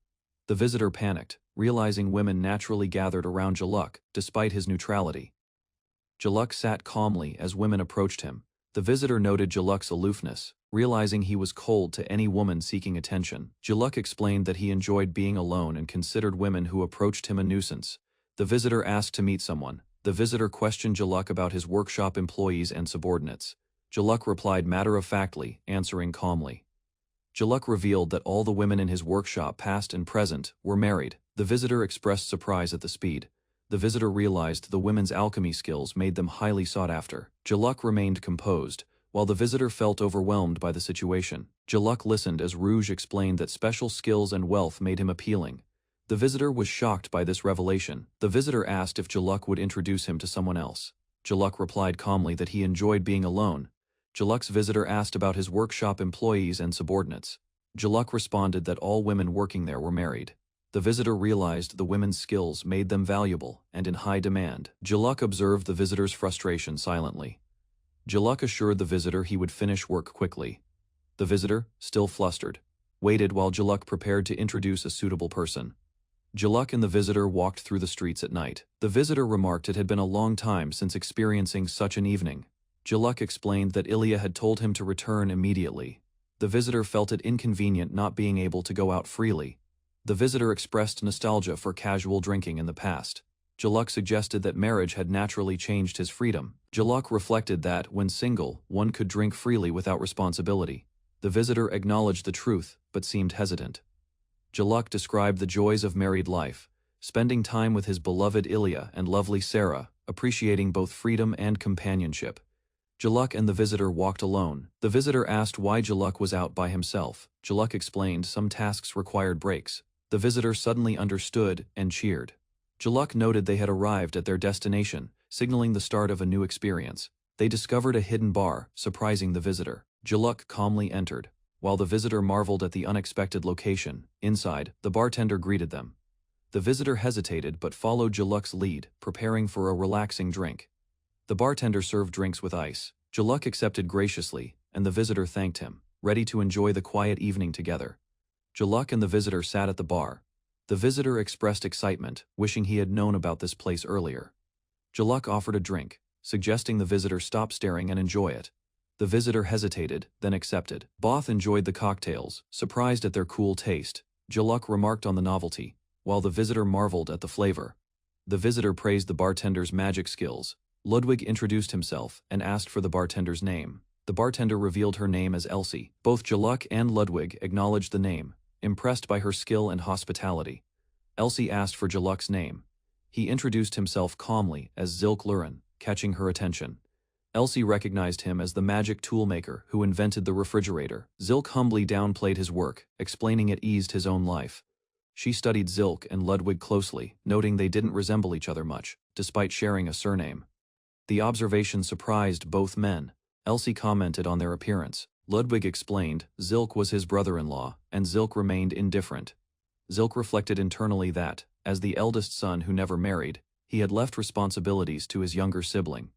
The visitor panicked, realizing women naturally gathered around Jaluk, despite his neutrality. Jaluk sat calmly as women approached him. The visitor noted Jaluk's aloofness, realizing he was cold to any woman seeking attention. Jaluk explained that he enjoyed being alone and considered women who approached him a nuisance. The visitor asked to meet someone. The visitor questioned Jaluk about his workshop employees and subordinates. Jaluk replied matter-of-factly, answering calmly. Jaluk revealed that all the women in his workshop, past and present, were married. The visitor expressed surprise at the speed. The visitor realized the women's alchemy skills made them highly sought after. Jaluk remained composed, while the visitor felt overwhelmed by the situation. Jaluk listened as Rouge explained that special skills and wealth made him appealing. The visitor was shocked by this revelation. The visitor asked if Jaluk would introduce him to someone else. Jaluk replied calmly that he enjoyed being alone. Jaluk's visitor asked about his workshop employees and subordinates. Jaluk responded that all women working there were married. The visitor realized the women's skills made them valuable and in high demand. Jaluk observed the visitor's frustration silently. Jaluk assured the visitor he would finish work quickly. The visitor, still flustered, waited while Jaluk prepared to introduce a suitable person. Jaluk and the visitor walked through the streets at night. The visitor remarked it had been a long time since experiencing such an evening. Jaluk explained that Ilya had told him to return immediately. The visitor felt it inconvenient not being able to go out freely. The visitor expressed nostalgia for casual drinking in the past. Jaluk suggested that marriage had naturally changed his freedom. Jaluk reflected that, when single, one could drink freely without responsibility. The visitor acknowledged the truth, but seemed hesitant. Jaluk described the joys of married life, spending time with his beloved Ilya and lovely Sarah, appreciating both freedom and companionship. Jaluk and the visitor walked alone. The visitor asked why Jaluk was out by himself. Jaluk explained some tasks required breaks. The visitor suddenly understood and cheered. Jaluk noted they had arrived at their destination, signaling the start of a new experience. They discovered a hidden bar, surprising the visitor. Jaluk calmly entered. While the visitor marveled at the unexpected location, inside, the bartender greeted them. The visitor hesitated but followed Jaluk's lead, preparing for a relaxing drink. The bartender served drinks with ice. Jaluk accepted graciously, and the visitor thanked him, ready to enjoy the quiet evening together. Jaluk and the visitor sat at the bar. The visitor expressed excitement, wishing he had known about this place earlier. Jaluk offered a drink, suggesting the visitor stop staring and enjoy it. The visitor hesitated, then accepted. Both enjoyed the cocktails, surprised at their cool taste. Jaluk remarked on the novelty, while the visitor marveled at the flavor. The visitor praised the bartender's magic skills. Ludwig introduced himself and asked for the bartender's name. The bartender revealed her name as Elsie. Both Jaluk and Ludwig acknowledged the name, impressed by her skill and hospitality. Elsie asked for Jaluk's name. He introduced himself calmly as Zilk Lurin, catching her attention. Elsie recognized him as the magic toolmaker who invented the refrigerator. Zilk humbly downplayed his work, explaining it eased his own life. She studied Zilk and Ludwig closely, noting they didn't resemble each other much, despite sharing a surname. The observation surprised both men. Elsie commented on their appearance. Ludwig explained Zilk was his brother-in-law, and Zilk remained indifferent. Zilk reflected internally that, as the eldest son who never married, he had left responsibilities to his younger sibling.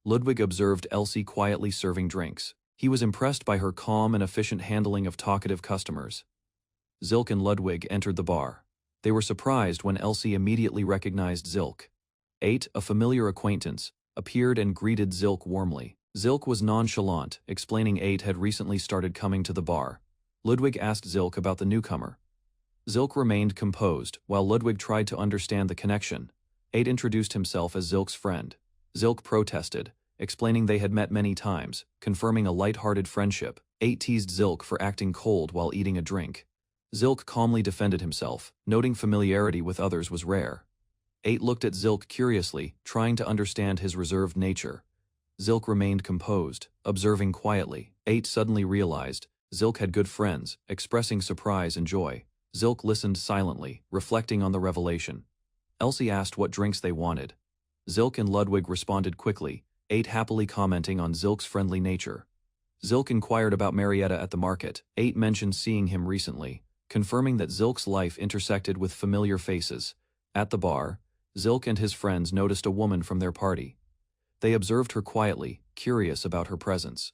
Ludwig observed Elsie quietly serving drinks. He was impressed by her calm and efficient handling of talkative customers. Zilk and Ludwig entered the bar. They were surprised when Elsie immediately recognized Zilk. 8, a familiar acquaintance, appeared and greeted Zilk warmly. Zilk was nonchalant, explaining 8 had recently started coming to the bar. Ludwig asked Zilk about the newcomer. Zilk remained composed, while Ludwig tried to understand the connection. 8 introduced himself as Zilk's friend. Zilk protested, explaining they had met many times, confirming a light-hearted friendship. 8 teased Zilk for acting cold while eating a drink. Zilk calmly defended himself, noting familiarity with others was rare. 8 looked at Zilk curiously, trying to understand his reserved nature. Zilk remained composed, observing quietly. 8 suddenly realized Zilk had good friends, expressing surprise and joy. Zilk listened silently, reflecting on the revelation. Elsie asked what drinks they wanted. Zilk and Ludwig responded quickly, 8 happily commenting on Zilk's friendly nature. Zilk inquired about Marietta at the market. 8 mentioned seeing him recently, confirming that Zilk's life intersected with familiar faces. At the bar, Zilk and his friends noticed a woman from their party. They observed her quietly, curious about her presence.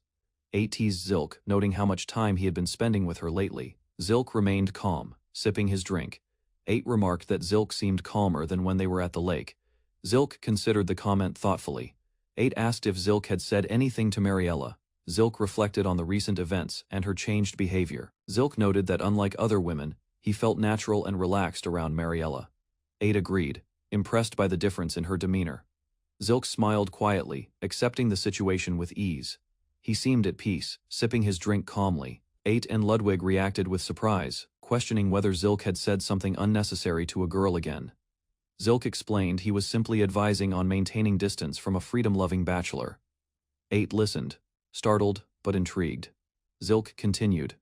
8 teased Zilk, noting how much time he had been spending with her lately. Zilk remained calm, sipping his drink. 8 remarked that Zilk seemed calmer than when they were at the lake. Zilk considered the comment thoughtfully. 8 asked if Zilk had said anything to Mariella. Zilk reflected on the recent events and her changed behavior. Zilk noted that unlike other women, he felt natural and relaxed around Mariella. 8 agreed, impressed by the difference in her demeanor. Zilk smiled quietly, accepting the situation with ease. He seemed at peace, sipping his drink calmly. 8 and Ludwig reacted with surprise, questioning whether Zilk had said something unnecessary to a girl again. Zilk explained he was simply advising on maintaining distance from a freedom-loving bachelor. 8 listened, startled but intrigued. Zilk continued,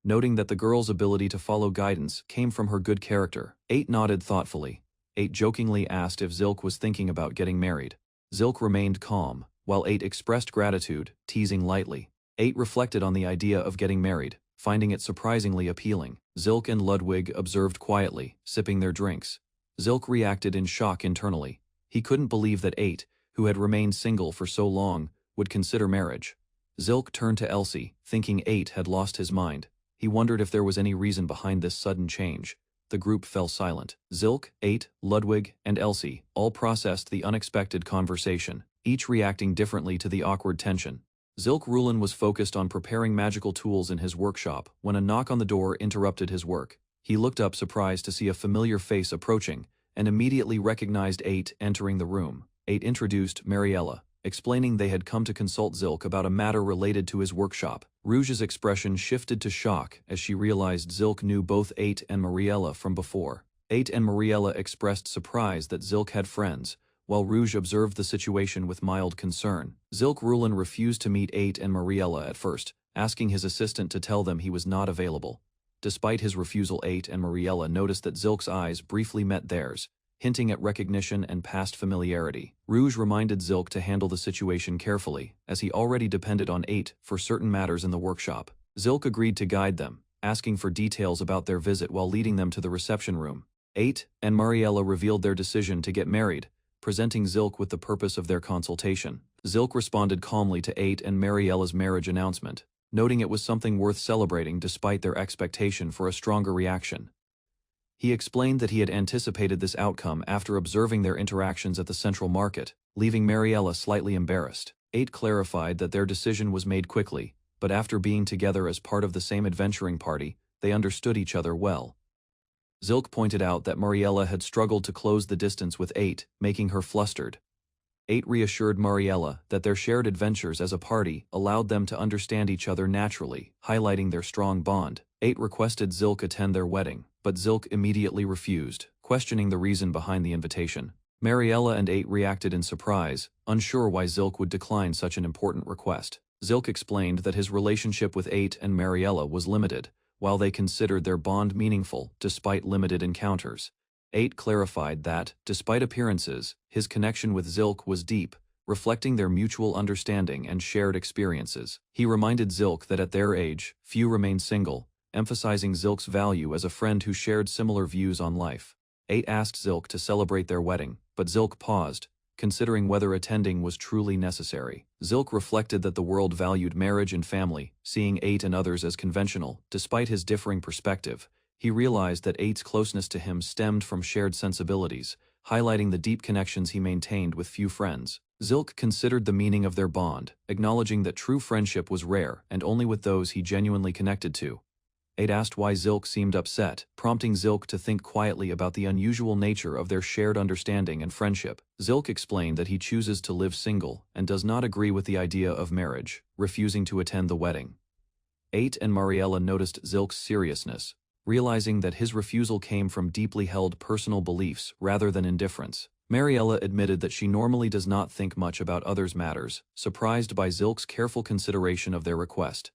noting that the girl's ability to follow guidance came from her good character. 8 nodded thoughtfully. 8 jokingly asked if Zilk was thinking about getting married. Zilk remained calm, while 8 expressed gratitude, teasing lightly. 8 reflected on the idea of getting married, finding it surprisingly appealing. Zilk and Ludwig observed quietly, sipping their drinks. Zilk reacted in shock internally. He couldn't believe that 8, who had remained single for so long, would consider marriage. Zilk turned to Elsie, thinking 8 had lost his mind. He wondered if there was any reason behind this sudden change. The group fell silent. Zilk, 8, Ludwig, and Elsie all processed the unexpected conversation, each reacting differently to the awkward tension. Zilk Rulin was focused on preparing magical tools in his workshop when a knock on the door interrupted his work. He looked up surprised to see a familiar face approaching, and immediately recognized 8 entering the room. 8 introduced Mariella, explaining they had come to consult Zilk about a matter related to his workshop. Rouge's expression shifted to shock as she realized Zilk knew both 8 and Mariella from before. 8 and Mariella expressed surprise that Zilk had friends, while Rouge observed the situation with mild concern. Zilk Rulin refused to meet 8 and Mariella at first, asking his assistant to tell them he was not available. Despite his refusal, 8 and Mariella noticed that Zilk's eyes briefly met theirs, hinting at recognition and past familiarity. Rouge reminded Zilk to handle the situation carefully, as he already depended on 8 for certain matters in the workshop. Zilk agreed to guide them, asking for details about their visit while leading them to the reception room. 8 and Mariella revealed their decision to get married, presenting Zilk with the purpose of their consultation. Zilk responded calmly to 8 and Mariella's marriage announcement, noting it was something worth celebrating despite their expectation for a stronger reaction. He explained that he had anticipated this outcome after observing their interactions at the central market, leaving Mariella slightly embarrassed. 8 clarified that their decision was made quickly, but after being together as part of the same adventuring party, they understood each other well. Zilk pointed out that Mariella had struggled to close the distance with 8, making her flustered. 8 reassured Mariella that their shared adventures as a party allowed them to understand each other naturally, highlighting their strong bond. 8 requested Zilk attend their wedding, but Zilk immediately refused, questioning the reason behind the invitation. Mariella and 8 reacted in surprise, unsure why Zilk would decline such an important request. Zilk explained that his relationship with 8 and Mariella was limited, while they considered their bond meaningful despite limited encounters. 8 clarified that, despite appearances, his connection with Zilk was deep, reflecting their mutual understanding and shared experiences. He reminded Zilk that at their age, few remain single, emphasizing Zilk's value as a friend who shared similar views on life. 8 asked Zilk to celebrate their wedding, but Zilk paused, considering whether attending was truly necessary. Zilk reflected that the world valued marriage and family, seeing 8 and others as conventional. Despite his differing perspective, he realized that 8's closeness to him stemmed from shared sensibilities, highlighting the deep connections he maintained with few friends. Zilk considered the meaning of their bond, acknowledging that true friendship was rare and only with those he genuinely connected to. 8 asked why Zilk seemed upset, prompting Zilk to think quietly about the unusual nature of their shared understanding and friendship. Zilk explained that he chooses to live single and does not agree with the idea of marriage, refusing to attend the wedding. 8 and Mariella noticed Zilk's seriousness, realizing that his refusal came from deeply held personal beliefs rather than indifference. Mariella admitted that she normally does not think much about others' matters, surprised by Zilk's careful consideration of their request.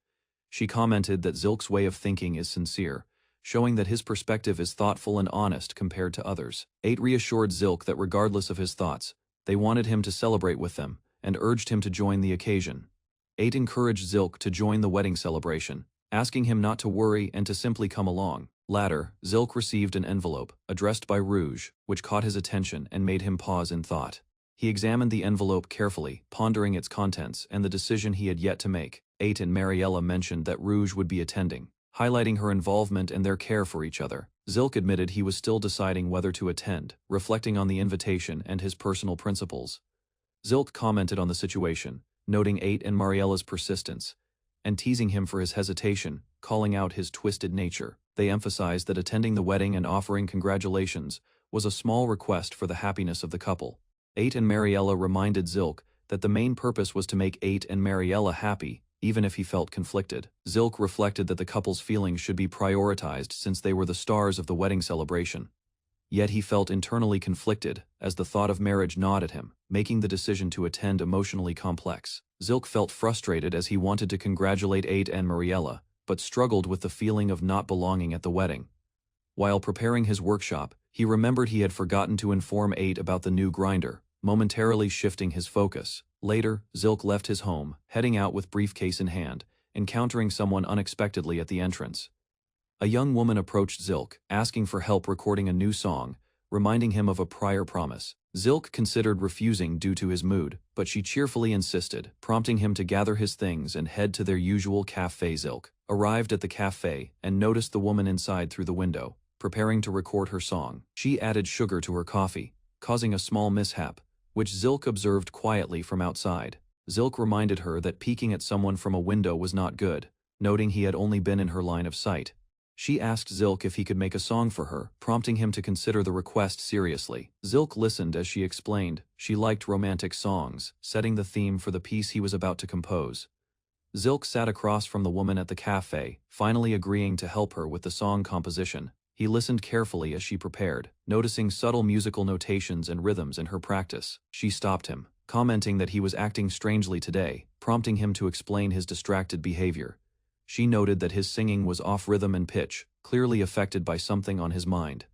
She commented that Zilk's way of thinking is sincere, showing that his perspective is thoughtful and honest compared to others. 8 reassured Zilk that regardless of his thoughts, they wanted him to celebrate with them, and urged him to join the occasion. 8 encouraged Zilk to join the wedding celebration, asking him not to worry and to simply come along. Later, Zilk received an envelope, addressed by Rouge, which caught his attention and made him pause in thought. He examined the envelope carefully, pondering its contents and the decision he had yet to make. 8 and Mariella mentioned that Rouge would be attending, highlighting her involvement and their care for each other. Zilk admitted he was still deciding whether to attend, reflecting on the invitation and his personal principles. Zilk commented on the situation, noting Ate and Mariella's persistence, and teasing him for his hesitation, calling out his twisted nature. They emphasized that attending the wedding and offering congratulations was a small request for the happiness of the couple. Ate and Mariella reminded Zilk that the main purpose was to make Ate and Mariella happy, even if he felt conflicted. Zilk reflected that the couple's feelings should be prioritized since they were the stars of the wedding celebration. Yet he felt internally conflicted, as the thought of marriage gnawed at him, making the decision to attend emotionally complex. Zilk felt frustrated as he wanted to congratulate Ate and Mariella, but struggled with the feeling of not belonging at the wedding. While preparing his workshop, he remembered he had forgotten to inform Ate about the new grinder, momentarily shifting his focus. Later, Zilk left his home, heading out with briefcase in hand, encountering someone unexpectedly at the entrance. A young woman approached Zilk, asking for help recording a new song, reminding him of a prior promise. Zilk considered refusing due to his mood, but she cheerfully insisted, prompting him to gather his things and head to their usual café. Zilk arrived at the café and noticed the woman inside through the window, preparing to record her song. She added sugar to her coffee, causing a small mishap, which Zilk observed quietly from outside. Zilk reminded her that peeking at someone from a window was not good, noting he had only been in her line of sight. She asked Zilk if he could make a song for her, prompting him to consider the request seriously. Zilk listened as she explained she liked romantic songs, setting the theme for the piece he was about to compose. Zilk sat across from the woman at the cafe, finally agreeing to help her with the song composition. He listened carefully as she prepared, noticing subtle musical notations and rhythms in her practice. She stopped him, commenting that he was acting strangely today, prompting him to explain his distracted behavior. She noted that his singing was off rhythm and pitch, clearly affected by something on his mind.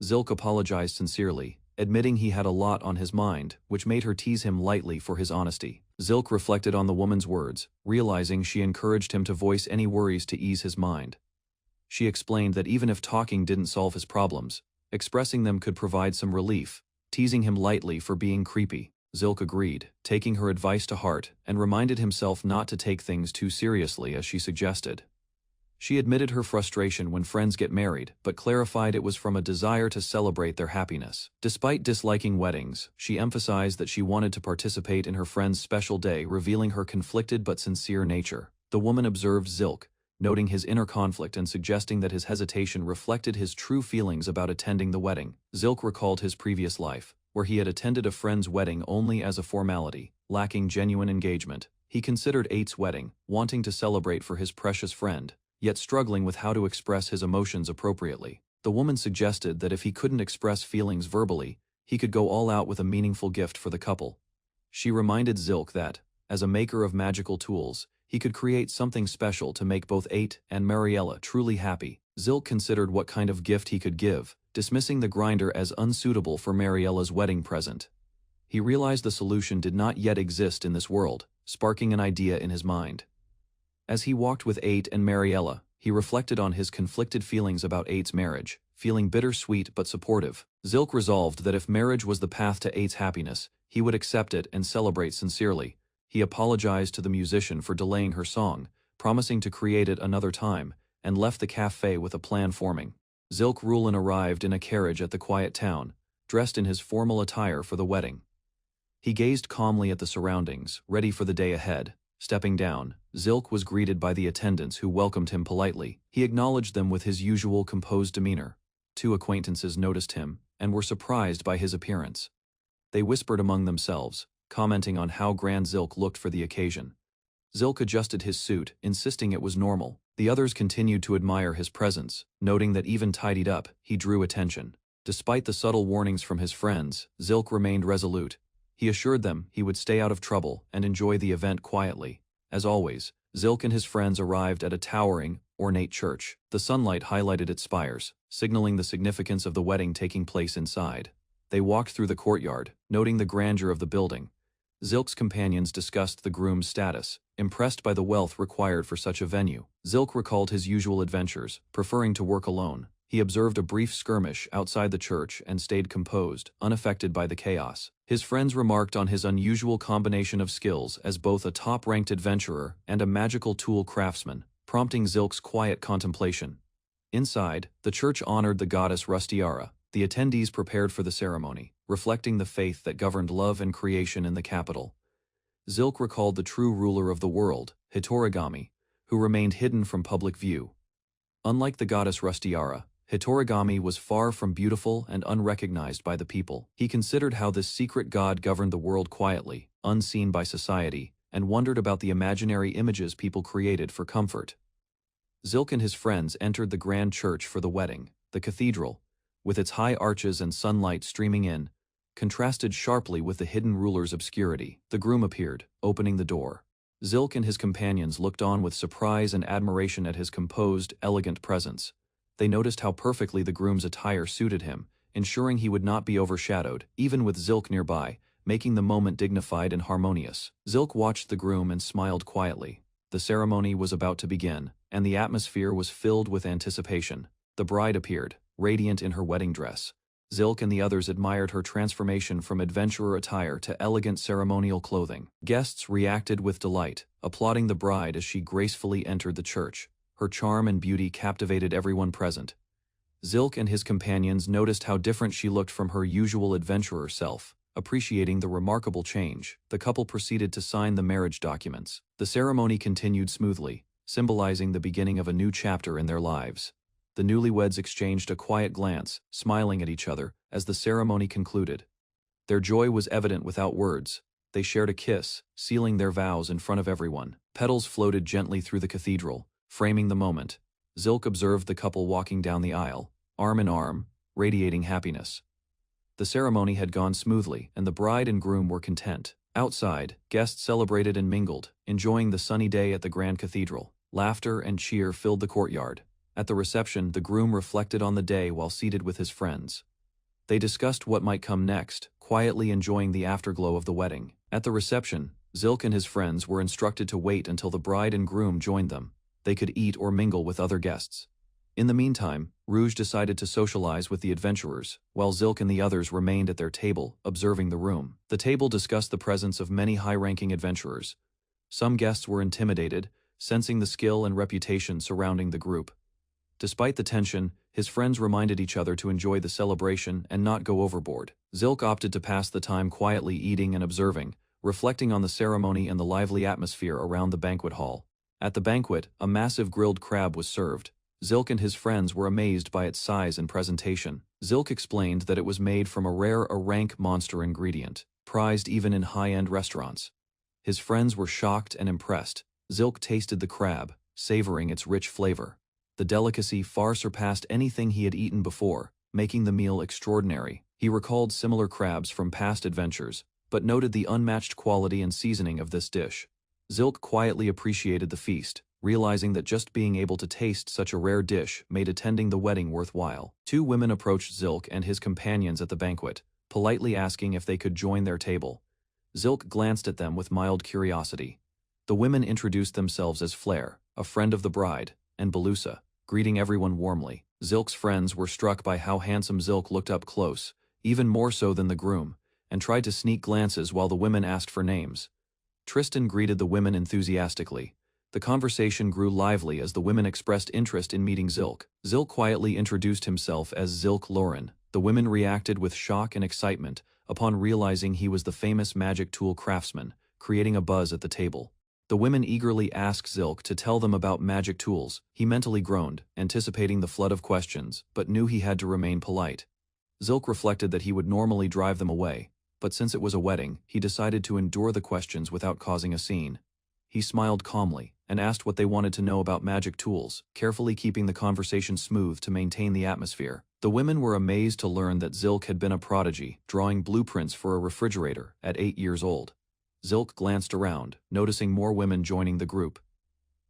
Zilk apologized sincerely, admitting he had a lot on his mind, which made her tease him lightly for his honesty. Zilk reflected on the woman's words, realizing she encouraged him to voice any worries to ease his mind. She explained that even if talking didn't solve his problems, expressing them could provide some relief, teasing him lightly for being creepy. Zilk agreed, taking her advice to heart, and reminded himself not to take things too seriously as she suggested. She admitted her frustration when friends get married, but clarified it was from a desire to celebrate their happiness. Despite disliking weddings, she emphasized that she wanted to participate in her friend's special day, revealing her conflicted but sincere nature. The woman observed Zilk, noting his inner conflict and suggesting that his hesitation reflected his true feelings about attending the wedding. Zilk recalled his previous life, where he had attended a friend's wedding only as a formality, lacking genuine engagement. He considered Ate's wedding, wanting to celebrate for his precious friend, yet struggling with how to express his emotions appropriately. The woman suggested that if he couldn't express feelings verbally, he could go all out with a meaningful gift for the couple. She reminded Zilk that, as a maker of magical tools, he could create something special to make both Ate and Mariella truly happy. Zilk considered what kind of gift he could give, dismissing the grinder as unsuitable for Mariella's wedding present. He realized the solution did not yet exist in this world, sparking an idea in his mind. As he walked with Ate and Mariella, he reflected on his conflicted feelings about Ate's marriage, feeling bittersweet but supportive. Zilk resolved that if marriage was the path to Ate's happiness, he would accept it and celebrate sincerely. He apologized to the musician for delaying her song, promising to create it another time, and left the cafe with a plan forming. Zilk Rulin arrived in a carriage at the quiet town, dressed in his formal attire for the wedding. He gazed calmly at the surroundings, ready for the day ahead. Stepping down, Zilk was greeted by the attendants who welcomed him politely. He acknowledged them with his usual composed demeanor. Two acquaintances noticed him, and were surprised by his appearance. They whispered among themselves, commenting on how grand Zilk looked for the occasion. Zilk adjusted his suit, insisting it was normal. The others continued to admire his presence, noting that even tidied up, he drew attention. Despite the subtle warnings from his friends, Zilk remained resolute. He assured them he would stay out of trouble and enjoy the event quietly. As always, Zilk and his friends arrived at a towering, ornate church. The sunlight highlighted its spires, signaling the significance of the wedding taking place inside. They walked through the courtyard, noting the grandeur of the building. Zilk's companions discussed the groom's status, impressed by the wealth required for such a venue. Zilk recalled his usual adventures, preferring to work alone. He observed a brief skirmish outside the church and stayed composed, unaffected by the chaos. His friends remarked on his unusual combination of skills as both a top-ranked adventurer and a magical tool craftsman, prompting Zilk's quiet contemplation. Inside, the church honored the goddess Rustiara. The attendees prepared for the ceremony, reflecting the faith that governed love and creation in the capital. Zilk recalled the true ruler of the world, Hitorigami, who remained hidden from public view. Unlike the goddess Rustiara, Hitorigami was far from beautiful and unrecognized by the people. He considered how this secret god governed the world quietly, unseen by society, and wondered about the imaginary images people created for comfort. Zilk and his friends entered the grand church for the wedding. The cathedral, with its high arches and sunlight streaming in, contrasted sharply with the hidden ruler's obscurity. The groom appeared, opening the door. Zilk and his companions looked on with surprise and admiration at his composed, elegant presence. They noticed how perfectly the groom's attire suited him, ensuring he would not be overshadowed, even with Zilk nearby, making the moment dignified and harmonious. Zilk watched the groom and smiled quietly. The ceremony was about to begin, and the atmosphere was filled with anticipation. The bride appeared, radiant in her wedding dress. Zilk and the others admired her transformation from adventurer attire to elegant ceremonial clothing. Guests reacted with delight, applauding the bride as she gracefully entered the church. Her charm and beauty captivated everyone present. Zilk and his companions noticed how different she looked from her usual adventurer self. Appreciating the remarkable change, the couple proceeded to sign the marriage documents. The ceremony continued smoothly, symbolizing the beginning of a new chapter in their lives. The newlyweds exchanged a quiet glance, smiling at each other, as the ceremony concluded. Their joy was evident without words. They shared a kiss, sealing their vows in front of everyone. Petals floated gently through the cathedral, framing the moment. Zilk observed the couple walking down the aisle, arm in arm, radiating happiness. The ceremony had gone smoothly, and the bride and groom were content. Outside, guests celebrated and mingled, enjoying the sunny day at the grand cathedral. Laughter and cheer filled the courtyard. At the reception, the groom reflected on the day while seated with his friends. They discussed what might come next, quietly enjoying the afterglow of the wedding. At the reception, Zilk and his friends were instructed to wait until the bride and groom joined them. They could eat or mingle with other guests. In the meantime, Rouge decided to socialize with the adventurers, while Zilk and the others remained at their table, observing the room. The table discussed the presence of many high-ranking adventurers. Some guests were intimidated, sensing the skill and reputation surrounding the group. Despite the tension, his friends reminded each other to enjoy the celebration and not go overboard. Zilk opted to pass the time quietly eating and observing, reflecting on the ceremony and the lively atmosphere around the banquet hall. At the banquet, a massive grilled crab was served. Zilk and his friends were amazed by its size and presentation. Zilk explained that it was made from a rare rank monster ingredient, prized even in high-end restaurants. His friends were shocked and impressed. Zilk tasted the crab, savoring its rich flavor. The delicacy far surpassed anything he had eaten before, making the meal extraordinary. He recalled similar crabs from past adventures, but noted the unmatched quality and seasoning of this dish. Zilk quietly appreciated the feast, realizing that just being able to taste such a rare dish made attending the wedding worthwhile. Two women approached Zilk and his companions at the banquet, politely asking if they could join their table. Zilk glanced at them with mild curiosity. The women introduced themselves as Flair, a friend of the bride, and Belusa, greeting everyone warmly. Zilk's friends were struck by how handsome Zilk looked up close, even more so than the groom, and tried to sneak glances while the women asked for names. Tristan greeted the women enthusiastically. The conversation grew lively as the women expressed interest in meeting Zilk. Zilk quietly introduced himself as Zilk Lauren. The women reacted with shock and excitement upon realizing he was the famous magic tool craftsman, creating a buzz at the table. The women eagerly asked Zilk to tell them about magic tools. He mentally groaned, anticipating the flood of questions, but knew he had to remain polite. Zilk reflected that he would normally drive them away, but since it was a wedding, he decided to endure the questions without causing a scene. He smiled calmly and asked what they wanted to know about magic tools, carefully keeping the conversation smooth to maintain the atmosphere. The women were amazed to learn that Zilk had been a prodigy, drawing blueprints for a refrigerator at 8 years old. Zilk glanced around, noticing more women joining the group.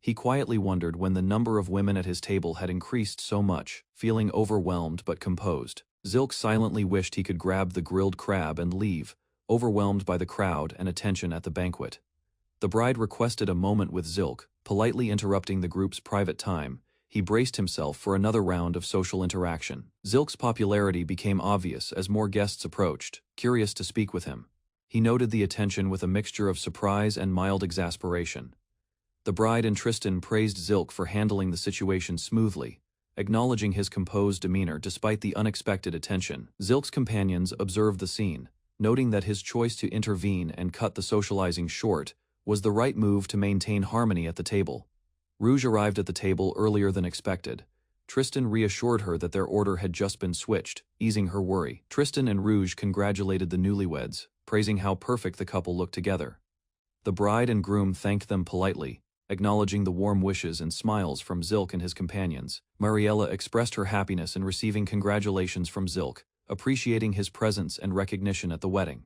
He quietly wondered when the number of women at his table had increased so much, feeling overwhelmed but composed. Zilk silently wished he could grab the grilled crab and leave, overwhelmed by the crowd and attention at the banquet. The bride requested a moment with Zilk, politely interrupting the group's private time. He braced himself for another round of social interaction. Zilk's popularity became obvious as more guests approached, curious to speak with him. He noted the attention with a mixture of surprise and mild exasperation. The bride and Tristan praised Zilk for handling the situation smoothly, acknowledging his composed demeanor despite the unexpected attention. Zilk's companions observed the scene, noting that his choice to intervene and cut the socializing short was the right move to maintain harmony at the table. Rouge arrived at the table earlier than expected. Tristan reassured her that their order had just been switched, easing her worry. Tristan and Rouge congratulated the newlyweds, praising how perfect the couple looked together. The bride and groom thanked them politely, acknowledging the warm wishes and smiles from Zilk and his companions. Mariella expressed her happiness in receiving congratulations from Zilk, appreciating his presence and recognition at the wedding.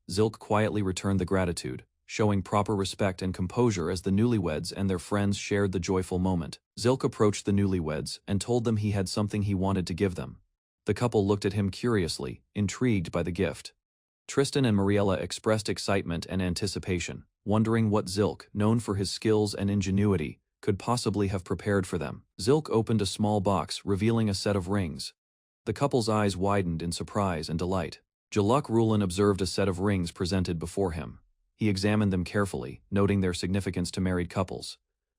Zilk quietly returned the gratitude, showing proper respect and composure as the newlyweds and their friends shared the joyful moment. Zilk approached the newlyweds and told them he had something he wanted to give them. The couple looked at him curiously, intrigued by the gift. Tristan and Mariella expressed excitement and anticipation, wondering what Zilk, known for his skills and ingenuity, could possibly have prepared for them. Zilk opened a small box, revealing a set of rings. The couple's eyes widened in surprise and delight. Jaluk Rulin observed a set of rings presented before him. He examined them carefully, noting their significance to married couples.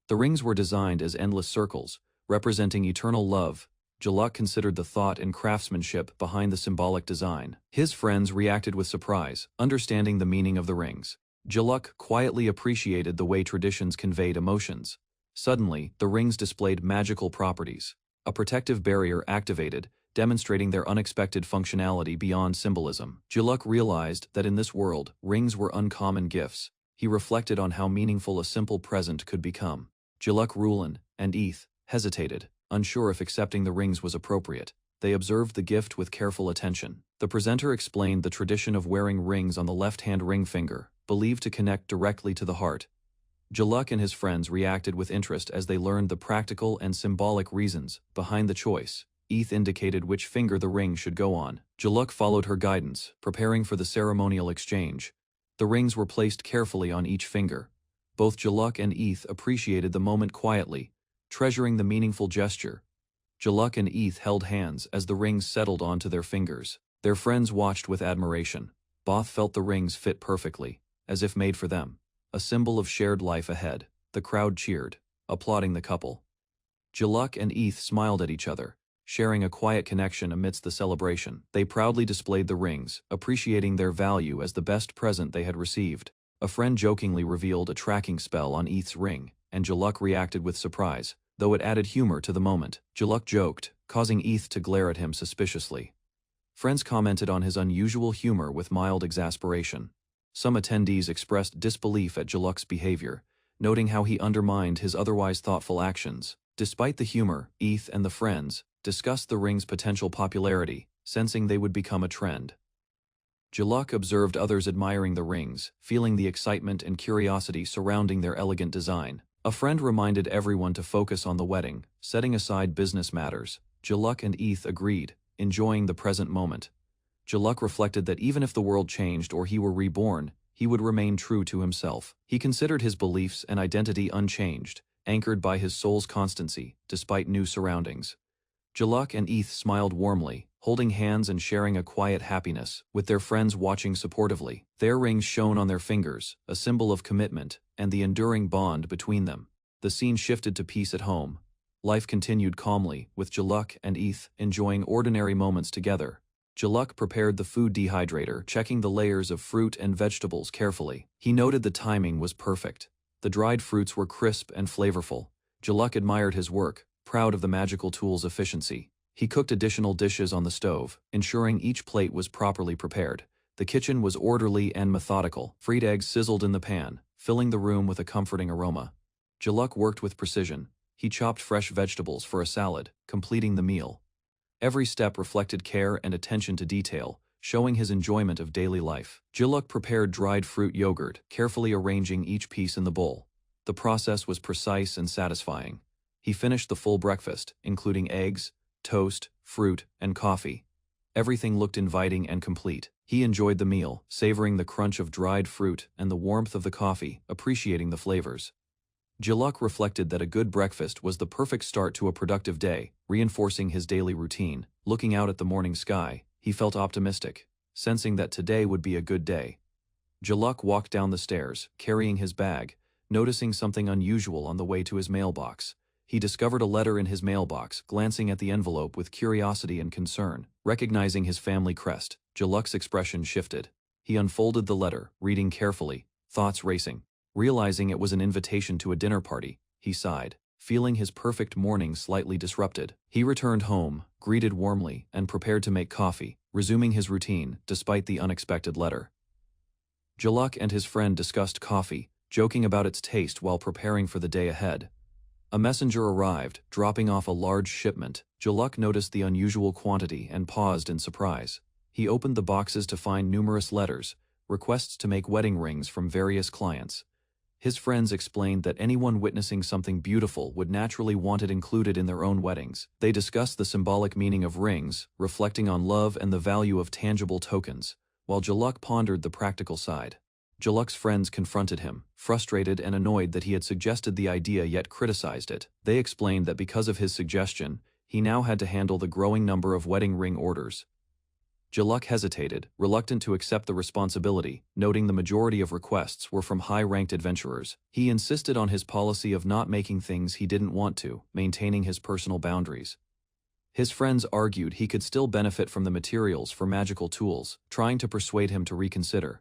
The rings were designed as endless circles, representing eternal love. Jaluk considered the thought and craftsmanship behind the symbolic design. His friends reacted with surprise, understanding the meaning of the rings. Jaluk quietly appreciated the way traditions conveyed emotions. Suddenly, the rings displayed magical properties. A protective barrier activated, demonstrating their unexpected functionality beyond symbolism. Jaluk realized that in this world, rings were uncommon gifts. He reflected on how meaningful a simple present could become. Jaluk Rulin and Eth hesitated, unsure if accepting the rings was appropriate. They observed the gift with careful attention. The presenter explained the tradition of wearing rings on the left-hand ring finger, believed to connect directly to the heart. Jaluk and his friends reacted with interest as they learned the practical and symbolic reasons behind the choice. Eth indicated which finger the ring should go on. Jaluk followed her guidance, preparing for the ceremonial exchange. The rings were placed carefully on each finger. Both Jaluk and Eth appreciated the moment quietly, treasuring the meaningful gesture. Jaluk and Eth held hands as the rings settled onto their fingers. Their friends watched with admiration. Both felt the rings fit perfectly, as if made for them, a symbol of shared life ahead. The crowd cheered, applauding the couple. Jaluk and Eth smiled at each other, sharing a quiet connection amidst the celebration. They proudly displayed the rings, appreciating their value as the best present they had received. A friend jokingly revealed a tracking spell on Eth's ring, and Jaluk reacted with surprise, though it added humor to the moment. Jaluk joked, causing Eth to glare at him suspiciously. Friends commented on his unusual humor with mild exasperation. Some attendees expressed disbelief at Jaluk's behavior, noting how he undermined his otherwise thoughtful actions. Despite the humor, Eth and the friends discussed the ring's potential popularity, sensing they would become a trend. Jaluk observed others admiring the rings, feeling the excitement and curiosity surrounding their elegant design. A friend reminded everyone to focus on the wedding, setting aside business matters. Jaluk and Eth agreed, enjoying the present moment. Jaluk reflected that even if the world changed or he were reborn, he would remain true to himself. He considered his beliefs and identity unchanged, anchored by his soul's constancy, despite new surroundings. Jaluk and Eth smiled warmly, holding hands and sharing a quiet happiness, with their friends watching supportively. Their rings shone on their fingers, a symbol of commitment and the enduring bond between them. The scene shifted to peace at home. Life continued calmly, with Jaluk and Eth enjoying ordinary moments together. Jaluk prepared the food dehydrator, checking the layers of fruit and vegetables carefully. He noted the timing was perfect. The dried fruits were crisp and flavorful. Jaluk admired his work, proud of the magical tool's efficiency. He cooked additional dishes on the stove, ensuring each plate was properly prepared. The kitchen was orderly and methodical. Fried eggs sizzled in the pan, filling the room with a comforting aroma. Jaluk worked with precision. He chopped fresh vegetables for a salad, completing the meal. Every step reflected care and attention to detail, showing his enjoyment of daily life. Jaluk prepared dried fruit yogurt, carefully arranging each piece in the bowl. The process was precise and satisfying. He finished the full breakfast, including eggs, toast, fruit, and coffee. Everything looked inviting and complete. He enjoyed the meal, savoring the crunch of dried fruit and the warmth of the coffee, appreciating the flavors. Jaluk reflected that a good breakfast was the perfect start to a productive day, reinforcing his daily routine. Looking out at the morning sky, he felt optimistic, sensing that today would be a good day. Jaluk walked down the stairs, carrying his bag, noticing something unusual on the way to his mailbox. He discovered a letter in his mailbox, glancing at the envelope with curiosity and concern. Recognizing his family crest, Jaluk's expression shifted. He unfolded the letter, reading carefully, thoughts racing. Realizing it was an invitation to a dinner party, he sighed, feeling his perfect morning slightly disrupted. He returned home, greeted warmly, and prepared to make coffee, resuming his routine despite the unexpected letter. Jaluk and his friend discussed coffee, joking about its taste while preparing for the day ahead. A messenger arrived, dropping off a large shipment. Jaluk noticed the unusual quantity and paused in surprise. He opened the boxes to find numerous letters, requests to make wedding rings from various clients. His friends explained that anyone witnessing something beautiful would naturally want it included in their own weddings. They discussed the symbolic meaning of rings, reflecting on love and the value of tangible tokens, while Jaluk pondered the practical side. Jaluk's friends confronted him, frustrated and annoyed that he had suggested the idea yet criticized it. They explained that because of his suggestion, he now had to handle the growing number of wedding ring orders. Jaluk hesitated, reluctant to accept the responsibility, noting the majority of requests were from high-ranked adventurers. He insisted on his policy of not making things he didn't want to, maintaining his personal boundaries. His friends argued he could still benefit from the materials for magical tools, trying to persuade him to reconsider.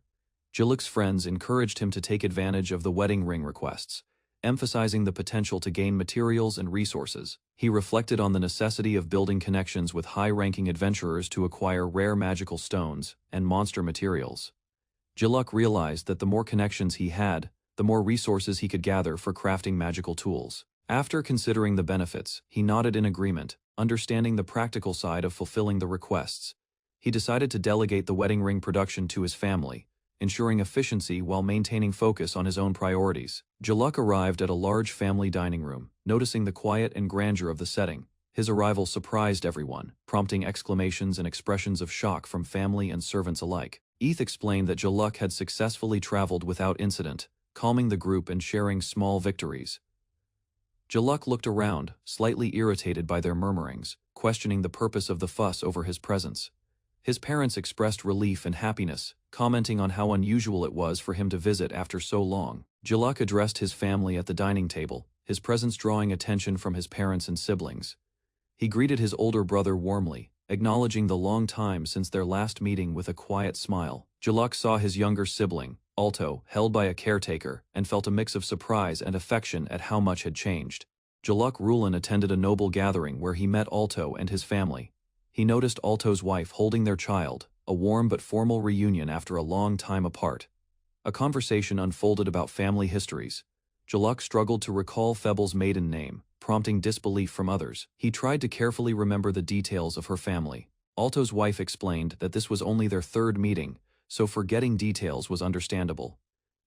Jaluk's friends encouraged him to take advantage of the wedding ring requests, emphasizing the potential to gain materials and resources. He reflected on the necessity of building connections with high-ranking adventurers to acquire rare magical stones and monster materials. Jaluk realized that the more connections he had, the more resources he could gather for crafting magical tools. After considering the benefits, he nodded in agreement, understanding the practical side of fulfilling the requests. He decided to delegate the wedding ring production to his family, ensuring efficiency while maintaining focus on his own priorities. Jaluk arrived at a large family dining room, noticing the quiet and grandeur of the setting. His arrival surprised everyone, prompting exclamations and expressions of shock from family and servants alike. Eth explained that Jaluk had successfully traveled without incident, calming the group and sharing small victories. Jaluk looked around, slightly irritated by their murmurings, questioning the purpose of the fuss over his presence. His parents expressed relief and happiness, commenting on how unusual it was for him to visit after so long. Jaluk addressed his family at the dining table, his presence drawing attention from his parents and siblings. He greeted his older brother warmly, acknowledging the long time since their last meeting with a quiet smile. Jaluk saw his younger sibling, Alto, held by a caretaker, and felt a mix of surprise and affection at how much had changed. Jaluk Rulin attended a noble gathering where he met Alto and his family. He noticed Alto's wife holding their child, a warm but formal reunion after a long time apart. A conversation unfolded about family histories. Jaluk struggled to recall Feble's maiden name, prompting disbelief from others. He tried to carefully remember the details of her family. Alto's wife explained that this was only their third meeting, so forgetting details was understandable.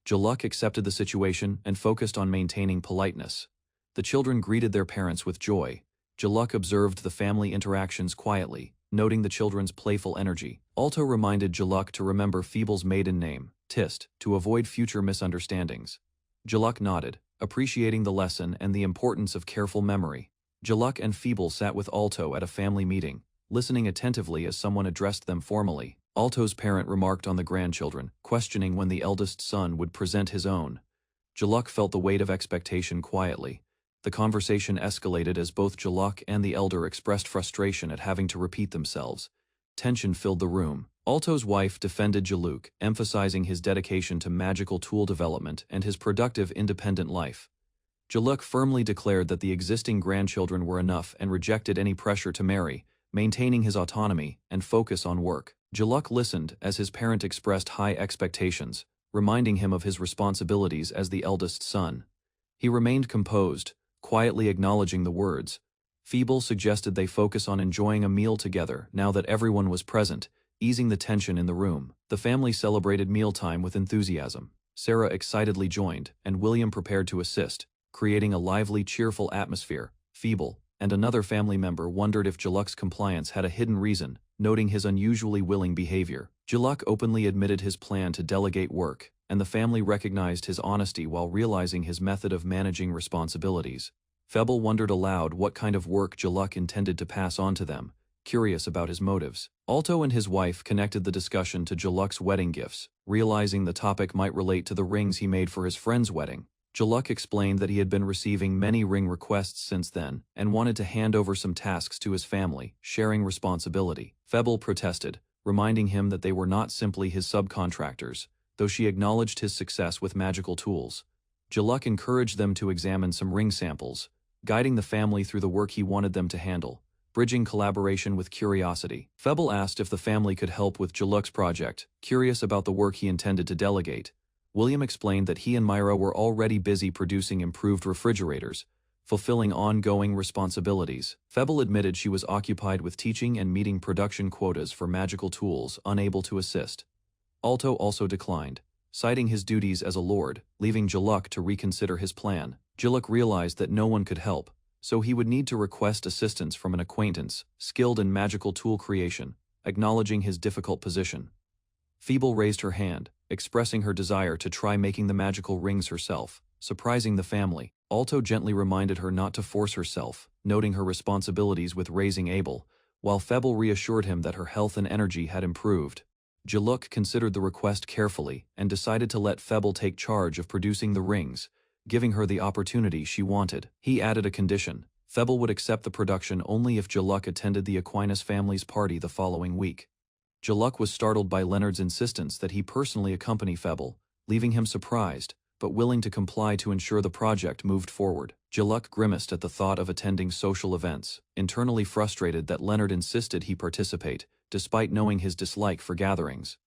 Jaluk accepted the situation and focused on maintaining politeness. The children greeted their parents with joy. Jaluk observed the family interactions quietly, noting the children's playful energy. Alto reminded Jaluk to remember Feble's maiden name, Tist, to avoid future misunderstandings. Jaluk nodded, appreciating the lesson and the importance of careful memory. Jaluk and Feble sat with Alto at a family meeting, listening attentively as someone addressed them formally. Alto's parent remarked on the grandchildren, questioning when the eldest son would present his own. Jaluk felt the weight of expectation quietly. The conversation escalated as both Jaluk and the elder expressed frustration at having to repeat themselves. Tension filled the room. Alto's wife defended Jaluk, emphasizing his dedication to magical tool development and his productive independent life. Jaluk firmly declared that the existing grandchildren were enough and rejected any pressure to marry, maintaining his autonomy and focus on work. Jaluk listened as his parent expressed high expectations, reminding him of his responsibilities as the eldest son. He remained composed, quietly acknowledging the words. Feble suggested they focus on enjoying a meal together now that everyone was present, easing the tension in the room. The family celebrated mealtime with enthusiasm. Sarah excitedly joined, and William prepared to assist, creating a lively, cheerful atmosphere. Feble and another family member wondered if Jaluk's compliance had a hidden reason, noting his unusually willing behavior. Jaluk openly admitted his plan to delegate work, and the family recognized his honesty while realizing his method of managing responsibilities. Feble wondered aloud what kind of work Jaluk intended to pass on to them, curious about his motives. Alto and his wife connected the discussion to Jaluk's wedding gifts, realizing the topic might relate to the rings he made for his friend's wedding. Jaluk explained that he had been receiving many ring requests since then and wanted to hand over some tasks to his family, sharing responsibility. Febble protested, reminding him that they were not simply his subcontractors, though she acknowledged his success with magical tools. Jaluk encouraged them to examine some ring samples, guiding the family through the work he wanted them to handle, bridging collaboration with curiosity. Febble asked if the family could help with Jaluk's project, curious about the work he intended to delegate. William explained that he and Myra were already busy producing improved refrigerators, fulfilling ongoing responsibilities. Febble admitted she was occupied with teaching and meeting production quotas for magical tools, unable to assist. Alto also declined, citing his duties as a lord, leaving Jaluk to reconsider his plan. Jaluk realized that no one could help, so he would need to request assistance from an acquaintance, skilled in magical tool creation, acknowledging his difficult position. Feeble raised her hand, expressing her desire to try making the magical rings herself, surprising the family. Alto gently reminded her not to force herself, noting her responsibilities with raising Abel, while Febble reassured him that her health and energy had improved. Jaluk considered the request carefully and decided to let Febble take charge of producing the rings, giving her the opportunity she wanted. He added a condition: Febble would accept the production only if Jaluk attended the Aquinas family's party the following week. Jaluk was startled by Leonard's insistence that he personally accompany Febble, leaving him surprised, but willing to comply to ensure the project moved forward. Jaluk grimaced at the thought of attending social events, internally frustrated that Leonard insisted he participate, despite knowing his dislike for gatherings.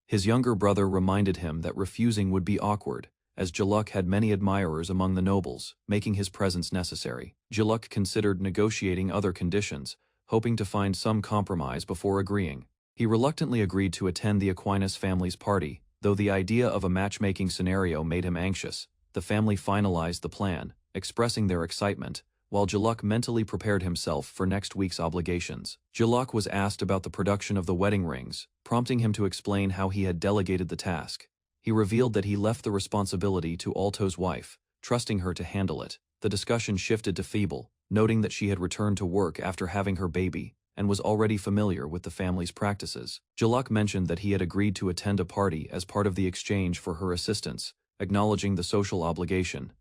His younger brother reminded him that refusing would be awkward, as Jaluk had many admirers among the nobles, making his presence necessary. Jaluk considered negotiating other conditions, hoping to find some compromise before agreeing. He reluctantly agreed to attend the Aquinas family's party, though the idea of a matchmaking scenario made him anxious. The family finalized the plan, expressing their excitement, while Jaluk mentally prepared himself for next week's obligations. Jaluk was asked about the production of the wedding rings, prompting him to explain how he had delegated the task. He revealed that he left the responsibility to Alto's wife, trusting her to handle it. The discussion shifted to Feeble, noting that she had returned to work after having her baby, and was already familiar with the family's practices. Jaluk mentioned that he had agreed to attend a party as part of the exchange for her assistance, acknowledging the social obligation.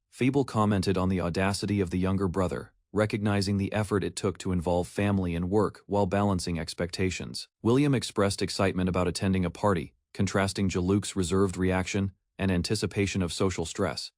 Feeble commented on the audacity of the younger brother, recognizing the effort it took to involve family and work while balancing expectations. William expressed excitement about attending a party, contrasting Jaluk's reserved reaction and anticipation of social stress.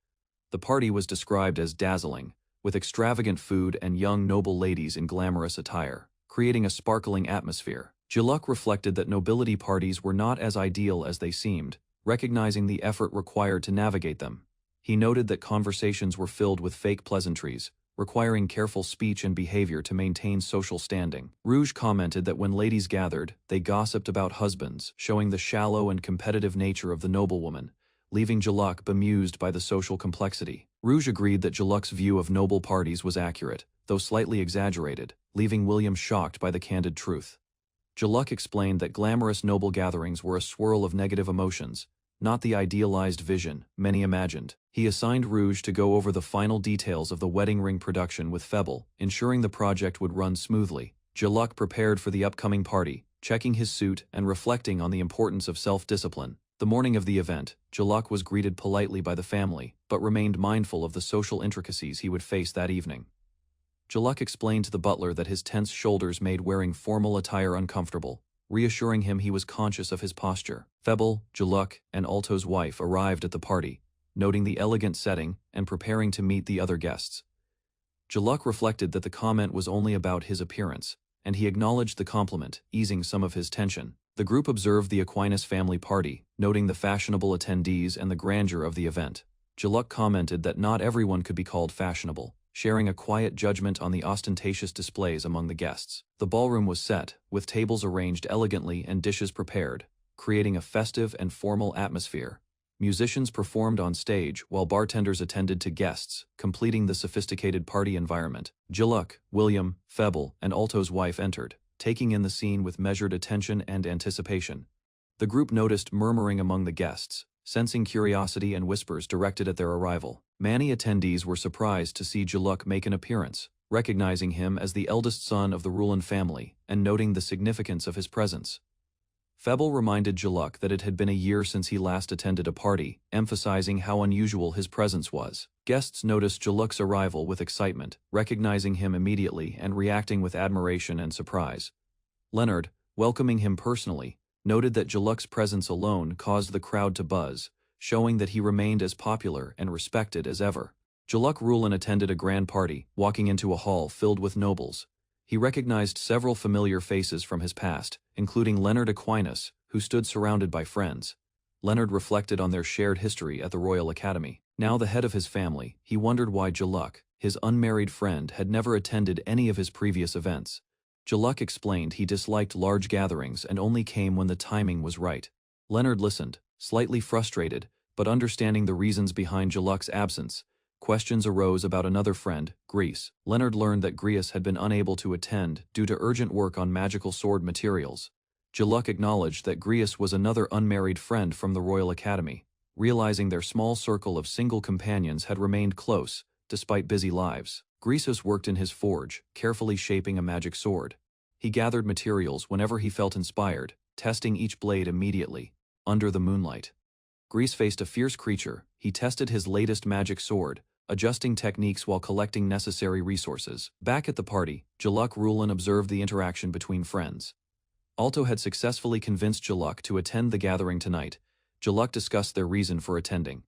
The party was described as dazzling, with extravagant food and young noble ladies in glamorous attire, creating a sparkling atmosphere. Jaluk reflected that nobility parties were not as ideal as they seemed, recognizing the effort required to navigate them. He noted that conversations were filled with fake pleasantries, requiring careful speech and behavior to maintain social standing. Rouge commented that when ladies gathered, they gossiped about husbands, showing the shallow and competitive nature of the noblewoman, leaving Jaluk bemused by the social complexity. Rouge agreed that Jaluk's view of noble parties was accurate, though slightly exaggerated, leaving William shocked by the candid truth. Jaluk explained that glamorous noble gatherings were a swirl of negative emotions, not the idealized vision many imagined. He assigned Rouge to go over the final details of the wedding ring production with Febble, ensuring the project would run smoothly. Jaluk prepared for the upcoming party, checking his suit and reflecting on the importance of self-discipline. The morning of the event, Jaluk was greeted politely by the family, but remained mindful of the social intricacies he would face that evening. Jaluk explained to the butler that his tense shoulders made wearing formal attire uncomfortable, reassuring him he was conscious of his posture. Febble, Jaluk, and Alto's wife arrived at the party, noting the elegant setting and preparing to meet the other guests. Jaluk reflected that the comment was only about his appearance, and he acknowledged the compliment, easing some of his tension. The group observed the Aquinas family party, noting the fashionable attendees and the grandeur of the event. Jaluk commented that not everyone could be called fashionable, sharing a quiet judgment on the ostentatious displays among the guests. The ballroom was set, with tables arranged elegantly and dishes prepared, creating a festive and formal atmosphere. Musicians performed on stage while bartenders attended to guests, completing the sophisticated party environment. Jaluk, William, Febble, and Alto's wife entered, taking in the scene with measured attention and anticipation. The group noticed murmuring among the guests, sensing curiosity and whispers directed at their arrival. Many attendees were surprised to see Jaluk make an appearance, recognizing him as the eldest son of the Rulin family and noting the significance of his presence. Febble reminded Jaluk that it had been a year since he last attended a party, emphasizing how unusual his presence was. Guests noticed Jaluk's arrival with excitement, recognizing him immediately and reacting with admiration and surprise. Leonard, welcoming him personally, noted that Jaluk's presence alone caused the crowd to buzz, showing that he remained as popular and respected as ever. Jaluk Rulin attended a grand party, walking into a hall filled with nobles. He recognized several familiar faces from his past, including Leonard Aquinas, who stood surrounded by friends. Leonard reflected on their shared history at the Royal Academy. Now the head of his family, he wondered why Jaluk, his unmarried friend, had never attended any of his previous events. Jaluk explained he disliked large gatherings and only came when the timing was right. Leonard listened, slightly frustrated, but understanding the reasons behind Jaluk's absence. Questions arose about another friend, Grease. Leonard learned that Grease had been unable to attend due to urgent work on magical sword materials. Jaluk acknowledged that Grease was another unmarried friend from the Royal Academy, realizing their small circle of single companions had remained close, despite busy lives. Greasus worked in his forge, carefully shaping a magic sword. He gathered materials whenever he felt inspired, testing each blade immediately, under the moonlight. Grease faced a fierce creature. He tested his latest magic sword, adjusting techniques while collecting necessary resources. Back at the party, Jaluk Rulin observed the interaction between friends. Alto had successfully convinced Jaluk to attend the gathering tonight. Jaluk discussed their reason for attending.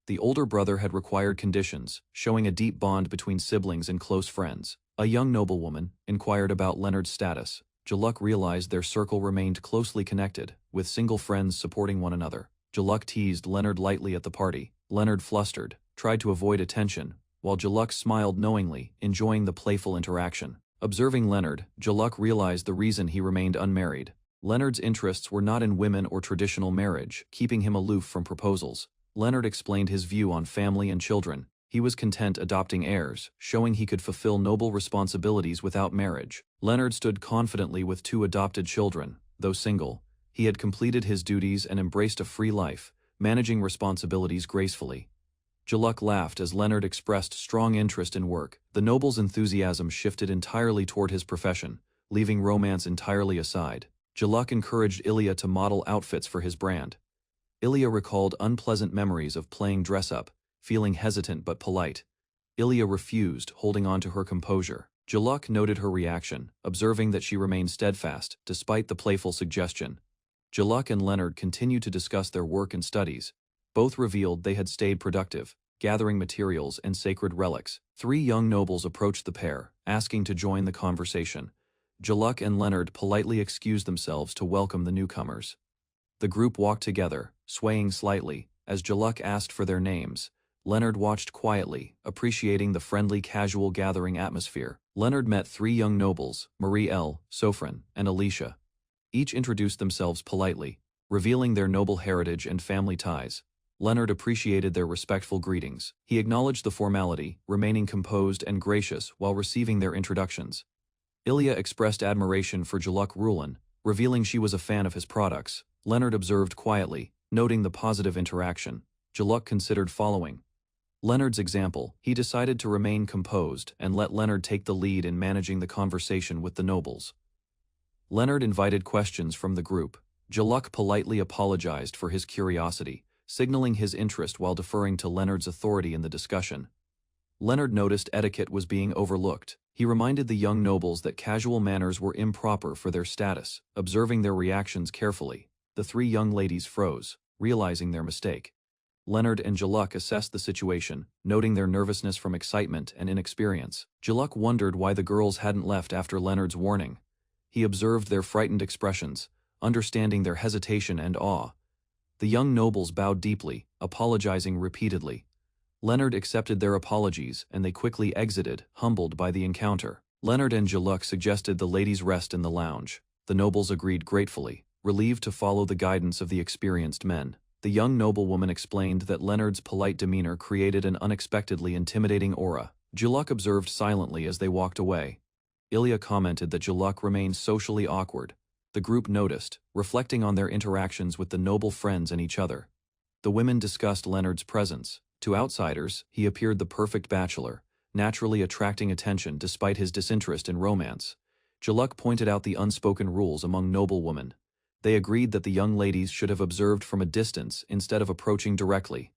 The older brother had required conditions, showing a deep bond between siblings and close friends. A young noblewoman inquired about Leonard's status. Jaluk realized their circle remained closely connected, with single friends supporting one another. Jaluk teased Leonard lightly at the party. Leonard flustered, tried to avoid attention, while Jaluk smiled knowingly, enjoying the playful interaction. Observing Leonard, Jaluk realized the reason he remained unmarried. Leonard's interests were not in women or traditional marriage, keeping him aloof from proposals. Leonard explained his view on family and children. He was content adopting heirs, showing he could fulfill noble responsibilities without marriage. Leonard stood confidently with 2 adopted children. Though single, he had completed his duties and embraced a free life, managing responsibilities gracefully. Jaluk laughed as Leonard expressed strong interest in work. The noble's enthusiasm shifted entirely toward his profession, leaving romance entirely aside. Jaluk encouraged Ilya to model outfits for his brand. Ilya recalled unpleasant memories of playing dress-up, feeling hesitant but polite. Ilya refused, holding on to her composure. Jaluk noted her reaction, observing that she remained steadfast, despite the playful suggestion. Jaluk and Leonard continued to discuss their work and studies. Both revealed they had stayed productive, gathering materials and sacred relics. 3 young nobles approached the pair, asking to join the conversation. Jaluk and Leonard politely excused themselves to welcome the newcomers. The group walked together, swaying slightly, as Jaluk asked for their names. Leonard watched quietly, appreciating the friendly casual gathering atmosphere. Leonard met 3 young nobles, Marie L., Sofran, and Alicia. Each introduced themselves politely, revealing their noble heritage and family ties. Leonard appreciated their respectful greetings. He acknowledged the formality, remaining composed and gracious while receiving their introductions. Ilya expressed admiration for Jaluk Rulin, revealing she was a fan of his products. Leonard observed quietly, noting the positive interaction. Jaluk considered following Leonard's example. He decided to remain composed and let Leonard take the lead in managing the conversation with the nobles. Leonard invited questions from the group. Jaluk politely apologized for his curiosity, signaling his interest while deferring to Leonard's authority in the discussion. Leonard noticed etiquette was being overlooked. He reminded the young nobles that casual manners were improper for their status. Observing their reactions carefully, the 3 young ladies froze, realizing their mistake. Leonard and Jaluk assessed the situation, noting their nervousness from excitement and inexperience. Jaluk wondered why the girls hadn't left after Leonard's warning. He observed their frightened expressions, understanding their hesitation and awe. The young nobles bowed deeply, apologizing repeatedly. Leonard accepted their apologies and they quickly exited, humbled by the encounter. Leonard and Jaluk suggested the ladies rest in the lounge. The nobles agreed gratefully, relieved to follow the guidance of the experienced men. The young noblewoman explained that Leonard's polite demeanor created an unexpectedly intimidating aura. Jaluk observed silently as they walked away. Ilya commented that Jaluk remained socially awkward. The group noticed, reflecting on their interactions with the noble friends and each other. The women discussed Leonard's presence. To outsiders, he appeared the perfect bachelor, naturally attracting attention despite his disinterest in romance. Jaluk pointed out the unspoken rules among noblewomen. They agreed that the young ladies should have observed from a distance instead of approaching directly.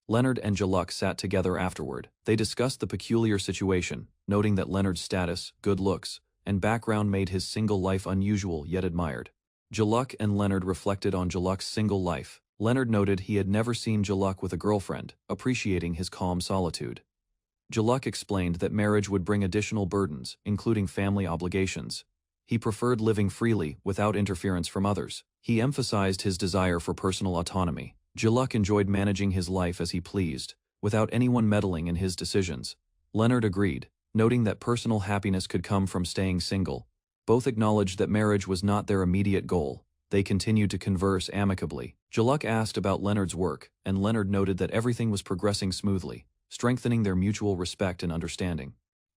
Leonard and Jaluk sat together afterward. They discussed the peculiar situation, noting that Leonard's status, good looks, and background made his single life unusual yet admired. Jaluk and Leonard reflected on Jaluk's single life. Leonard noted he had never seen Jaluk with a girlfriend, appreciating his calm solitude. Jaluk explained that marriage would bring additional burdens, including family obligations. He preferred living freely, without interference from others. He emphasized his desire for personal autonomy. Jaluk enjoyed managing his life as he pleased, without anyone meddling in his decisions. Leonard agreed, noting that personal happiness could come from staying single. Both acknowledged that marriage was not their immediate goal. They continued to converse amicably. Jaluk asked about Leonard's work, and Leonard noted that everything was progressing smoothly, strengthening their mutual respect and understanding.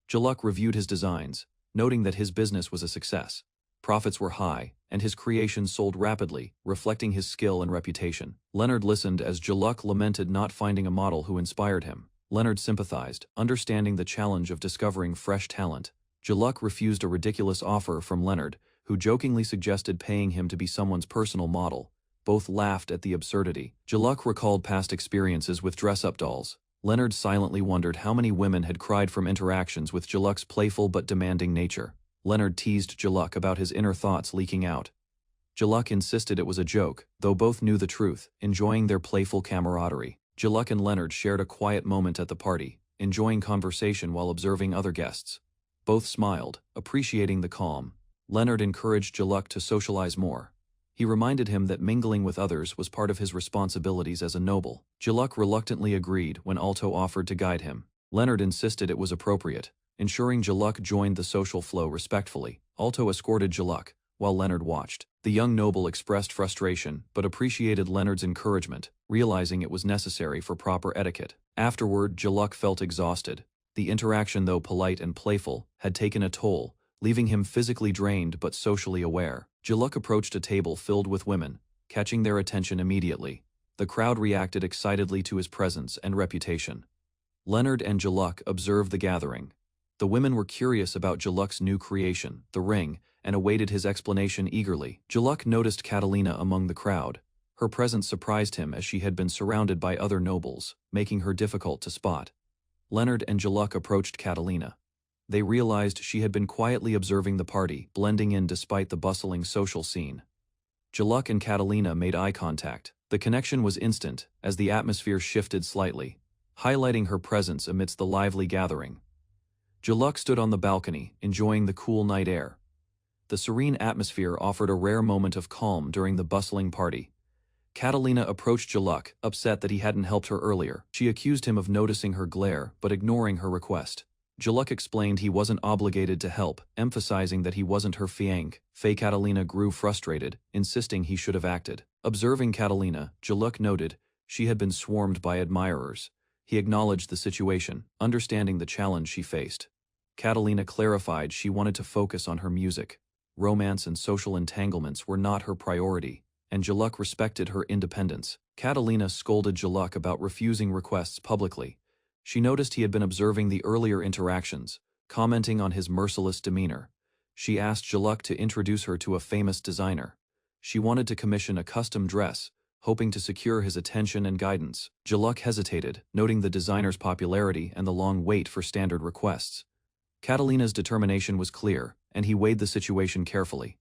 Jaluk reviewed his designs, noting that his business was a success. Profits were high, and his creations sold rapidly, reflecting his skill and reputation. Leonard listened as Jaluk lamented not finding a model who inspired him. Leonard sympathized, understanding the challenge of discovering fresh talent. Jaluk refused a ridiculous offer from Leonard, who jokingly suggested paying him to be someone's personal model. Both laughed at the absurdity. Jaluk recalled past experiences with dress-up dolls. Leonard silently wondered how many women had cried from interactions with Jaluk's playful but demanding nature. Leonard teased Jaluk about his inner thoughts leaking out. Jaluk insisted it was a joke, though both knew the truth, enjoying their playful camaraderie. Jaluk and Leonard shared a quiet moment at the party, enjoying conversation while observing other guests. Both smiled, appreciating the calm. Leonard encouraged Jaluk to socialize more. He reminded him that mingling with others was part of his responsibilities as a noble. Jaluk reluctantly agreed when Alto offered to guide him. Leonard insisted it was appropriate, ensuring Jaluk joined the social flow respectfully. Alto escorted Jaluk, while Leonard watched. The young noble expressed frustration, but appreciated Leonard's encouragement, realizing it was necessary for proper etiquette. Afterward, Jaluk felt exhausted. The interaction, though polite and playful, had taken a toll, leaving him physically drained but socially aware. Jaluk approached a table filled with women, catching their attention immediately. The crowd reacted excitedly to his presence and reputation. Leonard and Jaluk observed the gathering. The women were curious about Jaluk's new creation, the ring, and awaited his explanation eagerly. Jaluk noticed Catalina among the crowd. Her presence surprised him as she had been surrounded by other nobles, making her difficult to spot. Leonard and Jaluk approached Catalina. They realized she had been quietly observing the party, blending in despite the bustling social scene. Jaluk and Catalina made eye contact. The connection was instant, as the atmosphere shifted slightly, highlighting her presence amidst the lively gathering. Jaluk stood on the balcony, enjoying the cool night air. The serene atmosphere offered a rare moment of calm during the bustling party. Catalina approached Jaluk, upset that he hadn't helped her earlier. She accused him of noticing her glare, but ignoring her request. Jaluk explained he wasn't obligated to help, emphasizing that he wasn't her fiancé. Catalina grew frustrated, insisting he should have acted. Observing Catalina, Jaluk noted she had been swarmed by admirers. He acknowledged the situation, understanding the challenge she faced. Catalina clarified she wanted to focus on her music. Romance and social entanglements were not her priority, and Jaluk respected her independence. Catalina scolded Jaluk about refusing requests publicly. She noticed he had been observing the earlier interactions, commenting on his merciless demeanor. She asked Jaluk to introduce her to a famous designer. She wanted to commission a custom dress, hoping to secure his attention and guidance. Jaluk hesitated, noting the designer's popularity and the long wait for standard requests. Catalina's determination was clear, and he weighed the situation carefully.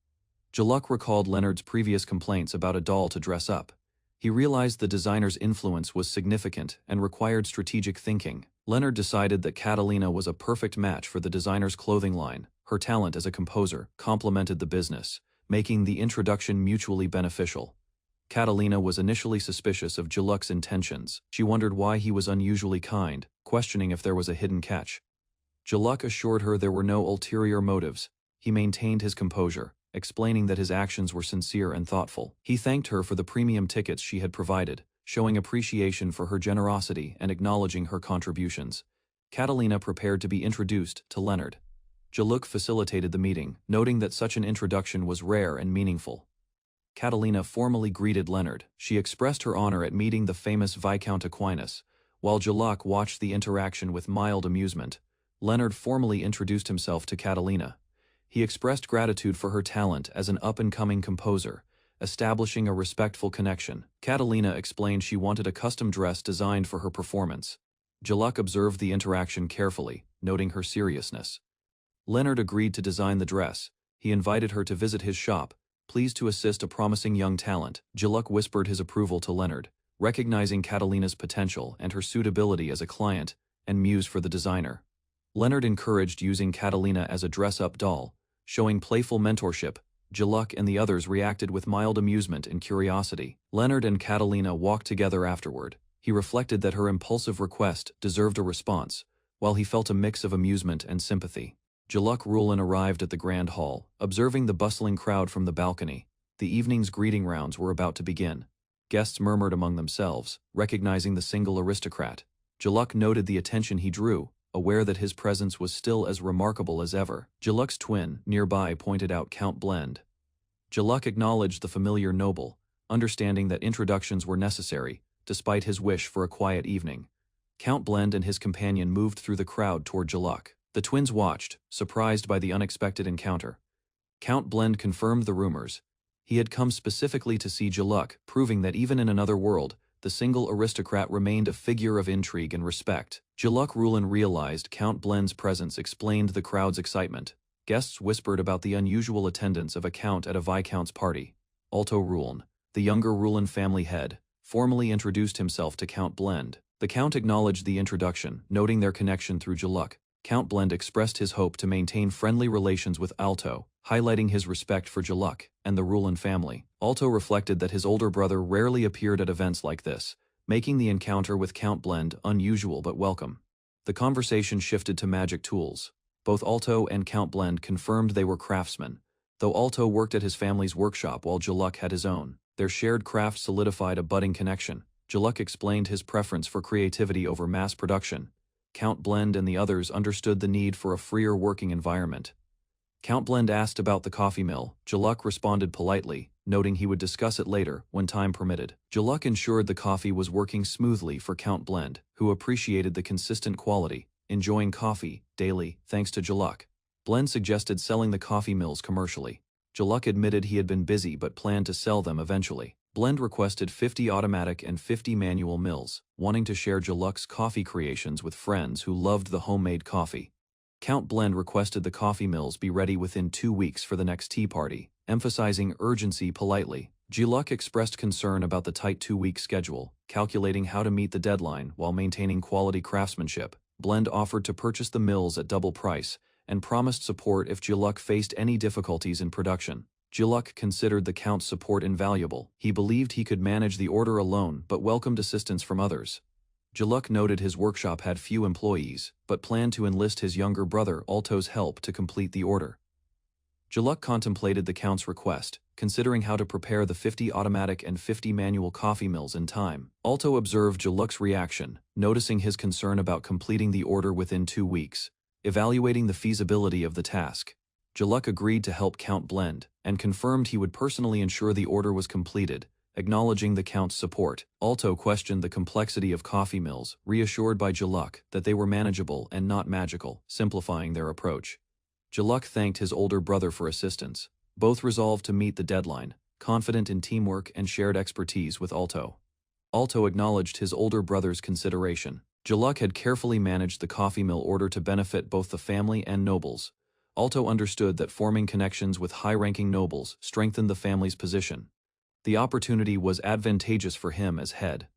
Jaluk recalled Leonard's previous complaints about a doll to dress up. He realized the designer's influence was significant and required strategic thinking. Leonard decided that Catalina was a perfect match for the designer's clothing line. Her talent as a composer complemented the business, making the introduction mutually beneficial. Catalina was initially suspicious of Jaluk's intentions. She wondered why he was unusually kind, questioning if there was a hidden catch. Jaluk assured her there were no ulterior motives. He maintained his composure, explaining that his actions were sincere and thoughtful. He thanked her for the premium tickets she had provided, showing appreciation for her generosity and acknowledging her contributions. Catalina prepared to be introduced to Leonard. Jaluk facilitated the meeting, noting that such an introduction was rare and meaningful. Catalina formally greeted Leonard. She expressed her honor at meeting the famous Viscount Aquinas. While Jaluk watched the interaction with mild amusement, Leonard formally introduced himself to Catalina. He expressed gratitude for her talent as an up-and-coming composer, establishing a respectful connection. Catalina explained she wanted a custom dress designed for her performance. Jaluk observed the interaction carefully, noting her seriousness. Leonard agreed to design the dress. He invited her to visit his shop, pleased to assist a promising young talent. Jaluk whispered his approval to Leonard, recognizing Catalina's potential and her suitability as a client and muse for the designer. Leonard encouraged using Catalina as a dress-up doll, showing playful mentorship. Jaluk and the others reacted with mild amusement and curiosity. Leonard and Catalina walked together afterward. He reflected that her impulsive request deserved a response, while he felt a mix of amusement and sympathy. Jaluk Rulin arrived at the grand hall, observing the bustling crowd from the balcony. The evening's greeting rounds were about to begin. Guests murmured among themselves, recognizing the single aristocrat. Jaluk noted the attention he drew, aware that his presence was still as remarkable as ever. Jaluk's twin, nearby, pointed out Count Blend. Jaluk acknowledged the familiar noble, understanding that introductions were necessary, despite his wish for a quiet evening. Count Blend and his companion moved through the crowd toward Jaluk. The twins watched, surprised by the unexpected encounter. Count Blend confirmed the rumors. He had come specifically to see Jaluk, proving that even in another world, the single aristocrat remained a figure of intrigue and respect. Jaluk Rulin realized Count Blend's presence explained the crowd's excitement. Guests whispered about the unusual attendance of a count at a viscount's party. Alto Rulin, the younger Rulin family head, formally introduced himself to Count Blend. The count acknowledged the introduction, noting their connection through Jaluk. Count Blend expressed his hope to maintain friendly relations with Alto, highlighting his respect for Jaluk and the Rulin family. Alto reflected that his older brother rarely appeared at events like this, making the encounter with Count Blend unusual but welcome. The conversation shifted to magic tools. Both Alto and Count Blend confirmed they were craftsmen, though Alto worked at his family's workshop while Jaluk had his own. Their shared craft solidified a budding connection. Jaluk explained his preference for creativity over mass production. Count Blend and the others understood the need for a freer working environment. Count Blend asked about the coffee mill. Jaluk responded politely, noting he would discuss it later, when time permitted. Jaluk ensured the coffee was working smoothly for Count Blend, who appreciated the consistent quality, enjoying coffee daily thanks to Jaluk. Blend suggested selling the coffee mills commercially. Jaluk admitted he had been busy but planned to sell them eventually. Blend requested 50 automatic and 50 manual mills, wanting to share Jaluk's coffee creations with friends who loved the homemade coffee. Count Blend requested the coffee mills be ready within 2 weeks for the next tea party, emphasizing urgency politely. Jaluk expressed concern about the tight 2-week schedule, calculating how to meet the deadline while maintaining quality craftsmanship. Blend offered to purchase the mills at double price and promised support if Jaluk faced any difficulties in production. Jaluk considered the Count's support invaluable. He believed he could manage the order alone but welcomed assistance from others. Jaluk noted his workshop had few employees, but planned to enlist his younger brother Alto's help to complete the order. Jaluk contemplated the Count's request, considering how to prepare the 50 automatic and 50 manual coffee mills in time. Alto observed Jaluk's reaction, noticing his concern about completing the order within 2 weeks. Evaluating the feasibility of the task, Jaluk agreed to help Count Blend, and confirmed he would personally ensure the order was completed, acknowledging the Count's support. Alto questioned the complexity of coffee mills, reassured by Jaluk that they were manageable and not magical, simplifying their approach. Jaluk thanked his older brother for assistance. Both resolved to meet the deadline, confident in teamwork and shared expertise with Alto. Alto acknowledged his older brother's consideration. Jaluk had carefully managed the coffee mill order to benefit both the family and nobles. Alto understood that forming connections with high-ranking nobles strengthened the family's position. The opportunity was advantageous for him as head.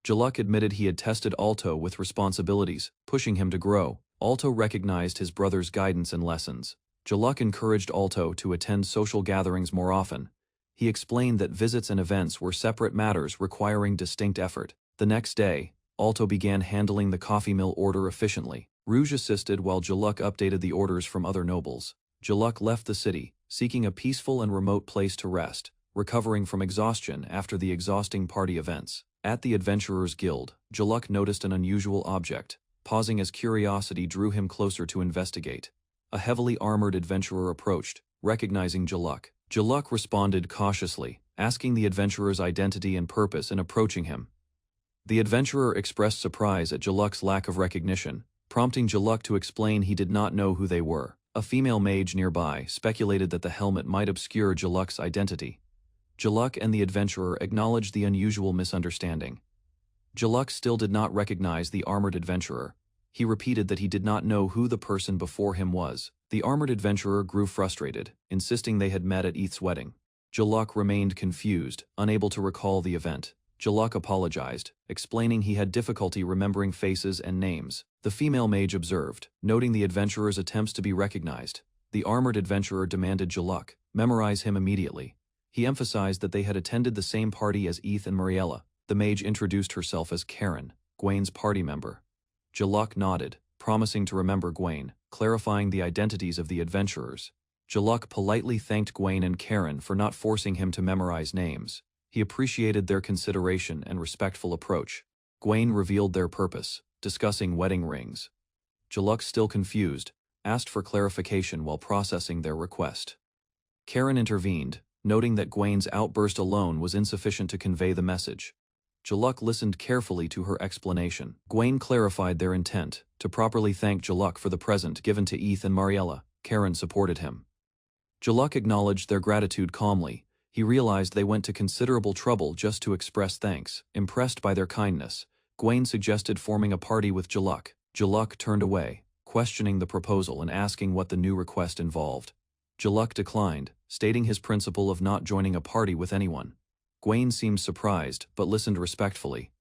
Jaluk admitted he had tested Alto with responsibilities, pushing him to grow. Alto recognized his brother's guidance and lessons. Jaluk encouraged Alto to attend social gatherings more often. He explained that visits and events were separate matters requiring distinct effort. The next day, Alto began handling the coffee mill order efficiently. Rouge assisted while Jaluk updated the orders from other nobles. Jaluk left the city, seeking a peaceful and remote place to rest, recovering from exhaustion after the exhausting party events. At the Adventurers Guild, Jaluk noticed an unusual object. Pausing as curiosity drew him closer to investigate. A heavily armored adventurer approached, recognizing Jaluk. Jaluk responded cautiously, asking the adventurer's identity and purpose in approaching him. The adventurer expressed surprise at Jaluk's lack of recognition, prompting Jaluk to explain he did not know who they were. A female mage nearby speculated that the helmet might obscure Jaluk's identity. Jaluk and the adventurer acknowledged the unusual misunderstanding. Jaluk still did not recognize the armored adventurer. He repeated that he did not know who the person before him was. The armored adventurer grew frustrated, insisting they had met at Eth's wedding. Jaluk remained confused, unable to recall the event. Jaluk apologized, explaining he had difficulty remembering faces and names. The female mage observed, noting the adventurer's attempts to be recognized. The armored adventurer demanded Jaluk memorize him immediately. He emphasized that they had attended the same party as Eth and Mariella. The mage introduced herself as Karen, Gwain's party member. Jaluk nodded, promising to remember Gwain, clarifying the identities of the adventurers. Jaluk politely thanked Gwain and Karen for not forcing him to memorize names. He appreciated their consideration and respectful approach. Gwain revealed their purpose, discussing wedding rings. Jaluk, still confused, asked for clarification while processing their request. Karen intervened, noting that Gwain's outburst alone was insufficient to convey the message. Jaluk listened carefully to her explanation. Gwain clarified their intent, to properly thank Jaluk for the present given to Eth and Mariella. Karen supported him. Jaluk acknowledged their gratitude calmly. He realized they went to considerable trouble just to express thanks. Impressed by their kindness, Gwain suggested forming a party with Jaluk. Jaluk turned away, questioning the proposal and asking what the new request involved. Jaluk declined, stating his principle of not joining a party with anyone. Gwain seemed surprised, but listened respectfully.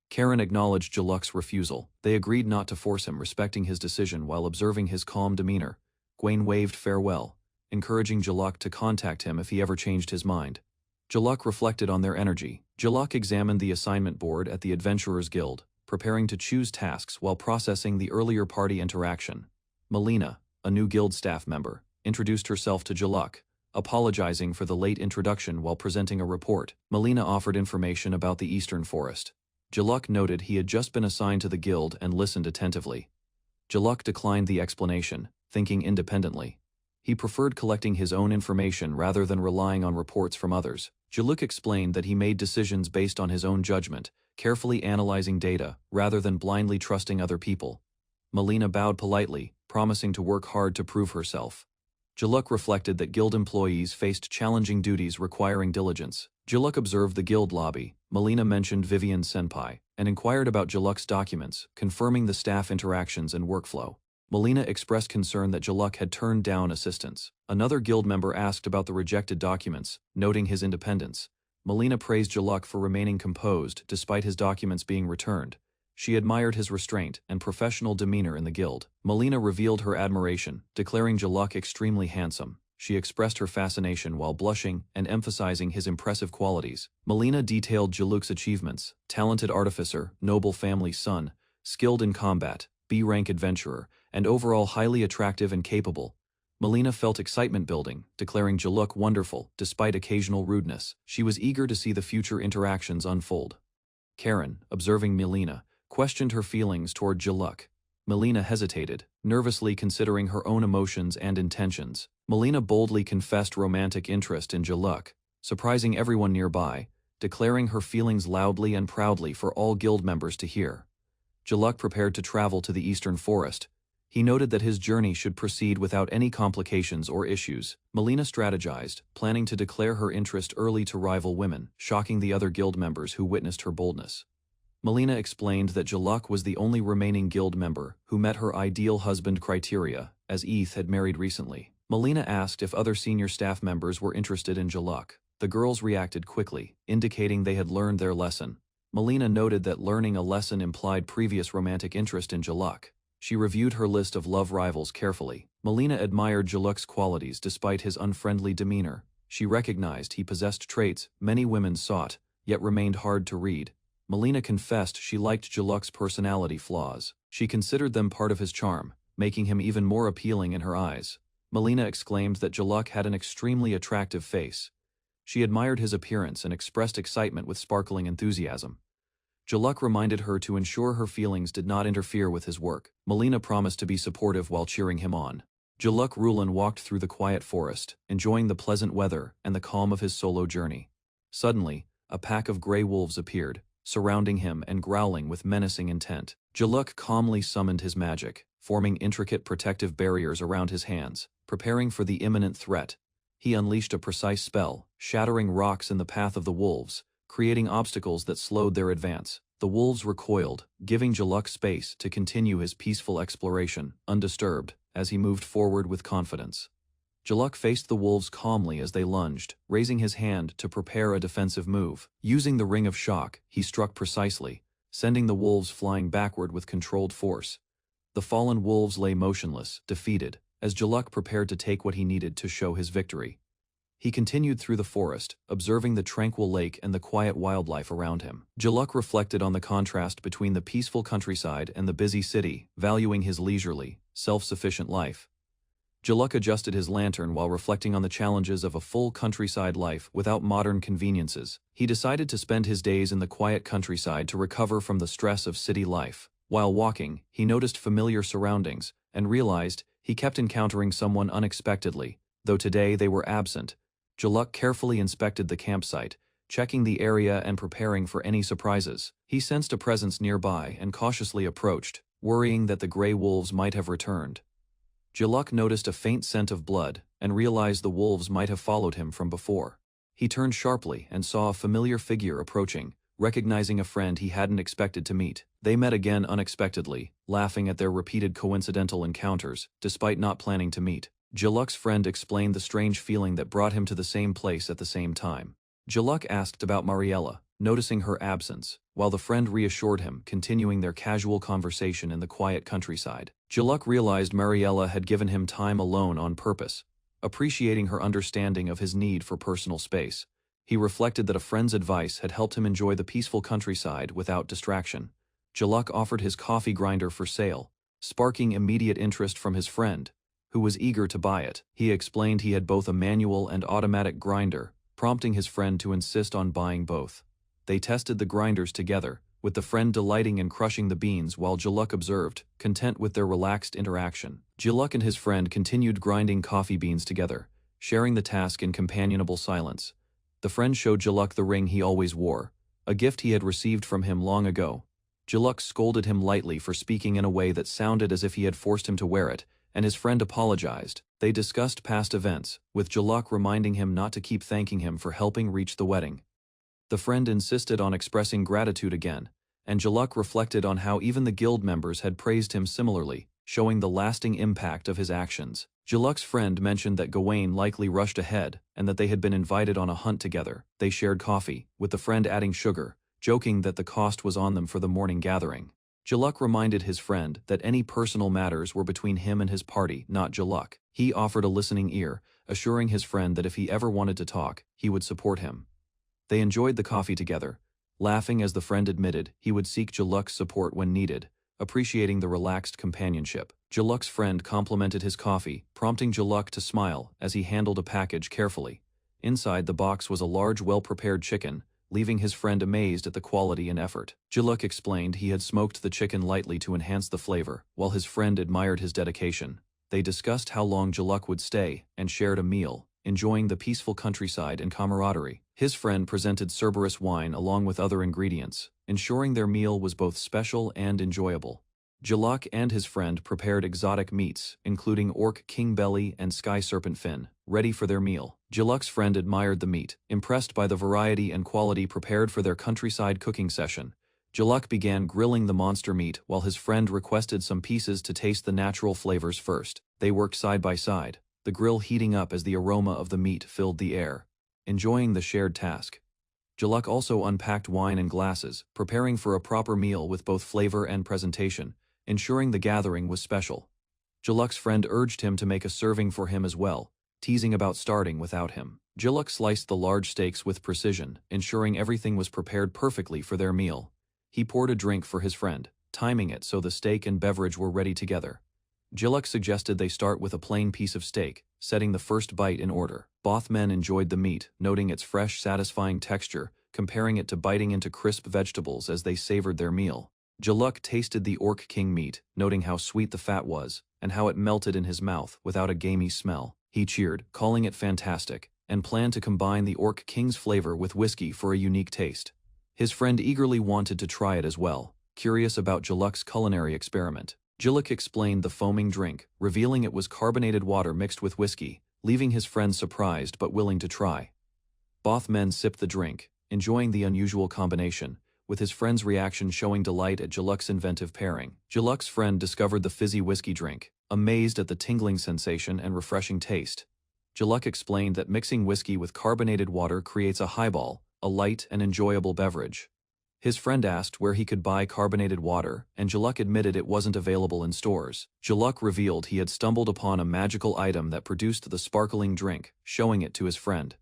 Karen acknowledged Jaluk's refusal. They agreed not to force him, respecting his decision while observing his calm demeanor. Gwain waved farewell, encouraging Jaluk to contact him if he ever changed his mind. Jaluk reflected on their energy. Jaluk examined the assignment board at the Adventurers Guild, preparing to choose tasks while processing the earlier party interaction. Melina, a new guild staff member, introduced herself to Jaluk, apologizing for the late introduction while presenting a report. Melina offered information about the Eastern Forest. Jaluk noted he had just been assigned to the guild and listened attentively. Jaluk declined the explanation, thinking independently. He preferred collecting his own information rather than relying on reports from others. Jaluk explained that he made decisions based on his own judgment, carefully analyzing data rather than blindly trusting other people. Melina bowed politely, promising to work hard to prove herself. Jaluk reflected that guild employees faced challenging duties requiring diligence. Jaluk observed the guild lobby. Melina mentioned Vivian Senpai, and inquired about Jaluk's documents, confirming the staff interactions and workflow. Melina expressed concern that Jaluk had turned down assistance. Another guild member asked about the rejected documents, noting his independence. Melina praised Jaluk for remaining composed despite his documents being returned. She admired his restraint and professional demeanor in the guild. Melina revealed her admiration, declaring Jaluk extremely handsome. She expressed her fascination while blushing and emphasizing his impressive qualities. Melina detailed Jaluk's achievements: talented artificer, noble family son, skilled in combat, B-rank adventurer, and overall highly attractive and capable. Melina felt excitement building, declaring Jaluk wonderful despite occasional rudeness. She was eager to see the future interactions unfold. Karen, observing Melina, questioned her feelings toward Jaluk. Melina hesitated, nervously considering her own emotions and intentions. Melina boldly confessed romantic interest in Jaluk, surprising everyone nearby, declaring her feelings loudly and proudly for all guild members to hear. Jaluk prepared to travel to the Eastern Forest. He noted that his journey should proceed without any complications or issues. Melina strategized, planning to declare her interest early to rival women, shocking the other guild members who witnessed her boldness. Melina explained that Jaluk was the only remaining guild member who met her ideal husband criteria, as Eth had married recently. Melina asked if other senior staff members were interested in Jaluk. The girls reacted quickly, indicating they had learned their lesson. Melina noted that learning a lesson implied previous romantic interest in Jaluk. She reviewed her list of love rivals carefully. Melina admired Jaluk's qualities despite his unfriendly demeanor. She recognized he possessed traits many women sought, yet remained hard to read. Melina confessed she liked Jaluk's personality flaws. She considered them part of his charm, making him even more appealing in her eyes. Melina exclaimed that Jaluk had an extremely attractive face. She admired his appearance and expressed excitement with sparkling enthusiasm. Jaluk reminded her to ensure her feelings did not interfere with his work. Melina promised to be supportive while cheering him on. Jaluk Rulin walked through the quiet forest, enjoying the pleasant weather and the calm of his solo journey. Suddenly, a pack of gray wolves appeared, surrounding him and growling with menacing intent. Jaluk calmly summoned his magic, forming intricate protective barriers around his hands, preparing for the imminent threat. He unleashed a precise spell, shattering rocks in the path of the wolves, creating obstacles that slowed their advance. The wolves recoiled, giving Jaluk space to continue his peaceful exploration, undisturbed, as he moved forward with confidence. Jaluk faced the wolves calmly as they lunged, raising his hand to prepare a defensive move. Using the Ring of Shock, he struck precisely, sending the wolves flying backward with controlled force. The fallen wolves lay motionless, defeated, as Jaluk prepared to take what he needed to show his victory. He continued through the forest, observing the tranquil lake and the quiet wildlife around him. Jaluk reflected on the contrast between the peaceful countryside and the busy city, valuing his leisurely, self-sufficient life. Jaluk adjusted his lantern while reflecting on the challenges of a full countryside life without modern conveniences. He decided to spend his days in the quiet countryside to recover from the stress of city life. While walking, he noticed familiar surroundings and realized he kept encountering someone unexpectedly, though today they were absent. Jaluk carefully inspected the campsite, checking the area and preparing for any surprises. He sensed a presence nearby and cautiously approached, worrying that the gray wolves might have returned. Jaluk noticed a faint scent of blood and realized the wolves might have followed him from before. He turned sharply and saw a familiar figure approaching, recognizing a friend he hadn't expected to meet. They met again unexpectedly, laughing at their repeated coincidental encounters, despite not planning to meet. Jaluk's friend explained the strange feeling that brought him to the same place at the same time. Jaluk asked about Mariella, noticing her absence, while the friend reassured him, continuing their casual conversation in the quiet countryside. Jaluk realized Mariella had given him time alone on purpose, appreciating her understanding of his need for personal space. He reflected that a friend's advice had helped him enjoy the peaceful countryside without distraction. Jaluk offered his coffee grinder for sale, sparking immediate interest from his friend, who was eager to buy it. He explained he had both a manual and automatic grinder, prompting his friend to insist on buying both. They tested the grinders together, with the friend delighting in crushing the beans while Jaluk observed, content with their relaxed interaction. Jaluk and his friend continued grinding coffee beans together, sharing the task in companionable silence. The friend showed Jaluk the ring he always wore, a gift he had received from him long ago. Jaluk scolded him lightly for speaking in a way that sounded as if he had forced him to wear it, and his friend apologized. They discussed past events, with Jaluk reminding him not to keep thanking him for helping reach the wedding. The friend insisted on expressing gratitude again, and Jaluk reflected on how even the guild members had praised him similarly, showing the lasting impact of his actions. Jaluk's friend mentioned that Gawain likely rushed ahead and that they had been invited on a hunt together. They shared coffee, with the friend adding sugar, joking that the cost was on them for the morning gathering. Jaluk reminded his friend that any personal matters were between him and his party, not Jaluk. He offered a listening ear, assuring his friend that if he ever wanted to talk, he would support him. They enjoyed the coffee together, laughing as the friend admitted he would seek Jaluk's support when needed, appreciating the relaxed companionship. Jaluk's friend complimented his coffee, prompting Jaluk to smile as he handled a package carefully. Inside the box was a large, well-prepared chicken, leaving his friend amazed at the quality and effort. Jaluk explained he had smoked the chicken lightly to enhance the flavor, while his friend admired his dedication. They discussed how long Jaluk would stay and shared a meal, enjoying the peaceful countryside and camaraderie. His friend presented Cerberus wine along with other ingredients, ensuring their meal was both special and enjoyable. Jaluk and his friend prepared exotic meats, including orc king belly and sky serpent fin, ready for their meal. Jaluk's friend admired the meat, impressed by the variety and quality prepared for their countryside cooking session. Jaluk began grilling the monster meat while his friend requested some pieces to taste the natural flavors first. They worked side by side, the grill heating up as the aroma of the meat filled the air, enjoying the shared task. Jaluk also unpacked wine and glasses, preparing for a proper meal with both flavor and presentation, ensuring the gathering was special. Jaluk's friend urged him to make a serving for him as well, teasing about starting without him. Jaluk sliced the large steaks with precision, ensuring everything was prepared perfectly for their meal. He poured a drink for his friend, timing it so the steak and beverage were ready together. Jaluk suggested they start with a plain piece of steak, setting the first bite in order. Both men enjoyed the meat, noting its fresh, satisfying texture, comparing it to biting into crisp vegetables as they savored their meal. Jaluk tasted the orc king meat, noting how sweet the fat was, and how it melted in his mouth without a gamey smell. He cheered, calling it fantastic, and planned to combine the orc king's flavor with whiskey for a unique taste. His friend eagerly wanted to try it as well, curious about Jaluk's culinary experiment. Jaluk explained the foaming drink, revealing it was carbonated water mixed with whiskey, leaving his friend surprised but willing to try. Both men sipped the drink, enjoying the unusual combination, with his friend's reaction showing delight at Jaluk's inventive pairing. Jaluk's friend discovered the fizzy whiskey drink, amazed at the tingling sensation and refreshing taste. Jaluk explained that mixing whiskey with carbonated water creates a highball, a light and enjoyable beverage. His friend asked where he could buy carbonated water, and Jaluk admitted it wasn't available in stores. Jaluk revealed he had stumbled upon a magical item that produced the sparkling drink, showing it to his friend.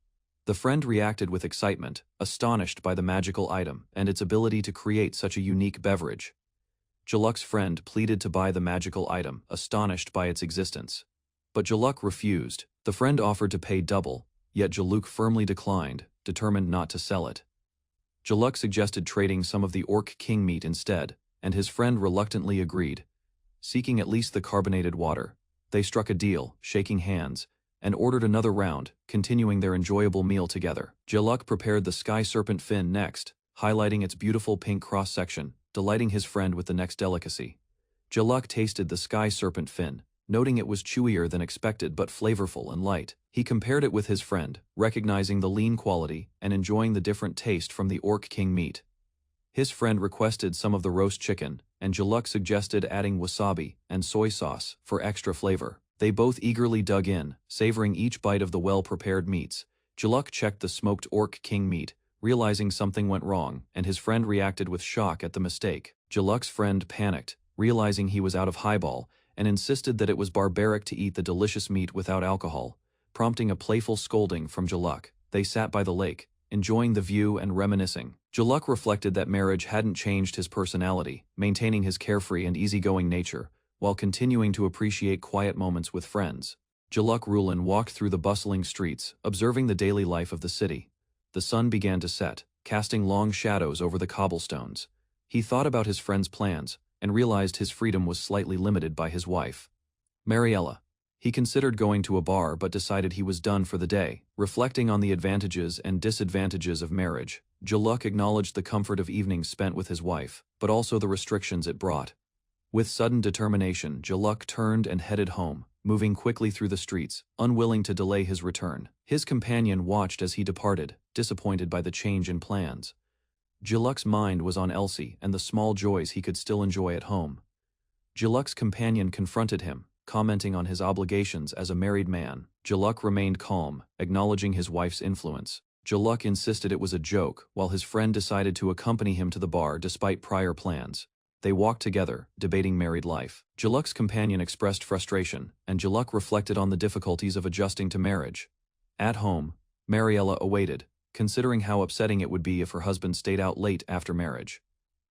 The friend reacted with excitement, astonished by the magical item and its ability to create such a unique beverage. Jaluk's friend pleaded to buy the magical item, astonished by its existence. But Jaluk refused. The friend offered to pay double, yet Jaluk firmly declined, determined not to sell it. Jaluk suggested trading some of the Orc King meat instead, and his friend reluctantly agreed. Seeking at least the carbonated water, they struck a deal, shaking hands, and ordered another round, continuing their enjoyable meal together. Jaluk prepared the sky serpent fin next, highlighting its beautiful pink cross-section, delighting his friend with the next delicacy. Jaluk tasted the sky serpent fin, noting it was chewier than expected but flavorful and light. He compared it with his friend, recognizing the lean quality and enjoying the different taste from the Orc King meat. His friend requested some of the roast chicken, and Jaluk suggested adding wasabi and soy sauce for extra flavor. They both eagerly dug in, savoring each bite of the well-prepared meats. Jaluk checked the smoked Orc King meat, realizing something went wrong, and his friend reacted with shock at the mistake. Jaluk's friend panicked, realizing he was out of highball, and insisted that it was barbaric to eat the delicious meat without alcohol, prompting a playful scolding from Jaluk. They sat by the lake, enjoying the view and reminiscing. Jaluk reflected that marriage hadn't changed his personality, maintaining his carefree and easygoing nature, while continuing to appreciate quiet moments with friends. Jaluk Rulin walked through the bustling streets, observing the daily life of the city. The sun began to set, casting long shadows over the cobblestones. He thought about his friend's plans, and realized his freedom was slightly limited by his wife, Mariella. He considered going to a bar but decided he was done for the day. Reflecting on the advantages and disadvantages of marriage, Jaluk acknowledged the comfort of evenings spent with his wife, but also the restrictions it brought. With sudden determination, Jaluk turned and headed home, moving quickly through the streets, unwilling to delay his return. His companion watched as he departed, disappointed by the change in plans. Jaluk's mind was on Elsie and the small joys he could still enjoy at home. Jaluk's companion confronted him, commenting on his obligations as a married man. Jaluk remained calm, acknowledging his wife's influence. Jaluk insisted it was a joke, while his friend decided to accompany him to the bar despite prior plans. They walked together, debating married life. Jaluk's companion expressed frustration, and Jaluk reflected on the difficulties of adjusting to marriage. At home, Mariella awaited, considering how upsetting it would be if her husband stayed out late after marriage.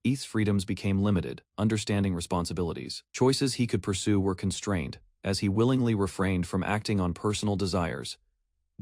Eth's freedoms became limited, understanding responsibilities. Choices he could pursue were constrained, as he willingly refrained from acting on personal desires.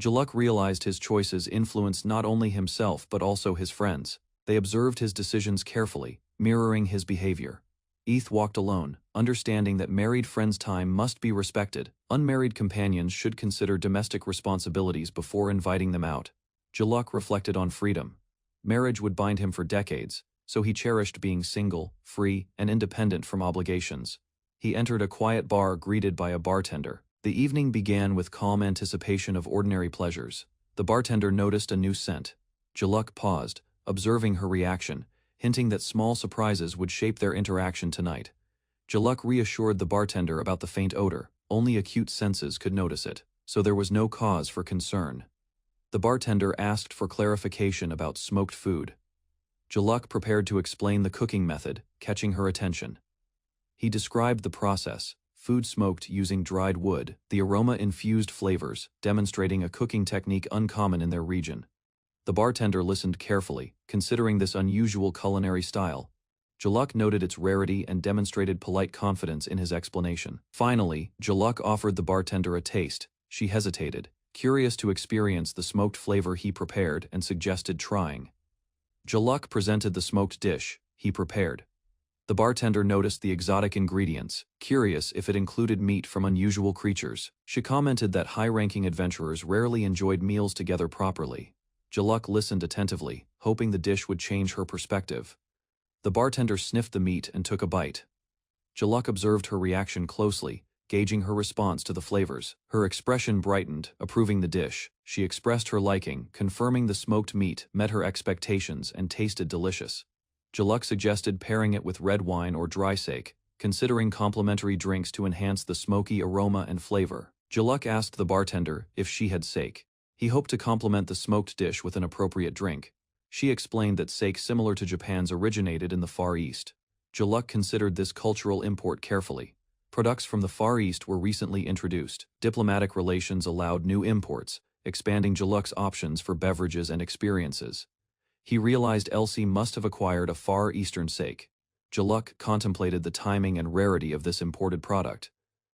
Jaluk realized his choices influenced not only himself but also his friends. They observed his decisions carefully, mirroring his behavior. Eth walked alone, understanding that married friends' time must be respected. Unmarried companions should consider domestic responsibilities before inviting them out. Jaluk reflected on freedom. Marriage would bind him for decades, so he cherished being single, free, and independent from obligations. He entered a quiet bar greeted by a bartender. The evening began with calm anticipation of ordinary pleasures. The bartender noticed a new scent. Jaluk paused, observing her reaction, hinting that small surprises would shape their interaction tonight. Jaluk reassured the bartender about the faint odor. Only acute senses could notice it, so there was no cause for concern. The bartender asked for clarification about smoked food. Jaluk prepared to explain the cooking method, catching her attention. He described the process: food smoked using dried wood, the aroma-infused flavors, demonstrating a cooking technique uncommon in their region. The bartender listened carefully, considering this unusual culinary style. Jaluk noted its rarity and demonstrated polite confidence in his explanation. Finally, Jaluk offered the bartender a taste. She hesitated, curious to experience the smoked flavor he prepared, and suggested trying. Jaluk presented the smoked dish he prepared. The bartender noticed the exotic ingredients, curious if it included meat from unusual creatures. She commented that high-ranking adventurers rarely enjoyed meals together properly. Jaluk listened attentively, hoping the dish would change her perspective. The bartender sniffed the meat and took a bite. Jaluk observed her reaction closely, gauging her response to the flavors. Her expression brightened, approving the dish. She expressed her liking, confirming the smoked meat met her expectations and tasted delicious. Jaluk suggested pairing it with red wine or dry sake, considering complementary drinks to enhance the smoky aroma and flavor. Jaluk asked the bartender if she had sake. He hoped to complement the smoked dish with an appropriate drink. She explained that sake similar to Japan's originated in the Far East. Jaluk considered this cultural import carefully. Products from the Far East were recently introduced. Diplomatic relations allowed new imports, expanding Jaluk's options for beverages and experiences. He realized Elsie must have acquired a Far Eastern sake. Jaluk contemplated the timing and rarity of this imported product.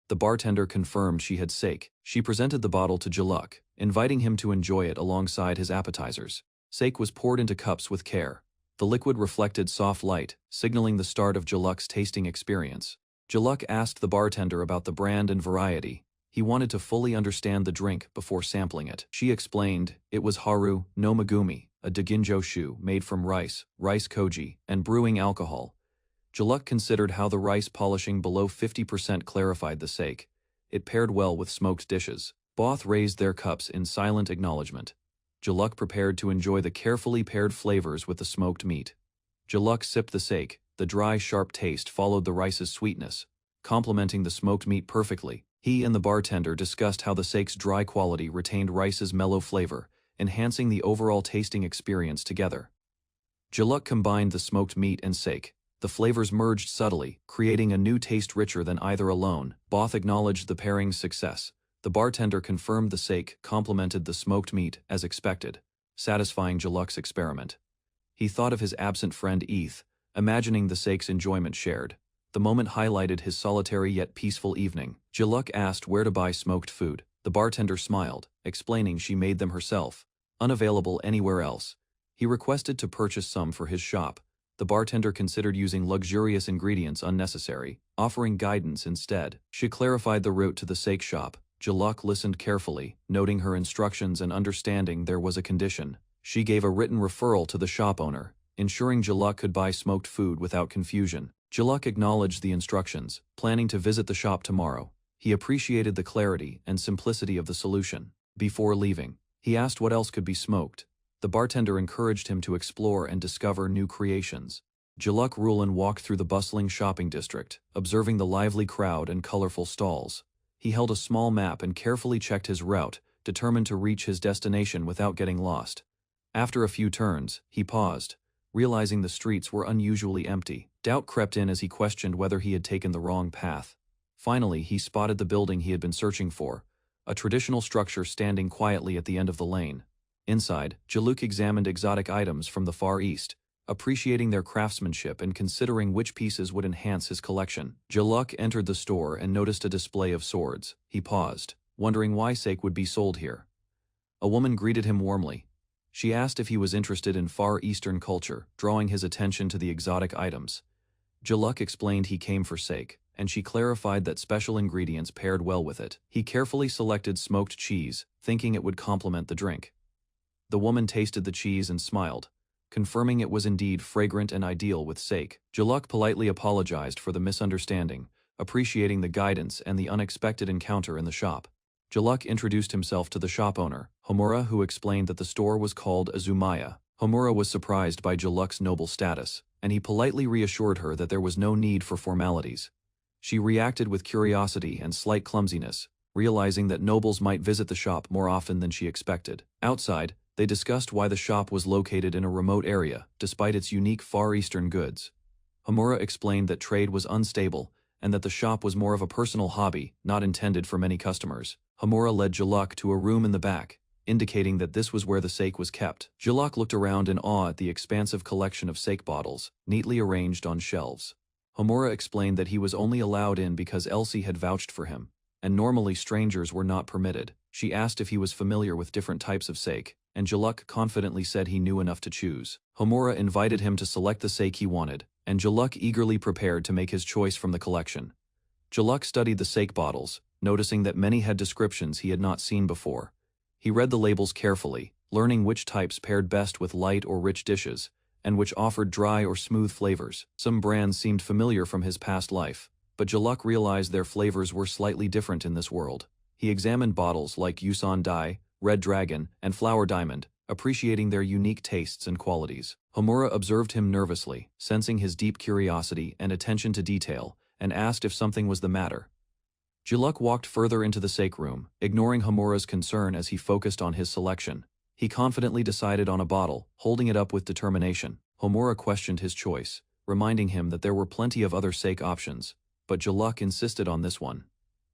The bartender confirmed she had sake. She presented the bottle to Jaluk, inviting him to enjoy it alongside his appetizers. Sake was poured into cups with care. The liquid reflected soft light, signaling the start of Jaluk's tasting experience. Jaluk asked the bartender about the brand and variety. He wanted to fully understand the drink before sampling it. She explained it was Haru no Megumi, a Daginjo shu made from rice koji, and brewing alcohol. Jaluk considered how the rice polishing below 50% clarified the sake. It paired well with smoked dishes. Both raised their cups in silent acknowledgement. Jaluk prepared to enjoy the carefully paired flavors with the smoked meat. Jaluk sipped the sake. The dry, sharp taste followed the rice's sweetness, complementing the smoked meat perfectly. He and the bartender discussed how the sake's dry quality retained rice's mellow flavor, enhancing the overall tasting experience together. Jaluk combined the smoked meat and sake. The flavors merged subtly, creating a new taste richer than either alone. Both acknowledged the pairing's success. The bartender confirmed the sake complemented the smoked meat as expected, satisfying Jaluk's experiment. He thought of his absent friend Eth, imagining the sake's enjoyment shared. The moment highlighted his solitary yet peaceful evening. Jaluk asked where to buy smoked food. The bartender smiled, explaining she made them herself, unavailable anywhere else. He requested to purchase some for his shop. The bartender considered using luxurious ingredients unnecessary, offering guidance instead. She clarified the route to the sake shop. Jaluk listened carefully, noting her instructions and understanding there was a condition. She gave a written referral to the shop owner, ensuring Jaluk could buy smoked food without confusion. Jaluk acknowledged the instructions, planning to visit the shop tomorrow. He appreciated the clarity and simplicity of the solution. Before leaving, he asked what else could be smoked. The bartender encouraged him to explore and discover new creations. Jaluk Rulin walked through the bustling shopping district, observing the lively crowd and colorful stalls. He held a small map and carefully checked his route, determined to reach his destination without getting lost. After a few turns, he paused, realizing the streets were unusually empty. Doubt crept in as he questioned whether he had taken the wrong path. Finally, he spotted the building he had been searching for, a traditional structure standing quietly at the end of the lane. Inside, Jaluk examined exotic items from the Far East, appreciating their craftsmanship and considering which pieces would enhance his collection. Jaluk entered the store and noticed a display of swords. He paused, wondering why sake would be sold here. A woman greeted him warmly. She asked if he was interested in Far Eastern culture, drawing his attention to the exotic items. Jaluk explained he came for sake, and she clarified that special ingredients paired well with it. He carefully selected smoked cheese, thinking it would complement the drink. The woman tasted the cheese and smiled, confirming it was indeed fragrant and ideal with sake. Jaluk politely apologized for the misunderstanding, appreciating the guidance and the unexpected encounter in the shop. Jaluk introduced himself to the shop owner, Homura, who explained that the store was called Azumaya. Homura was surprised by Jaluk's noble status, and he politely reassured her that there was no need for formalities. She reacted with curiosity and slight clumsiness, realizing that nobles might visit the shop more often than she expected. Outside, they discussed why the shop was located in a remote area, despite its unique Far Eastern goods. Homura explained that trade was unstable, and that the shop was more of a personal hobby, not intended for many customers. Homura led Jaluk to a room in the back, indicating that this was where the sake was kept. Jaluk looked around in awe at the expansive collection of sake bottles, neatly arranged on shelves. Homura explained that he was only allowed in because Elsie had vouched for him, and normally strangers were not permitted. She asked if he was familiar with different types of sake, and Jaluk confidently said he knew enough to choose. Homura invited him to select the sake he wanted, and Jaluk eagerly prepared to make his choice from the collection. Jaluk studied the sake bottles, noticing that many had descriptions he had not seen before. He read the labels carefully, learning which types paired best with light or rich dishes, and which offered dry or smooth flavors. Some brands seemed familiar from his past life, But Jaluk realized their flavors were slightly different in this world. He examined bottles like Yusan Dai, Red Dragon, and Flower Diamond, appreciating their unique tastes and qualities. Homura observed him nervously, sensing his deep curiosity and attention to detail, and asked if something was the matter. Jaluk walked further into the sake room, ignoring Homura's concern as he focused on his selection. He confidently decided on a bottle, holding it up with determination. Homura questioned his choice, reminding him that there were plenty of other sake options, but Jaluk insisted on this one.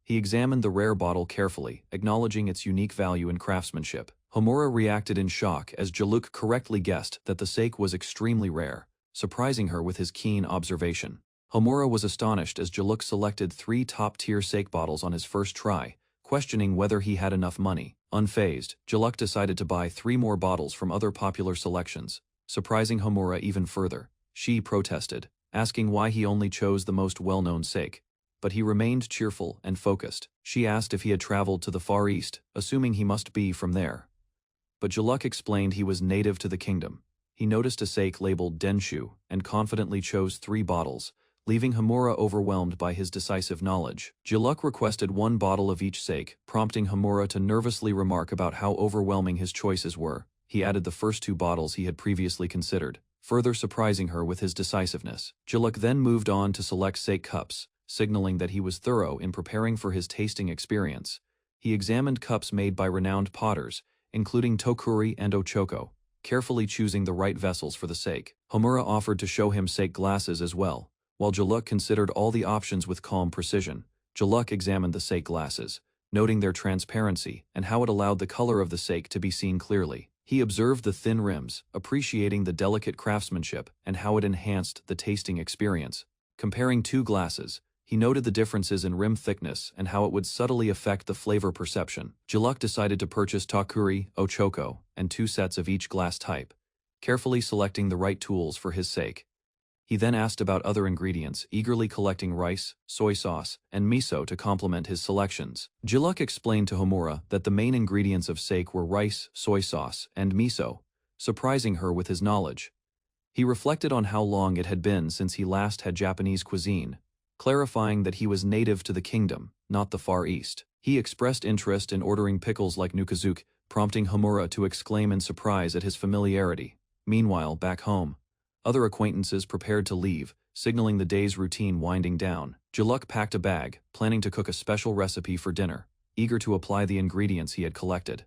He examined the rare bottle carefully, acknowledging its unique value and craftsmanship. Homura reacted in shock as Jaluk correctly guessed that the sake was extremely rare, surprising her with his keen observation. Homura was astonished as Jaluk selected 3 top-tier sake bottles on his first try, questioning whether he had enough money. Unfazed, Jaluk decided to buy 3 more bottles from other popular selections, surprising Homura even further. She protested, asking why he only chose the most well-known sake. But he remained cheerful and focused. She asked if he had traveled to the Far East, assuming he must be from there. But Jaluk explained he was native to the kingdom. He noticed a sake labeled Denshu and confidently chose 3 bottles, leaving Homura overwhelmed by his decisive knowledge. Jaluk requested 1 bottle of each sake, prompting Homura to nervously remark about how overwhelming his choices were. He added the first 2 bottles he had previously considered, further surprising her with his decisiveness. Jaluk then moved on to select sake cups, signaling that he was thorough in preparing for his tasting experience. He examined cups made by renowned potters, including Tokuri and Ochoko, carefully choosing the right vessels for the sake. Homura offered to show him sake glasses as well. While Jaluk considered all the options with calm precision, Jaluk examined the sake glasses, noting their transparency and how it allowed the color of the sake to be seen clearly. He observed the thin rims, appreciating the delicate craftsmanship and how it enhanced the tasting experience. Comparing 2 glasses, he noted the differences in rim thickness and how it would subtly affect the flavor perception. Jaluk decided to purchase Tokuri, Ochoko, and 2 sets of each glass type, carefully selecting the right tools for his sake. He then asked about other ingredients, eagerly collecting rice, soy sauce, and miso to complement his selections. Jaluk explained to Homura that the main ingredients of sake were rice, soy sauce, and miso, surprising her with his knowledge. He reflected on how long it had been since he last had Japanese cuisine, clarifying that he was native to the kingdom, not the Far East. He expressed interest in ordering pickles like nukazuke, prompting Homura to exclaim in surprise at his familiarity. Meanwhile, back home, other acquaintances prepared to leave, signaling the day's routine winding down. Jaluk packed a bag, planning to cook a special recipe for dinner, eager to apply the ingredients he had collected.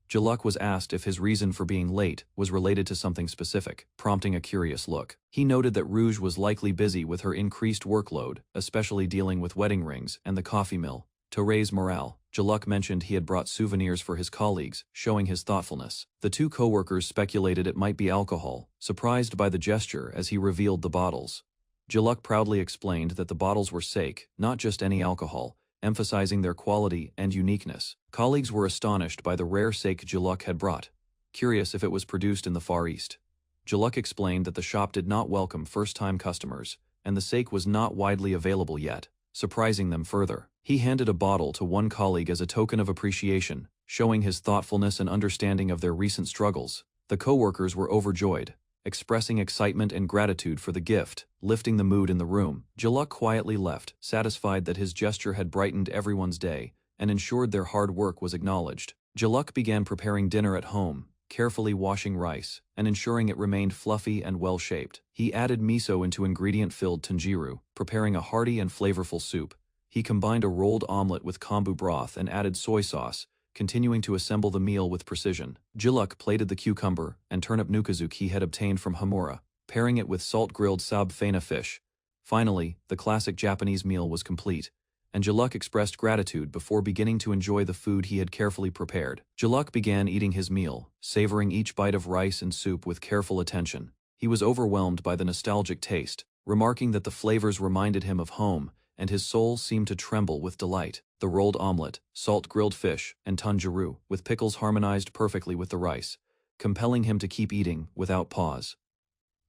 Jaluk was asked if his reason for being late was related to something specific, prompting a curious look. He noted that Rouge was likely busy with her increased workload, especially dealing with wedding rings and the coffee mill. To raise morale, Jaluk mentioned he had brought souvenirs for his colleagues, showing his thoughtfulness. The 2 co-workers speculated it might be alcohol, surprised by the gesture as he revealed the bottles. Jaluk proudly explained that the bottles were sake, not just any alcohol, emphasizing their quality and uniqueness. Colleagues were astonished by the rare sake Jaluk had brought, curious if it was produced in the Far East. Jaluk explained that the shop did not welcome first-time customers, and the sake was not widely available yet, surprising them further. He handed a bottle to one colleague as a token of appreciation, showing his thoughtfulness and understanding of their recent struggles. The co-workers were overjoyed, expressing excitement and gratitude for the gift, lifting the mood in the room. Jaluk quietly left, satisfied that his gesture had brightened everyone's day and ensured their hard work was acknowledged. Jaluk began preparing dinner at home, carefully washing rice and ensuring it remained fluffy and well-shaped. He added miso into ingredient-filled tanjiru, preparing a hearty and flavorful soup. He combined a rolled omelet with kombu broth and added soy sauce, continuing to assemble the meal with precision. Jaluk plated the cucumber and turnip nukazuke he had obtained from Homura, pairing it with salt-grilled sabfena fish. Finally, the classic Japanese meal was complete, and Jaluk expressed gratitude before beginning to enjoy the food he had carefully prepared. Jaluk began eating his meal, savoring each bite of rice and soup with careful attention. He was overwhelmed by the nostalgic taste, remarking that the flavors reminded him of home, and his soul seemed to tremble with delight. The rolled omelet, salt-grilled fish, and tanjiru, with pickles harmonized perfectly with the rice, compelling him to keep eating without pause.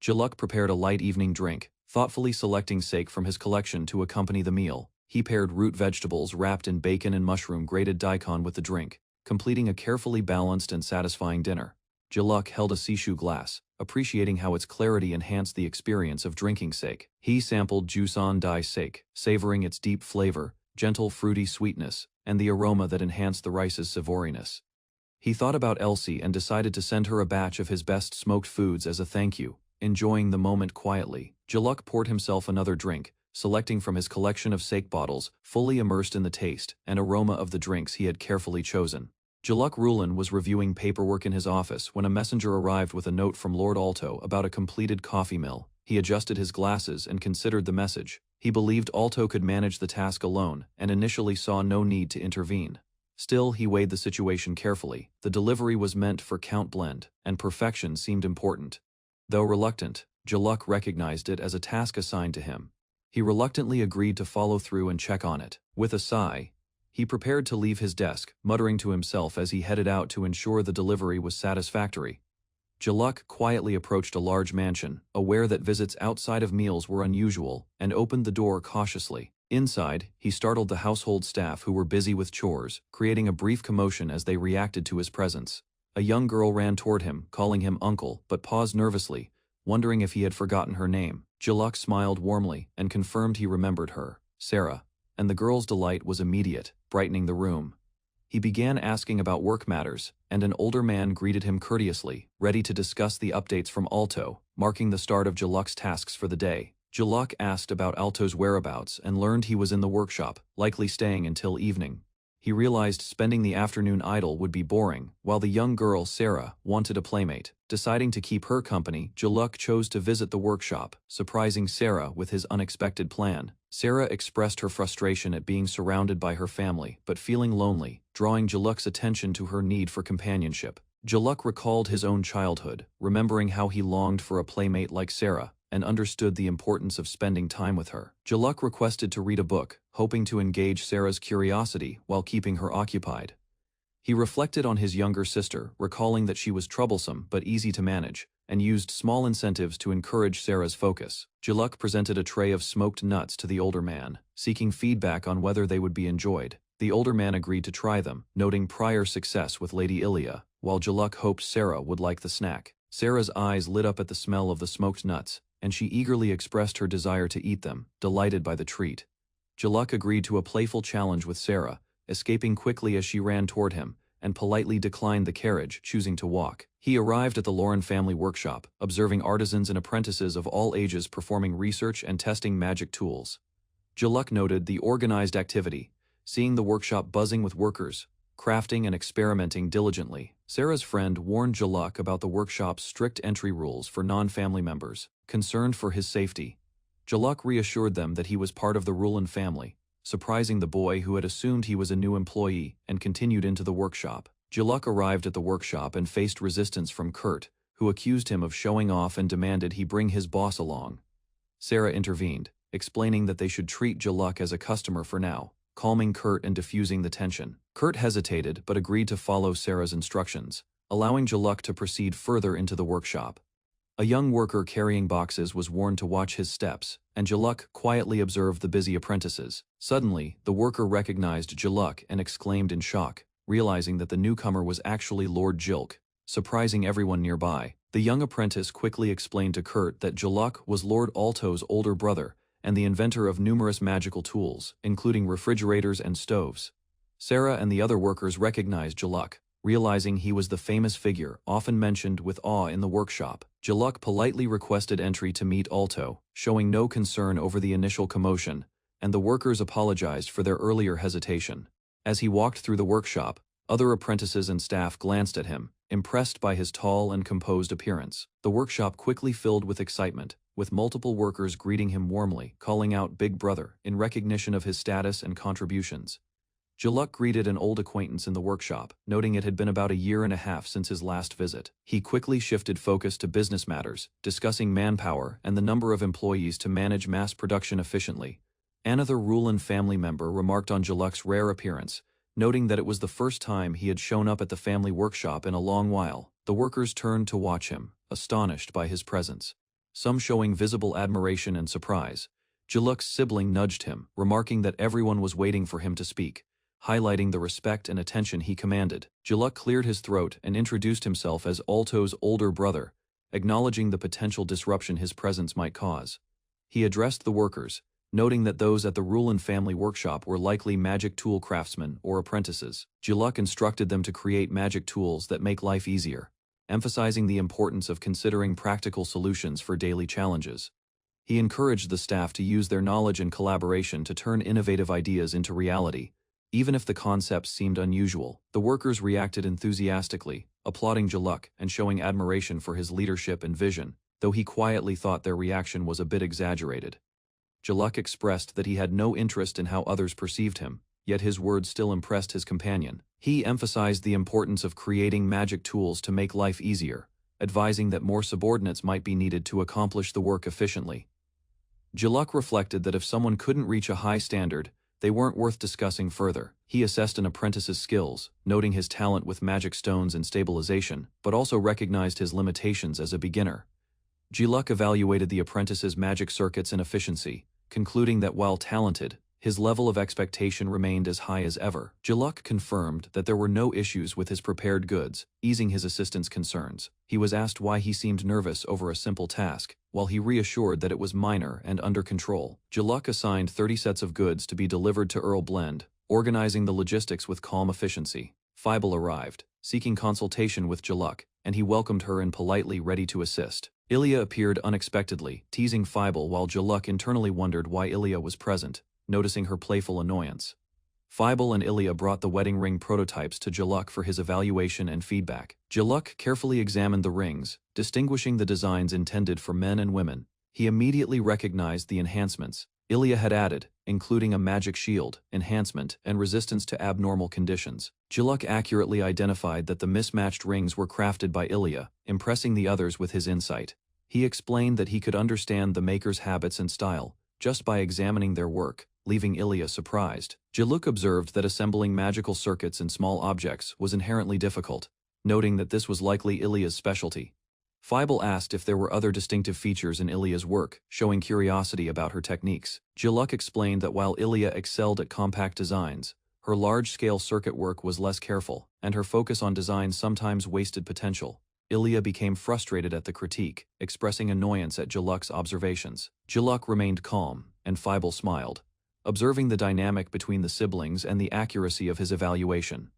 Jaluk prepared a light evening drink, thoughtfully selecting sake from his collection to accompany the meal. He paired root vegetables wrapped in bacon and mushroom grated daikon with the drink, completing a carefully balanced and satisfying dinner. Jaluk held a sishu glass, appreciating how its clarity enhanced the experience of drinking sake. He sampled Jusan Dai sake, savoring its deep flavor, gentle fruity sweetness, and the aroma that enhanced the rice's savouriness. He thought about Elsie and decided to send her a batch of his best smoked foods as a thank you. Enjoying the moment quietly, Jaluk poured himself another drink, selecting from his collection of sake bottles, fully immersed in the taste and aroma of the drinks he had carefully chosen. Jaluk Rulin was reviewing paperwork in his office when a messenger arrived with a note from Lord Alto about a completed coffee mill. He adjusted his glasses and considered the message. He believed Alto could manage the task alone and initially saw no need to intervene. Still, he weighed the situation carefully. The delivery was meant for Count Blend, and perfection seemed important. Though reluctant, Jaluk recognized it as a task assigned to him. He reluctantly agreed to follow through and check on it. With a sigh, he prepared to leave his desk, muttering to himself as he headed out to ensure the delivery was satisfactory. Jaluk quietly approached a large mansion, aware that visits outside of meals were unusual, and opened the door cautiously. Inside, he startled the household staff who were busy with chores, creating a brief commotion as they reacted to his presence. A young girl ran toward him, calling him uncle, but paused nervously, wondering if he had forgotten her name. Jaluk smiled warmly and confirmed he remembered her, Sarah, and the girl's delight was immediate, brightening the room. He began asking about work matters, and an older man greeted him courteously, ready to discuss the updates from Alto, marking the start of Jaluk's tasks for the day. Jaluk asked about Alto's whereabouts and learned he was in the workshop, likely staying until evening. He realized spending the afternoon idle would be boring, while the young girl, Sarah, wanted a playmate. Deciding to keep her company, Jaluk chose to visit the workshop, surprising Sarah with his unexpected plan. Sarah expressed her frustration at being surrounded by her family, but feeling lonely, drawing Jaluk's attention to her need for companionship. Jaluk recalled his own childhood, remembering how he longed for a playmate like Sarah, and understood the importance of spending time with her. Jaluk requested to read a book, hoping to engage Sarah's curiosity while keeping her occupied. He reflected on his younger sister, recalling that she was troublesome but easy to manage, and used small incentives to encourage Sarah's focus. Jaluk presented a tray of smoked nuts to the older man, seeking feedback on whether they would be enjoyed. The older man agreed to try them, noting prior success with Lady Ilya, while Jaluk hoped Sarah would like the snack. Sarah's eyes lit up at the smell of the smoked nuts, and she eagerly expressed her desire to eat them, delighted by the treat. Jaluk agreed to a playful challenge with Sarah, escaping quickly as she ran toward him, and politely declined the carriage, choosing to walk. He arrived at the Lauren family workshop, observing artisans and apprentices of all ages performing research and testing magic tools. Jaluk noted the organized activity, seeing the workshop buzzing with workers, crafting and experimenting diligently. Sarah's friend warned Jaluk about the workshop's strict entry rules for non-family members. Concerned for his safety, Jaluk reassured them that he was part of the Rulin family, surprising the boy who had assumed he was a new employee and continued into the workshop. Jaluk arrived at the workshop and faced resistance from Kurt, who accused him of showing off and demanded he bring his boss along. Sarah intervened, explaining that they should treat Jaluk as a customer for now, calming Kurt and diffusing the tension. Kurt hesitated but agreed to follow Sarah's instructions, allowing Jaluk to proceed further into the workshop. A young worker carrying boxes was warned to watch his steps, and Jaluk quietly observed the busy apprentices. Suddenly, the worker recognized Jaluk and exclaimed in shock, realizing that the newcomer was actually Lord Jilk, surprising everyone nearby. The young apprentice quickly explained to Kurt that Jaluk was Lord Alto's older brother and the inventor of numerous magical tools, including refrigerators and stoves. Sarah and the other workers recognized Jaluk, realizing he was the famous figure often mentioned with awe in the workshop. Jaluk politely requested entry to meet Alto, showing no concern over the initial commotion, and the workers apologized for their earlier hesitation. As he walked through the workshop, other apprentices and staff glanced at him, impressed by his tall and composed appearance. The workshop quickly filled with excitement, with multiple workers greeting him warmly, calling out Big Brother in recognition of his status and contributions. Jaluk greeted an old acquaintance in the workshop, noting it had been about a year and a half since his last visit. He quickly shifted focus to business matters, discussing manpower and the number of employees to manage mass production efficiently. Another Rulin family member remarked on Jaluk's rare appearance, noting that it was the first time he had shown up at the family workshop in a long while. The workers turned to watch him, astonished by his presence, some showing visible admiration and surprise. Jaluk's sibling nudged him, remarking that everyone was waiting for him to speak. highlighting the respect and attention he commanded. Jaluk cleared his throat and introduced himself as Alto's older brother, acknowledging the potential disruption his presence might cause. He addressed the workers, noting that those at the Rulin family workshop were likely magic tool craftsmen or apprentices. Jaluk instructed them to create magic tools that make life easier, emphasizing the importance of considering practical solutions for daily challenges. He encouraged the staff to use their knowledge and collaboration to turn innovative ideas into reality, even if the concepts seemed unusual. The workers reacted enthusiastically, applauding Jaluk and showing admiration for his leadership and vision, though he quietly thought their reaction was a bit exaggerated. Jaluk expressed that he had no interest in how others perceived him, yet his words still impressed his companion. He emphasized the importance of creating magic tools to make life easier, advising that more subordinates might be needed to accomplish the work efficiently. Jaluk reflected that if someone couldn't reach a high standard, they weren't worth discussing further. He assessed an apprentice's skills, noting his talent with magic stones and stabilization, but also recognized his limitations as a beginner. Jaluk evaluated the apprentice's magic circuits and efficiency, concluding that while talented, his level of expectation remained as high as ever. Jaluk confirmed that there were no issues with his prepared goods, easing his assistant's concerns. He was asked why he seemed nervous over a simple task, while he reassured that it was minor and under control. Jaluk assigned 30 sets of goods to be delivered to Earl Blend, organizing the logistics with calm efficiency. Fievel arrived, seeking consultation with Jaluk, and he welcomed her and politely ready to assist. Ilya appeared unexpectedly, teasing Fievel while Jaluk internally wondered why Ilya was present, noticing her playful annoyance. Fievel and Ilya brought the wedding ring prototypes to Jaluk for his evaluation and feedback. Jaluk carefully examined the rings, distinguishing the designs intended for men and women. He immediately recognized the enhancements Ilya had added, including a magic shield, enhancement, and resistance to abnormal conditions. Jaluk accurately identified that the mismatched rings were crafted by Ilya, impressing the others with his insight. He explained that he could understand the maker's habits and style, just by examining their work, leaving Ilya surprised. Jaluk observed that assembling magical circuits in small objects was inherently difficult, noting that this was likely Ilya's specialty. Fievel asked if there were other distinctive features in Ilya's work, showing curiosity about her techniques. Jaluk explained that while Ilya excelled at compact designs, her large-scale circuit work was less careful, and her focus on design sometimes wasted potential. Ilya became frustrated at the critique, expressing annoyance at Jaluk's observations. Jaluk remained calm, and Fievel smiled, observing the dynamic between the siblings and the accuracy of his evaluation.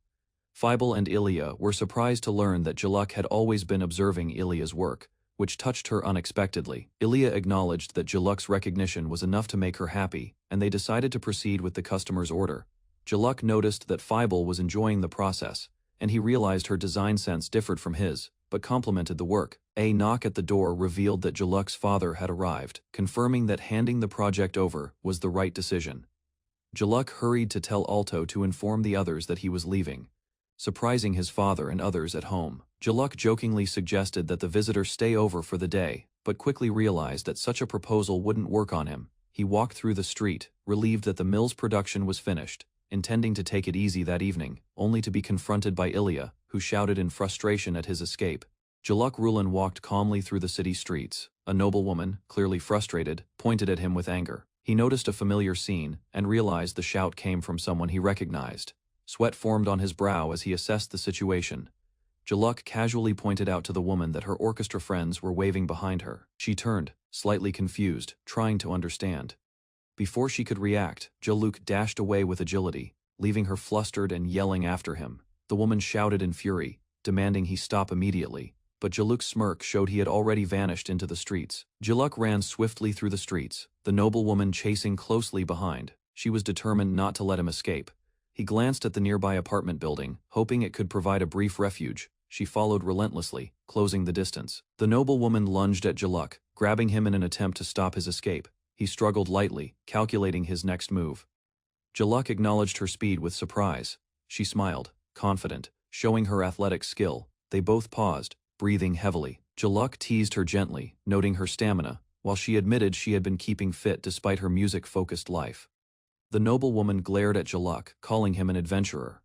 Fievel and Ilya were surprised to learn that Jaluk had always been observing Ilya's work, which touched her unexpectedly. Ilya acknowledged that Jaluk's recognition was enough to make her happy, and they decided to proceed with the customer's order. Jaluk noticed that Fievel was enjoying the process, and he realized her design sense differed from his, but complimented the work. A knock at the door revealed that Jaluk's father had arrived, confirming that handing the project over was the right decision. Jaluk hurried to tell Alto to inform the others that he was leaving, surprising his father and others at home. Jaluk jokingly suggested that the visitor stay over for the day, but quickly realized that such a proposal wouldn't work on him. He walked through the street, relieved that the mill's production was finished, intending to take it easy that evening, only to be confronted by Ilya, who shouted in frustration at his escape. Jaluk Rulin walked calmly through the city streets. A noblewoman, clearly frustrated, pointed at him with anger. He noticed a familiar scene, and realized the shout came from someone he recognized. Sweat formed on his brow as he assessed the situation. Jaluk casually pointed out to the woman that her orchestra friends were waving behind her. She turned, slightly confused, trying to understand. Before she could react, Jaluk dashed away with agility, leaving her flustered and yelling after him. The woman shouted in fury, demanding he stop immediately, but Jaluk's smirk showed he had already vanished into the streets. Jaluk ran swiftly through the streets, the noblewoman chasing closely behind. She was determined not to let him escape. He glanced at the nearby apartment building, hoping it could provide a brief refuge. She followed relentlessly, closing the distance. The noblewoman lunged at Jaluk, grabbing him in an attempt to stop his escape. He struggled lightly, calculating his next move. Jaluk acknowledged her speed with surprise. She smiled, confident, showing her athletic skill. They both paused, breathing heavily. Jaluk teased her gently, noting her stamina, while she admitted she had been keeping fit despite her music-focused life. The noblewoman glared at Jaluk, calling him an adventurer.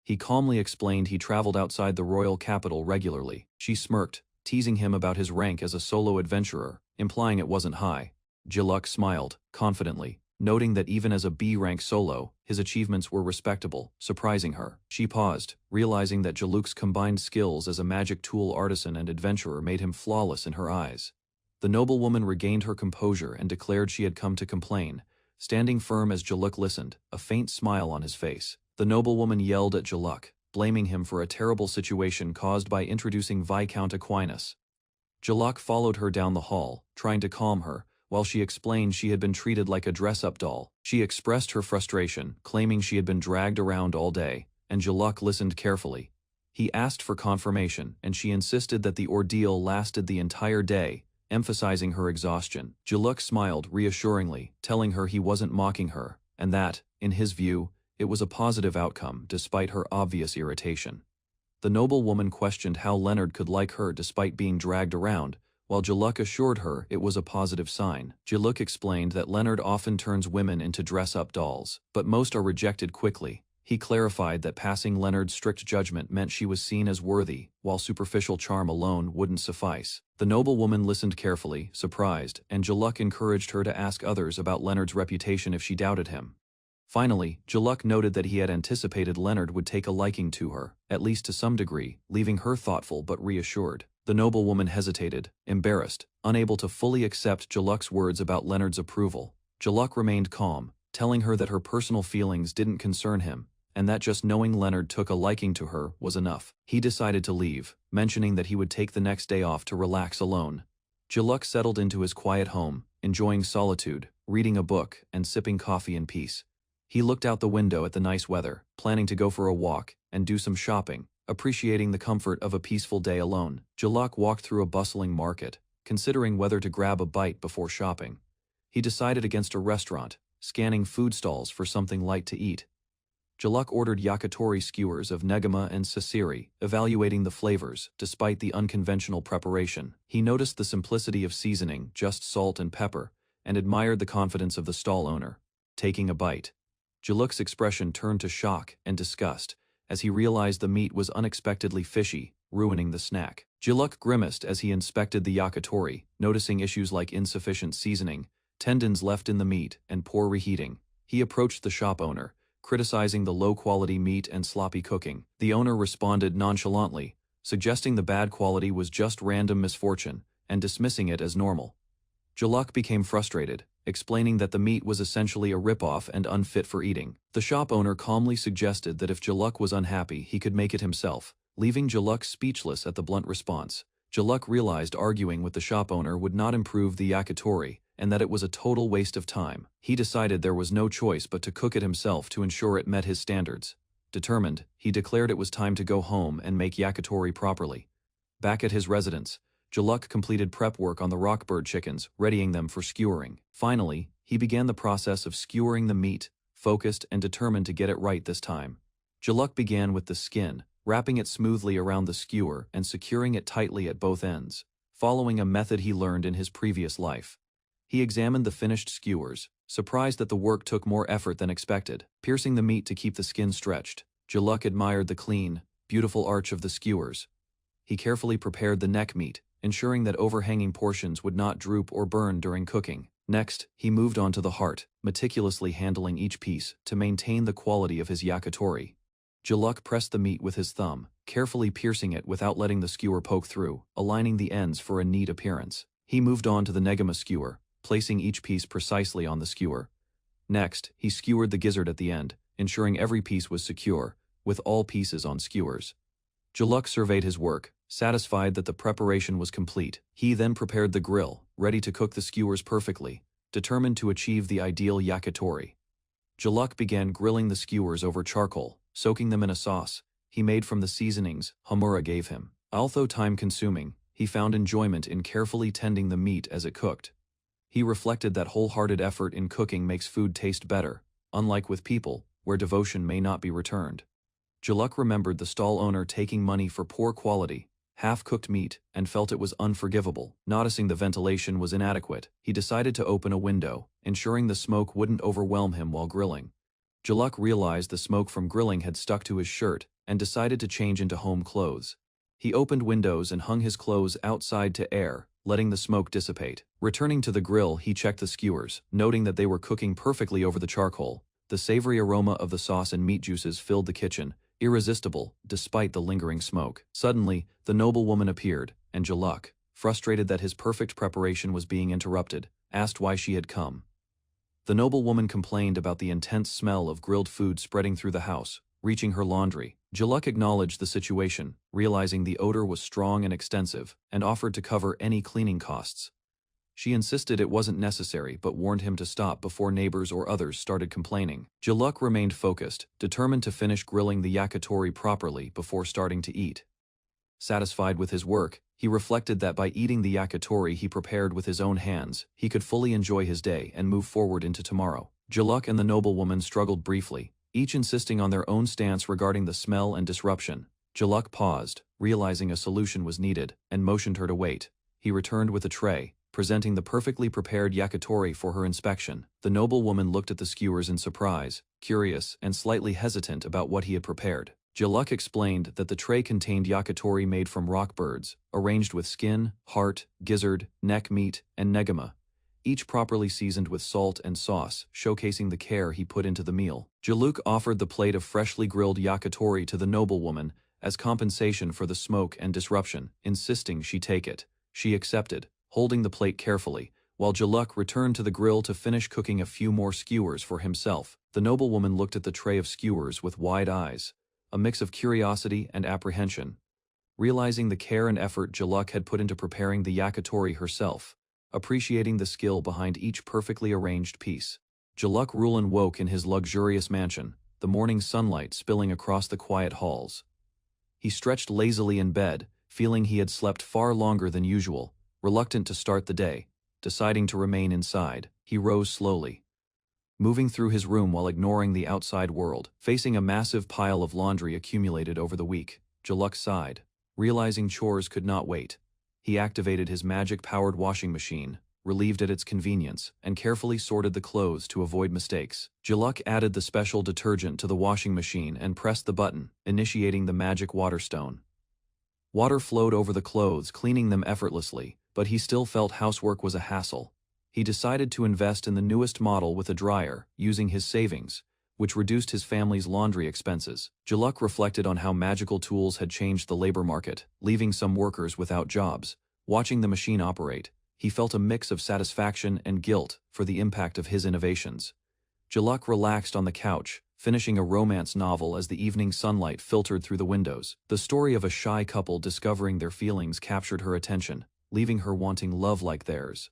He calmly explained he traveled outside the royal capital regularly. She smirked, teasing him about his rank as a solo adventurer, implying it wasn't high. Jaluk smiled, confidently, noting that even as a B-rank solo, his achievements were respectable, surprising her. She paused, realizing that Jaluk's combined skills as a magic tool artisan and adventurer made him flawless in her eyes. The noblewoman regained her composure and declared she had come to complain, standing firm as Jaluk listened, a faint smile on his face. The noblewoman yelled at Jaluk, blaming him for a terrible situation caused by introducing Viscount Aquinas. Jaluk followed her down the hall, trying to calm her, while she explained she had been treated like a dress-up doll. She expressed her frustration, claiming she had been dragged around all day, and Jaluk listened carefully. He asked for confirmation, and she insisted that the ordeal lasted the entire day, emphasizing her exhaustion. Jaluk smiled reassuringly, telling her he wasn't mocking her, and that, in his view, it was a positive outcome despite her obvious irritation. The noblewoman questioned how Leonard could like her despite being dragged around, while Jaluk assured her it was a positive sign. Jaluk explained that Leonard often turns women into dress-up dolls, but most are rejected quickly. He clarified that passing Leonard's strict judgment meant she was seen as worthy, while superficial charm alone wouldn't suffice. The noblewoman listened carefully, surprised, and Jaluk encouraged her to ask others about Leonard's reputation if she doubted him. Finally, Jaluk noted that he had anticipated Leonard would take a liking to her, at least to some degree, leaving her thoughtful but reassured. The noblewoman hesitated, embarrassed, unable to fully accept Jaluk's words about Leonard's approval. Jaluk remained calm, telling her that her personal feelings didn't concern him, and that just knowing Leonard took a liking to her was enough. He decided to leave, mentioning that he would take the next day off to relax alone. Jaluk settled into his quiet home, enjoying solitude, reading a book, and sipping coffee in peace. He looked out the window at the nice weather, planning to go for a walk and do some shopping, appreciating the comfort of a peaceful day alone. Jaluk walked through a bustling market, considering whether to grab a bite before shopping. He decided against a restaurant, scanning food stalls for something light to eat. Jaluk ordered yakitori skewers of negama and sasiri, evaluating the flavors, despite the unconventional preparation. He noticed the simplicity of seasoning, just salt and pepper, and admired the confidence of the stall owner. Taking a bite, Jaluk's expression turned to shock and disgust, as he realized the meat was unexpectedly fishy, ruining the snack. Jaluk grimaced as he inspected the yakitori, noticing issues like insufficient seasoning, tendons left in the meat, and poor reheating. He approached the shop owner, criticizing the low-quality meat and sloppy cooking. The owner responded nonchalantly, suggesting the bad quality was just random misfortune, and dismissing it as normal. Jaluk became frustrated, explaining that the meat was essentially a rip-off and unfit for eating. The shop owner calmly suggested that if Jaluk was unhappy, he could make it himself, leaving Jaluk speechless at the blunt response. Jaluk realized arguing with the shop owner would not improve the yakitori, and that it was a total waste of time. He decided there was no choice but to cook it himself to ensure it met his standards. Determined, he declared it was time to go home and make yakitori properly. Back at his residence, Jaluk completed prep work on the rockbird chickens, readying them for skewering. Finally, he began the process of skewering the meat, focused and determined to get it right this time. Jaluk began with the skin, wrapping it smoothly around the skewer and securing it tightly at both ends, following a method he learned in his previous life. He examined the finished skewers, surprised that the work took more effort than expected. Piercing the meat to keep the skin stretched, Jaluk admired the clean, beautiful arch of the skewers. He carefully prepared the neck meat, ensuring that overhanging portions would not droop or burn during cooking. Next, he moved on to the heart, meticulously handling each piece to maintain the quality of his yakitori. Jaluk pressed the meat with his thumb, carefully piercing it without letting the skewer poke through, aligning the ends for a neat appearance. He moved on to the negama skewer, placing each piece precisely on the skewer. Next, he skewered the gizzard at the end, ensuring every piece was secure, with all pieces on skewers. Jaluk surveyed his work, satisfied that the preparation was complete. He then prepared the grill, ready to cook the skewers perfectly, determined to achieve the ideal yakitori. Jaluk began grilling the skewers over charcoal, soaking them in a sauce he made from the seasonings Hamura gave him. Although time-consuming, he found enjoyment in carefully tending the meat as it cooked. He reflected that wholehearted effort in cooking makes food taste better, unlike with people, where devotion may not be returned. Jaluk remembered the stall owner taking money for poor quality, half-cooked meat, and felt it was unforgivable. Noticing the ventilation was inadequate, he decided to open a window, ensuring the smoke wouldn't overwhelm him while grilling. Jaluk realized the smoke from grilling had stuck to his shirt, and decided to change into home clothes. He opened windows and hung his clothes outside to air, letting the smoke dissipate. Returning to the grill, he checked the skewers, noting that they were cooking perfectly over the charcoal. The savory aroma of the sauce and meat juices filled the kitchen, irresistible despite the lingering smoke. Suddenly, the noblewoman appeared, and Jaluk, frustrated that his perfect preparation was being interrupted, asked why she had come. The noblewoman complained about the intense smell of grilled food spreading through the house, reaching her laundry. Jaluk acknowledged the situation, realizing the odor was strong and extensive, and offered to cover any cleaning costs. She insisted it wasn't necessary but warned him to stop before neighbors or others started complaining. Jaluk remained focused, determined to finish grilling the yakitori properly before starting to eat. Satisfied with his work, he reflected that by eating the yakitori he prepared with his own hands, he could fully enjoy his day and move forward into tomorrow. Jaluk and the noblewoman struggled briefly, each insisting on their own stance regarding the smell and disruption. Jaluk paused, realizing a solution was needed, and motioned her to wait. He returned with a tray, presenting the perfectly prepared yakitori for her inspection. The noblewoman looked at the skewers in surprise, curious and slightly hesitant about what he had prepared. Jaluk explained that the tray contained yakitori made from rock birds, arranged with skin, heart, gizzard, neck meat, and negama, each properly seasoned with salt and sauce, showcasing the care he put into the meal. Jaluk offered the plate of freshly grilled yakitori to the noblewoman as compensation for the smoke and disruption, insisting she take it. She accepted, holding the plate carefully, while Jaluk returned to the grill to finish cooking a few more skewers for himself. The noblewoman looked at the tray of skewers with wide eyes, a mix of curiosity and apprehension. Realizing the care and effort Jaluk had put into preparing the yakitori herself, appreciating the skill behind each perfectly arranged piece. Jaluk Rulin woke in his luxurious mansion, the morning sunlight spilling across the quiet halls. He stretched lazily in bed, feeling he had slept far longer than usual. Reluctant to start the day, deciding to remain inside, he rose slowly, moving through his room while ignoring the outside world. Facing a massive pile of laundry accumulated over the week, Jaluk sighed, realizing chores could not wait. He activated his magic-powered washing machine, relieved at its convenience, and carefully sorted the clothes to avoid mistakes. Jaluk added the special detergent to the washing machine and pressed the button, initiating the magic water stone. Water flowed over the clothes, cleaning them effortlessly, but he still felt housework was a hassle. He decided to invest in the newest model with a dryer, using his savings, which reduced his family's laundry expenses. Jaluk reflected on how magical tools had changed the labor market, leaving some workers without jobs. Watching the machine operate, he felt a mix of satisfaction and guilt for the impact of his innovations. Jaluk relaxed on the couch, finishing a romance novel as the evening sunlight filtered through the windows. The story of a shy couple discovering their feelings captured her attention, leaving her wanting love like theirs.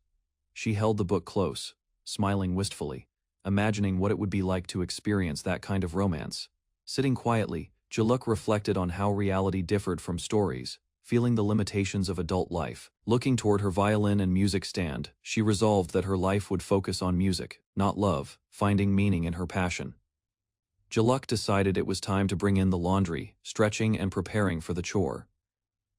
She held the book close, smiling wistfully, imagining what it would be like to experience that kind of romance. Sitting quietly, Jaluk reflected on how reality differed from stories, feeling the limitations of adult life. Looking toward her violin and music stand, she resolved that her life would focus on music, not love, finding meaning in her passion. Jaluk decided it was time to bring in the laundry, stretching and preparing for the chore.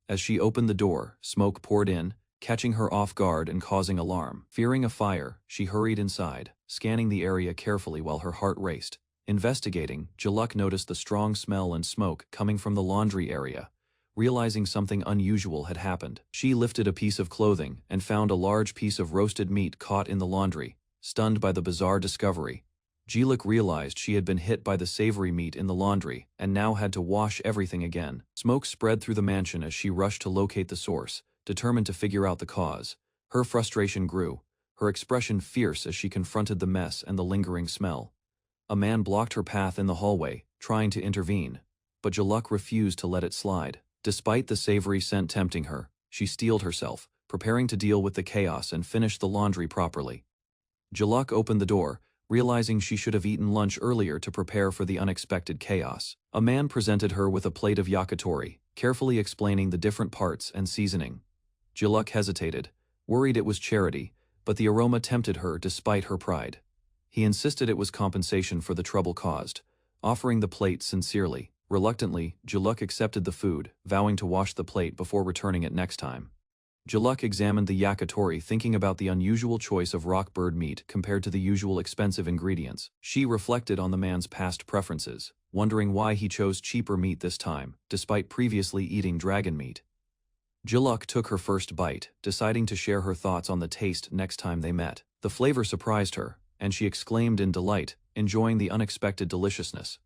As she opened the door, smoke poured in, catching her off guard and causing alarm. Fearing a fire, she hurried inside, scanning the area carefully while her heart raced. Investigating, Jaluk noticed the strong smell and smoke coming from the laundry area. Realizing something unusual had happened, she lifted a piece of clothing and found a large piece of roasted meat caught in the laundry. Stunned by the bizarre discovery, Jaluk realized she had been hit by the savory meat in the laundry and now had to wash everything again. Smoke spread through the mansion as she rushed to locate the source, determined to figure out the cause. Her frustration grew, her expression fierce as she confronted the mess and the lingering smell. A man blocked her path in the hallway, trying to intervene, but Jaluk refused to let it slide. Despite the savory scent tempting her, she steeled herself, preparing to deal with the chaos and finish the laundry properly. Jaluk opened the door, realizing she should have eaten lunch earlier to prepare for the unexpected chaos. A man presented her with a plate of yakitori, carefully explaining the different parts and seasoning. Jaluk hesitated, worried it was charity, but the aroma tempted her despite her pride. He insisted it was compensation for the trouble caused, offering the plate sincerely. Reluctantly, Jaluk accepted the food, vowing to wash the plate before returning it next time. Jaluk examined the yakitori, thinking about the unusual choice of rock bird meat compared to the usual expensive ingredients. She reflected on the man's past preferences, wondering why he chose cheaper meat this time, despite previously eating dragon meat. Jiluk took her first bite, deciding to share her thoughts on the taste next time they met. The flavor surprised her, and she exclaimed in delight, enjoying the unexpected deliciousness.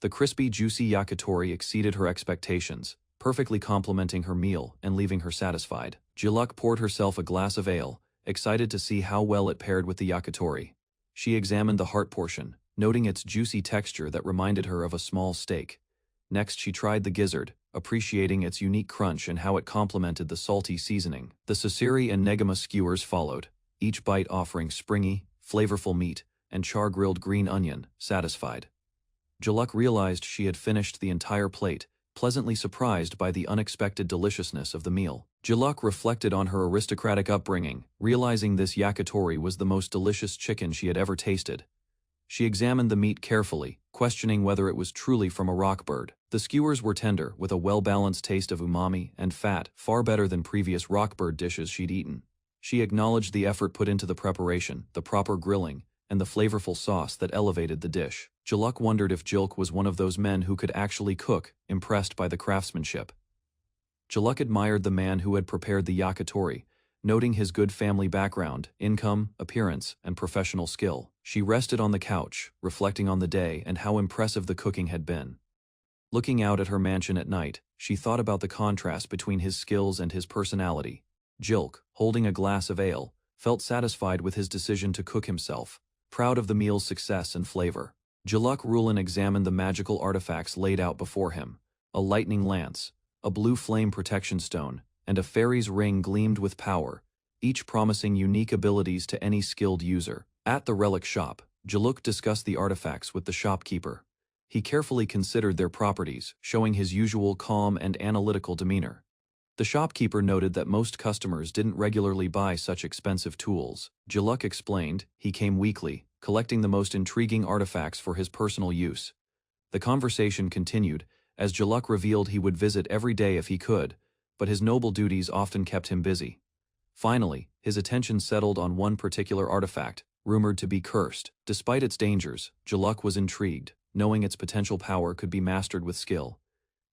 The crispy, juicy yakitori exceeded her expectations, perfectly complementing her meal and leaving her satisfied. Jiluk poured herself a glass of ale, excited to see how well it paired with the yakitori. She examined the heart portion, noting its juicy texture that reminded her of a small steak. Next she tried the gizzard, appreciating its unique crunch and how it complemented the salty seasoning. The sasiri and negama skewers followed, each bite offering springy, flavorful meat and char-grilled green onion, satisfied. Jiluk realized she had finished the entire plate, pleasantly surprised by the unexpected deliciousness of the meal. Jiluk reflected on her aristocratic upbringing, realizing this yakitori was the most delicious chicken she had ever tasted. She examined the meat carefully, questioning whether it was truly from a rock bird. The skewers were tender, with a well-balanced taste of umami and fat, far better than previous rock bird dishes she'd eaten. She acknowledged the effort put into the preparation, the proper grilling, and the flavorful sauce that elevated the dish. Jiluk wondered if Jilk was one of those men who could actually cook, impressed by the craftsmanship. Jiluk admired the man who had prepared the yakitori, noting his good family background, income, appearance, and professional skill. She rested on the couch, reflecting on the day and how impressive the cooking had been. Looking out at her mansion at night, she thought about the contrast between his skills and his personality. Jilk, holding a glass of ale, felt satisfied with his decision to cook himself, proud of the meal's success and flavor. Jiluk Rulin examined the magical artifacts laid out before him. A lightning lance, a blue flame protection stone, and a fairy's ring gleamed with power, each promising unique abilities to any skilled user. At the relic shop, Jiluk discussed the artifacts with the shopkeeper. He carefully considered their properties, showing his usual calm and analytical demeanor. The shopkeeper noted that most customers didn't regularly buy such expensive tools. Jiluk explained he came weekly, collecting the most intriguing artifacts for his personal use. The conversation continued, as Jiluk revealed he would visit every day if he could, but his noble duties often kept him busy. Finally, his attention settled on one particular artifact, rumored to be cursed. Despite its dangers, Jiluk was intrigued, knowing its potential power could be mastered with skill.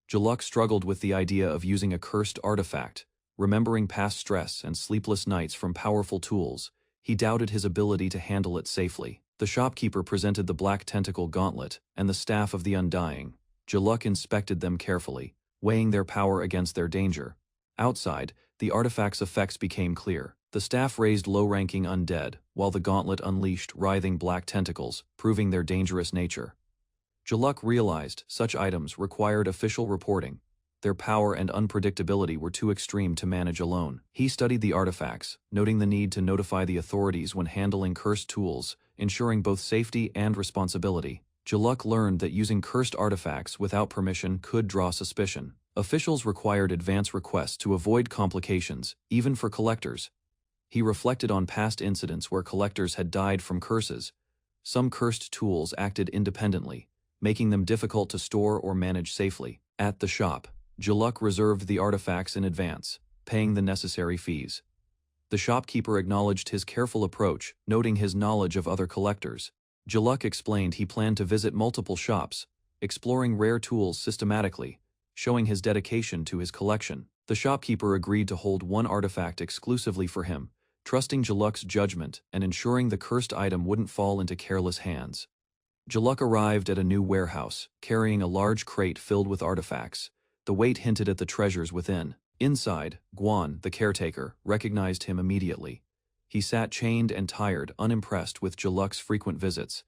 Jiluk struggled with the idea of using a cursed artifact. Remembering past stress and sleepless nights from powerful tools, he doubted his ability to handle it safely. The shopkeeper presented the black tentacle gauntlet and the staff of the Undying. Jiluk inspected them carefully, weighing their power against their danger. Outside, the artifact's effects became clear. The staff raised low-ranking undead, while the gauntlet unleashed writhing black tentacles, proving their dangerous nature. Jiluk realized such items required official reporting. Their power and unpredictability were too extreme to manage alone. He studied the artifacts, noting the need to notify the authorities when handling cursed tools, ensuring both safety and responsibility. Jiluk learned that using cursed artifacts without permission could draw suspicion. Officials required advance requests to avoid complications, even for collectors. He reflected on past incidents where collectors had died from curses. Some cursed tools acted independently, making them difficult to store or manage safely. At the shop, Jiluk reserved the artifacts in advance, paying the necessary fees. The shopkeeper acknowledged his careful approach, noting his knowledge of other collectors. Jiluk explained he planned to visit multiple shops, exploring rare tools systematically, showing his dedication to his collection. The shopkeeper agreed to hold one artifact exclusively for him, trusting Jiluk's judgment and ensuring the cursed item wouldn't fall into careless hands. Jiluk arrived at a new warehouse, carrying a large crate filled with artifacts. The weight hinted at the treasures within. Inside, Guan, the caretaker, recognized him immediately. He sat chained and tired, unimpressed with Jiluk's frequent visits.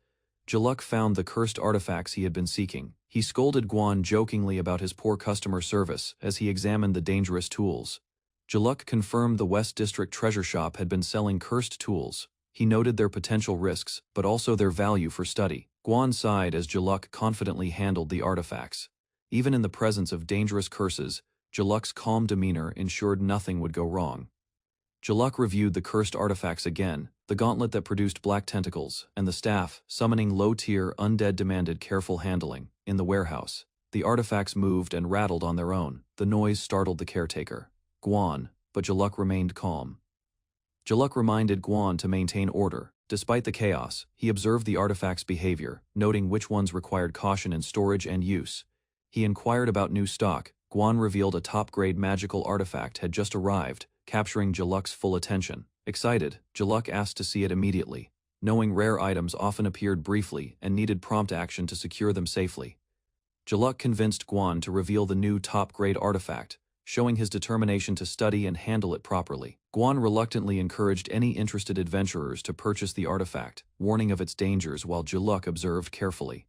Jiluk found the cursed artifacts he had been seeking. He scolded Guan jokingly about his poor customer service as he examined the dangerous tools. Jiluk confirmed the West District treasure shop had been selling cursed tools. He noted their potential risks, but also their value for study. Guan sighed as Jiluk confidently handled the artifacts. Even in the presence of dangerous curses, Jiluk's calm demeanor ensured nothing would go wrong. Jiluk reviewed the cursed artifacts again. The gauntlet that produced black tentacles, and the staff, summoning low-tier undead demanded careful handling. In the warehouse, the artifacts moved and rattled on their own. The noise startled the caretaker, Guan, but Jiluk remained calm. Jiluk reminded Guan to maintain order. Despite the chaos, he observed the artifacts' behavior, noting which ones required caution in storage and use. He inquired about new stock, Guan revealed a top-grade magical artifact had just arrived, capturing Jaluk's full attention. Excited, Jaluk asked to see it immediately, knowing rare items often appeared briefly and needed prompt action to secure them safely. Jaluk convinced Guan to reveal the new top-grade artifact, showing his determination to study and handle it properly. Guan reluctantly encouraged any interested adventurers to purchase the artifact, warning of its dangers while Jaluk observed carefully.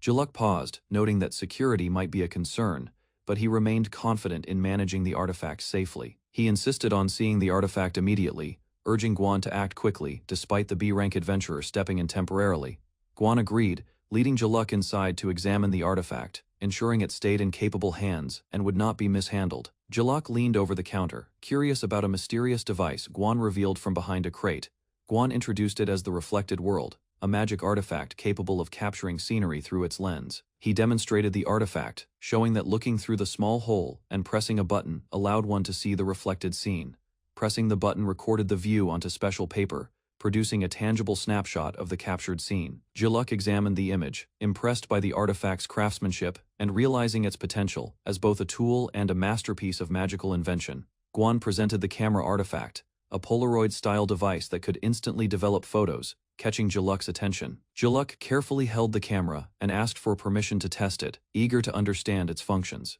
Jaluk paused, noting that security might be a concern, but he remained confident in managing the artifact safely. He insisted on seeing the artifact immediately, urging Guan to act quickly despite the B-rank adventurer stepping in temporarily. Guan agreed, leading Jaluk inside to examine the artifact, ensuring it stayed in capable hands and would not be mishandled. Jaluk leaned over the counter, curious about a mysterious device Guan revealed from behind a crate. Guan introduced it as the Reflected World, a magic artifact capable of capturing scenery through its lens. He demonstrated the artifact, showing that looking through the small hole and pressing a button allowed one to see the reflected scene. Pressing the button recorded the view onto special paper, producing a tangible snapshot of the captured scene. Jaluk examined the image, impressed by the artifact's craftsmanship and realizing its potential as both a tool and a masterpiece of magical invention. Guan presented the camera artifact, a Polaroid-style device that could instantly develop photos, catching Jaluk's attention. Jaluk carefully held the camera and asked for permission to test it, eager to understand its functions.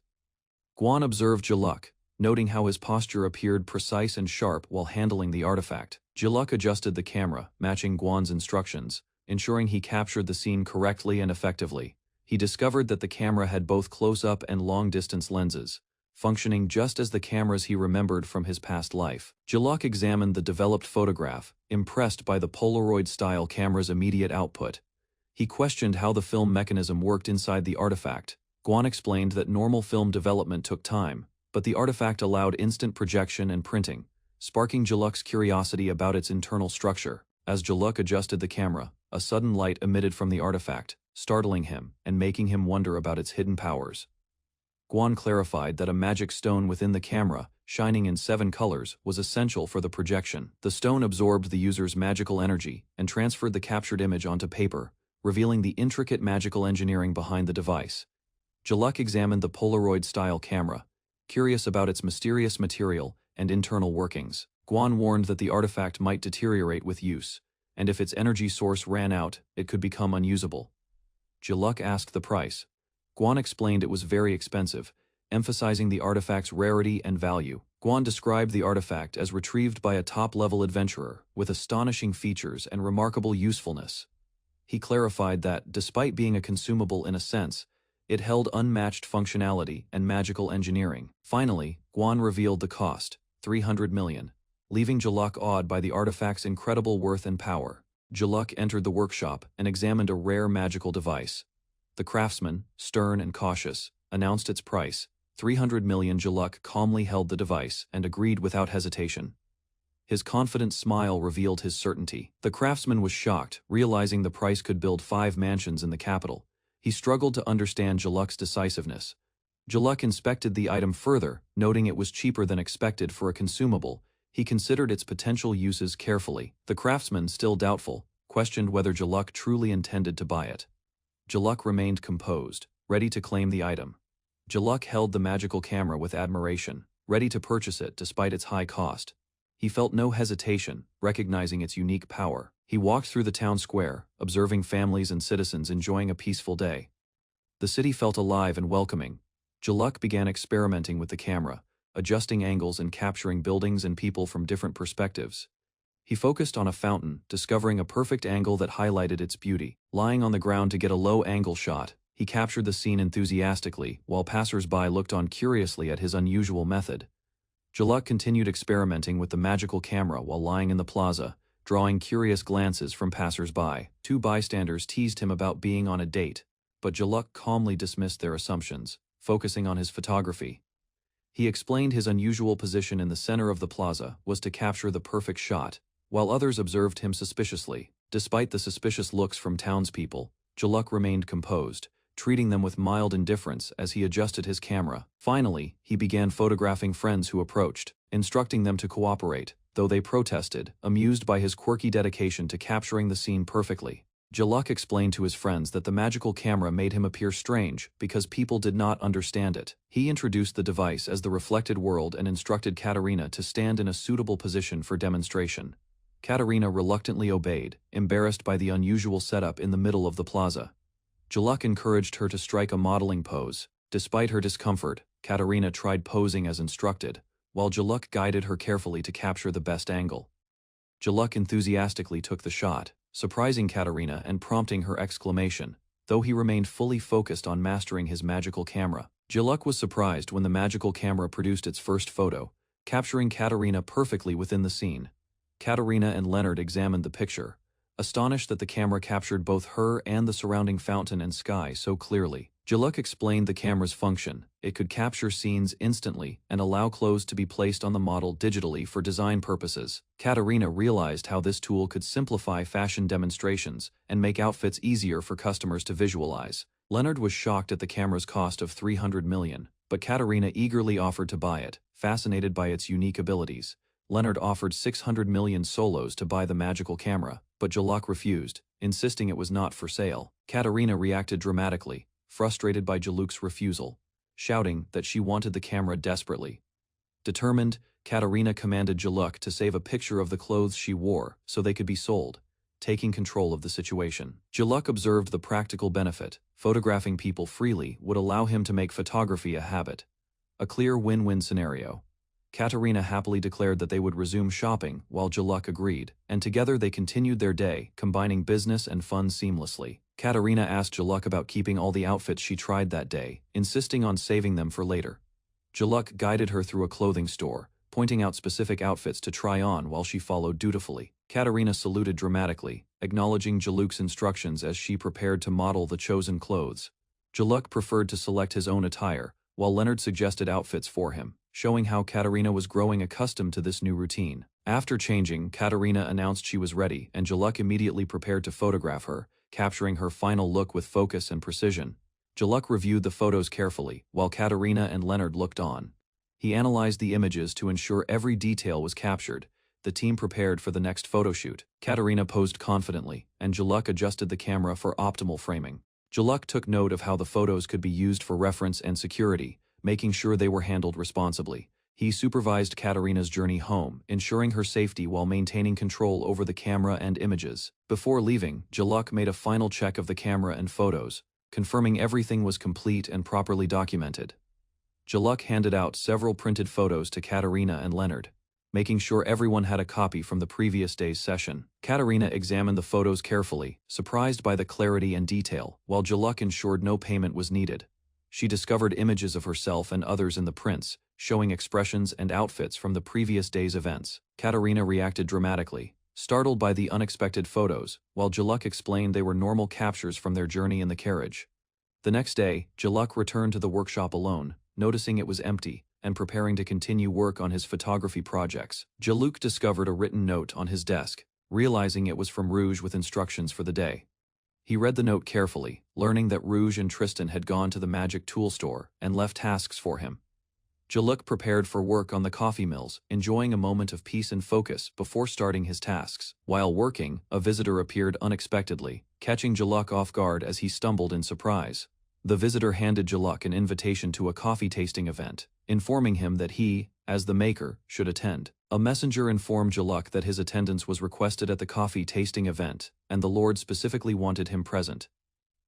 Guan observed Jaluk, noting how his posture appeared precise and sharp while handling the artifact. Jaluk adjusted the camera, matching Guan's instructions, ensuring he captured the scene correctly and effectively. He discovered that the camera had both close-up and long-distance lenses, functioning just as the cameras he remembered from his past life. Jaluk examined the developed photograph, impressed by the Polaroid-style camera's immediate output. He questioned how the film mechanism worked inside the artifact. Guan explained that normal film development took time, but the artifact allowed instant projection and printing, sparking Jaluk's curiosity about its internal structure. As Jaluk adjusted the camera, a sudden light emitted from the artifact, startling him and making him wonder about its hidden powers. Guan clarified that a magic stone within the camera, shining in 7 colors, was essential for the projection. The stone absorbed the user's magical energy and transferred the captured image onto paper, revealing the intricate magical engineering behind the device. Jaluk examined the Polaroid-style camera, curious about its mysterious material and internal workings. Guan warned that the artifact might deteriorate with use, and if its energy source ran out, it could become unusable. Jaluk asked the price. Guan explained it was very expensive, emphasizing the artifact's rarity and value. Guan described the artifact as retrieved by a top-level adventurer with astonishing features and remarkable usefulness. He clarified that, despite being a consumable in a sense, it held unmatched functionality and magical engineering. Finally, Guan revealed the cost, 300 million, leaving Jaluk awed by the artifact's incredible worth and power. Jaluk entered the workshop and examined a rare magical device. The craftsman, stern and cautious, announced its price, 300 million. Jaluk calmly held the device and agreed without hesitation. His confident smile revealed his certainty. The craftsman was shocked, realizing the price could build 5 mansions in the capital. He struggled to understand Jaluk's decisiveness. Jaluk inspected the item further, noting it was cheaper than expected for a consumable. He considered its potential uses carefully. The craftsman, still doubtful, questioned whether Jaluk truly intended to buy it. Jaluk remained composed, ready to claim the item. Jaluk held the magical camera with admiration, ready to purchase it despite its high cost. He felt no hesitation, recognizing its unique power. He walked through the town square, observing families and citizens enjoying a peaceful day. The city felt alive and welcoming. Jaluk began experimenting with the camera, adjusting angles and capturing buildings and people from different perspectives. He focused on a fountain, discovering a perfect angle that highlighted its beauty. Lying on the ground to get a low-angle shot, he captured the scene enthusiastically, while passers-by looked on curiously at his unusual method. Jaluk continued experimenting with the magical camera while lying in the plaza, drawing curious glances from passers-by. 2 bystanders teased him about being on a date, but Jaluk calmly dismissed their assumptions, focusing on his photography. He explained his unusual position in the center of the plaza was to capture the perfect shot, while others observed him suspiciously. Despite the suspicious looks from townspeople, Jaluk remained composed, treating them with mild indifference as he adjusted his camera. Finally, he began photographing friends who approached, instructing them to cooperate, though they protested, amused by his quirky dedication to capturing the scene perfectly. Jaluk explained to his friends that the magical camera made him appear strange because people did not understand it. He introduced the device as the reflected world and instructed Katerina to stand in a suitable position for demonstration. Katerina reluctantly obeyed, embarrassed by the unusual setup in the middle of the plaza. Jaluk encouraged her to strike a modeling pose. Despite her discomfort, Katerina tried posing as instructed, while Jaluk guided her carefully to capture the best angle. Jaluk enthusiastically took the shot, surprising Katerina and prompting her exclamation, though he remained fully focused on mastering his magical camera. Jaluk was surprised when the magical camera produced its first photo, capturing Katerina perfectly within the scene. Katerina and Leonard examined the picture, astonished that the camera captured both her and the surrounding fountain and sky so clearly. Jaluk explained the camera's function. It could capture scenes instantly and allow clothes to be placed on the model digitally for design purposes. Katerina realized how this tool could simplify fashion demonstrations and make outfits easier for customers to visualize. Leonard was shocked at the camera's cost of $300 million, but Katerina eagerly offered to buy it, fascinated by its unique abilities. Leonard offered 600 million solos to buy the magical camera, but Jaluk refused, insisting it was not for sale. Katerina reacted dramatically, frustrated by Jaluk's refusal, shouting that she wanted the camera desperately. Determined, Katerina commanded Jaluk to save a picture of the clothes she wore so they could be sold, taking control of the situation. Jaluk observed the practical benefit. Photographing people freely would allow him to make photography a habit. A clear win-win scenario. Katerina happily declared that they would resume shopping while Jaluk agreed, and together they continued their day, combining business and fun seamlessly. Katerina asked Jaluk about keeping all the outfits she tried that day, insisting on saving them for later. Jaluk guided her through a clothing store, pointing out specific outfits to try on while she followed dutifully. Katerina saluted dramatically, acknowledging Jaluk's instructions as she prepared to model the chosen clothes. Jaluk preferred to select his own attire, while Leonard suggested outfits for him, showing how Katerina was growing accustomed to this new routine. After changing, Katerina announced she was ready, and Jaluk immediately prepared to photograph her, capturing her final look with focus and precision. Jaluk reviewed the photos carefully, while Katerina and Leonard looked on. He analyzed the images to ensure every detail was captured. The team prepared for the next photoshoot. Katerina posed confidently, and Jaluk adjusted the camera for optimal framing. Jaluk took note of how the photos could be used for reference and security, making sure they were handled responsibly. He supervised Katerina's journey home, ensuring her safety while maintaining control over the camera and images. Before leaving, Jaluk made a final check of the camera and photos, confirming everything was complete and properly documented. Jaluk handed out several printed photos to Katerina and Leonard, making sure everyone had a copy from the previous day's session. Katerina examined the photos carefully, surprised by the clarity and detail, while Jaluk ensured no payment was needed. She discovered images of herself and others in the prints, showing expressions and outfits from the previous day's events. Katerina reacted dramatically, startled by the unexpected photos, while Jaluk explained they were normal captures from their journey in the carriage. The next day, Jaluk returned to the workshop alone, noticing it was empty, and preparing to continue work on his photography projects. Jaluk discovered a written note on his desk, realizing it was from Rouge with instructions for the day. He read the note carefully, learning that Rouge and Tristan had gone to the magic tool store and left tasks for him. Jaluk prepared for work on the coffee mills, enjoying a moment of peace and focus before starting his tasks. While working, a visitor appeared unexpectedly, catching Jaluk off guard as he stumbled in surprise. The visitor handed Jaluk an invitation to a coffee tasting event, informing him that he, as the maker, should attend. A messenger informed Jaluk that his attendance was requested at the coffee tasting event, and the Lord specifically wanted him present.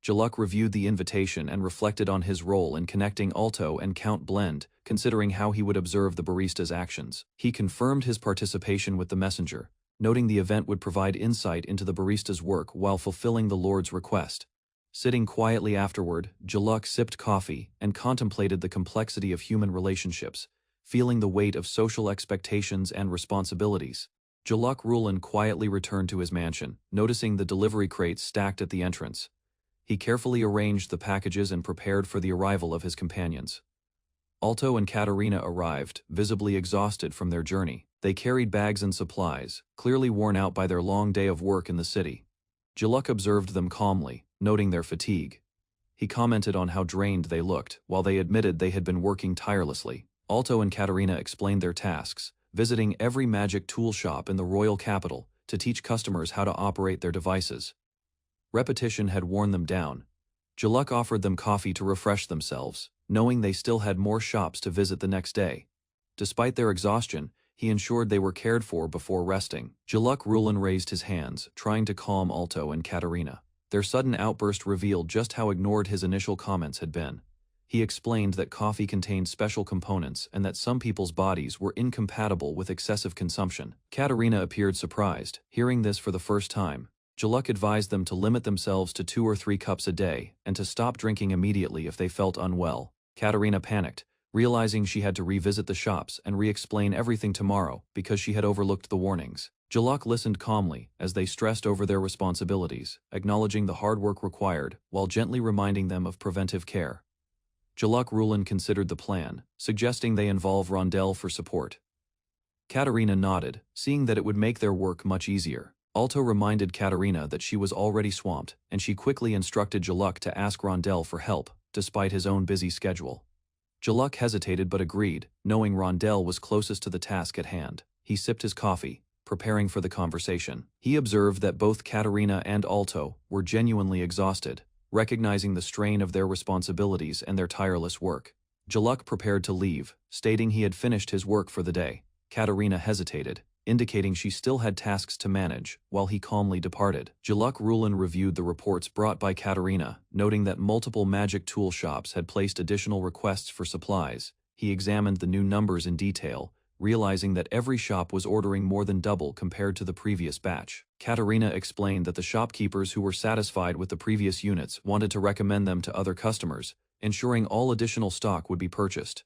Jaluk reviewed the invitation and reflected on his role in connecting Alto and Count Blend, considering how he would observe the barista's actions. He confirmed his participation with the messenger, noting the event would provide insight into the barista's work while fulfilling the Lord's request. Sitting quietly afterward, Jaluk sipped coffee and contemplated the complexity of human relationships, feeling the weight of social expectations and responsibilities. Jaluk Rulin quietly returned to his mansion, noticing the delivery crates stacked at the entrance. He carefully arranged the packages and prepared for the arrival of his companions. Alto and Katerina arrived, visibly exhausted from their journey. They carried bags and supplies, clearly worn out by their long day of work in the city. Jaluk observed them calmly, noting their fatigue. He commented on how drained they looked, while they admitted they had been working tirelessly. Alto and Katerina explained their tasks, visiting every magic tool shop in the royal capital to teach customers how to operate their devices. Repetition had worn them down. Jaluk offered them coffee to refresh themselves, knowing they still had more shops to visit the next day. Despite their exhaustion, he ensured they were cared for before resting. Jaluk Rulin raised his hands, trying to calm Alto and Katarina. Their sudden outburst revealed just how ignored his initial comments had been. He explained that coffee contained special components and that some people's bodies were incompatible with excessive consumption. Katarina appeared surprised, hearing this for the first time. Jaluk advised them to limit themselves to 2 or 3 cups a day and to stop drinking immediately if they felt unwell. Katarina panicked, realizing she had to revisit the shops and re-explain everything tomorrow because she had overlooked the warnings. Jaluk listened calmly as they stressed over their responsibilities, acknowledging the hard work required while gently reminding them of preventive care. Jaluk Rulin considered the plan, suggesting they involve Rondel for support. Katarina nodded, seeing that it would make their work much easier. Alto reminded Katarina that she was already swamped, and she quickly instructed Jaluk to ask Rondel for help, despite his own busy schedule. Jaluk hesitated but agreed, knowing Rondel was closest to the task at hand. He sipped his coffee, preparing for the conversation. He observed that both Katarina and Alto were genuinely exhausted, recognizing the strain of their responsibilities and their tireless work. Jaluk prepared to leave, stating he had finished his work for the day. Katarina hesitated, indicating she still had tasks to manage, while he calmly departed. Jaluk Rulin reviewed the reports brought by Katarina, noting that multiple magic tool shops had placed additional requests for supplies. He examined the new numbers in detail, realizing that every shop was ordering more than double compared to the previous batch. Katarina explained that the shopkeepers who were satisfied with the previous units wanted to recommend them to other customers, ensuring all additional stock would be purchased.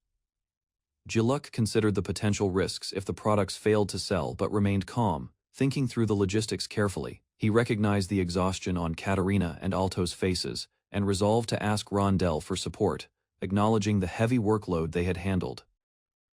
Jaluk considered the potential risks if the products failed to sell but remained calm, thinking through the logistics carefully. He recognized the exhaustion on Katarina and Alto's faces and resolved to ask Rondel for support, acknowledging the heavy workload they had handled.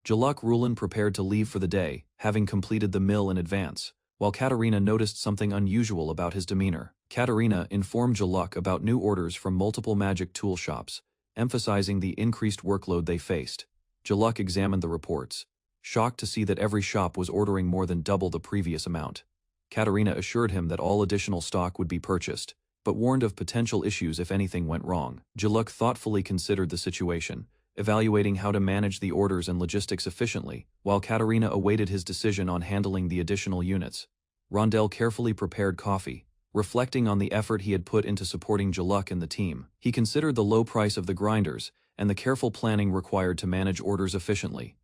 Jaluk Rulin prepared to leave for the day, having completed the mill in advance, while Katarina noticed something unusual about his demeanor. Katarina informed Jaluk about new orders from multiple magic tool shops, emphasizing the increased workload they faced. Jaluk examined the reports, shocked to see that every shop was ordering more than double the previous amount. Katarina assured him that all additional stock would be purchased, but warned of potential issues if anything went wrong. Jaluk thoughtfully considered the situation, evaluating how to manage the orders and logistics efficiently, while Katarina awaited his decision on handling the additional units. Rondel carefully prepared coffee, reflecting on the effort he had put into supporting Jaluk and the team. He considered the low price of the grinders and the careful planning required to manage orders efficiently.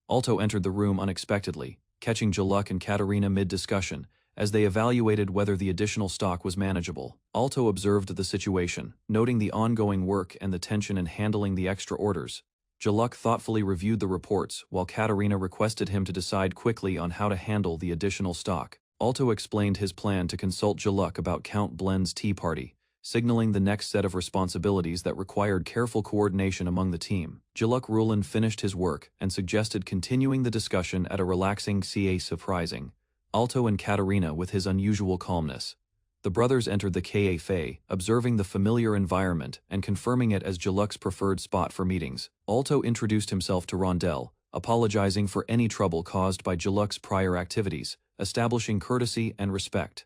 Alto entered the room unexpectedly, catching Jaluk and Katarina mid-discussion, as they evaluated whether the additional stock was manageable. Alto observed the situation, noting the ongoing work and the tension in handling the extra orders. Jaluk thoughtfully reviewed the reports, while Katarina requested him to decide quickly on how to handle the additional stock. Alto explained his plan to consult Jaluk about Count Blend's tea party, signaling the next set of responsibilities that required careful coordination among the team. Jaluk Rulin finished his work and suggested continuing the discussion at a relaxing CA surprising Alto and Katarina with his unusual calmness. The brothers entered the cafe, observing the familiar environment and confirming it as Jaluk's preferred spot for meetings. Alto introduced himself to Rondel, apologizing for any trouble caused by Jaluk's prior activities, establishing courtesy and respect.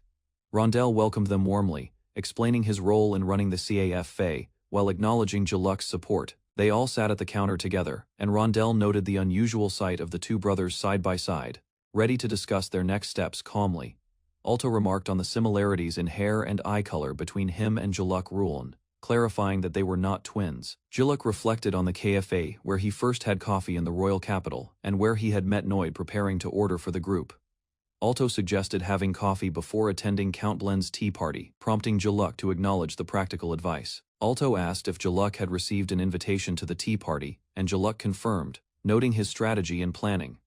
Rondel welcomed them warmly, explaining his role in running the cafe, while acknowledging Jaluk's support. They all sat at the counter together, and Rondel noted the unusual sight of the two brothers side by side, ready to discuss their next steps calmly. Alto remarked on the similarities in hair and eye color between him and Jaluk Rulin, clarifying that they were not twins. Jaluk reflected on the cafe where he first had coffee in the royal capital, and where he had met Noid preparing to order for the group. Alto suggested having coffee before attending Count Blend's tea party, prompting Jaluk to acknowledge the practical advice. Alto asked if Jaluk had received an invitation to the tea party, and Jaluk confirmed, noting his strategy and planning.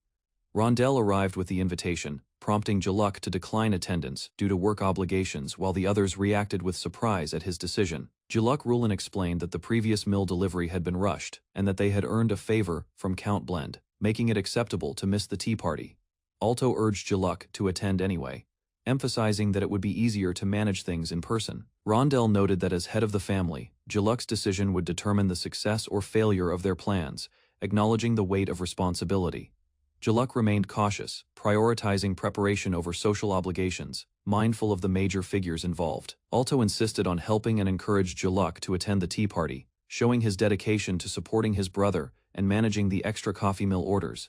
Rondel arrived with the invitation, prompting Jaluk to decline attendance due to work obligations, while the others reacted with surprise at his decision. Jaluk Rulin explained that the previous mill delivery had been rushed, and that they had earned a favor from Count Blend, making it acceptable to miss the tea party. Alto urged Jaluk to attend anyway, emphasizing that it would be easier to manage things in person. Rondel noted that as head of the family, Jaluk's decision would determine the success or failure of their plans, acknowledging the weight of responsibility. Jaluk remained cautious, prioritizing preparation over social obligations, mindful of the major figures involved. Alto insisted on helping and encouraged Jaluk to attend the tea party, showing his dedication to supporting his brother and managing the extra coffee mill orders.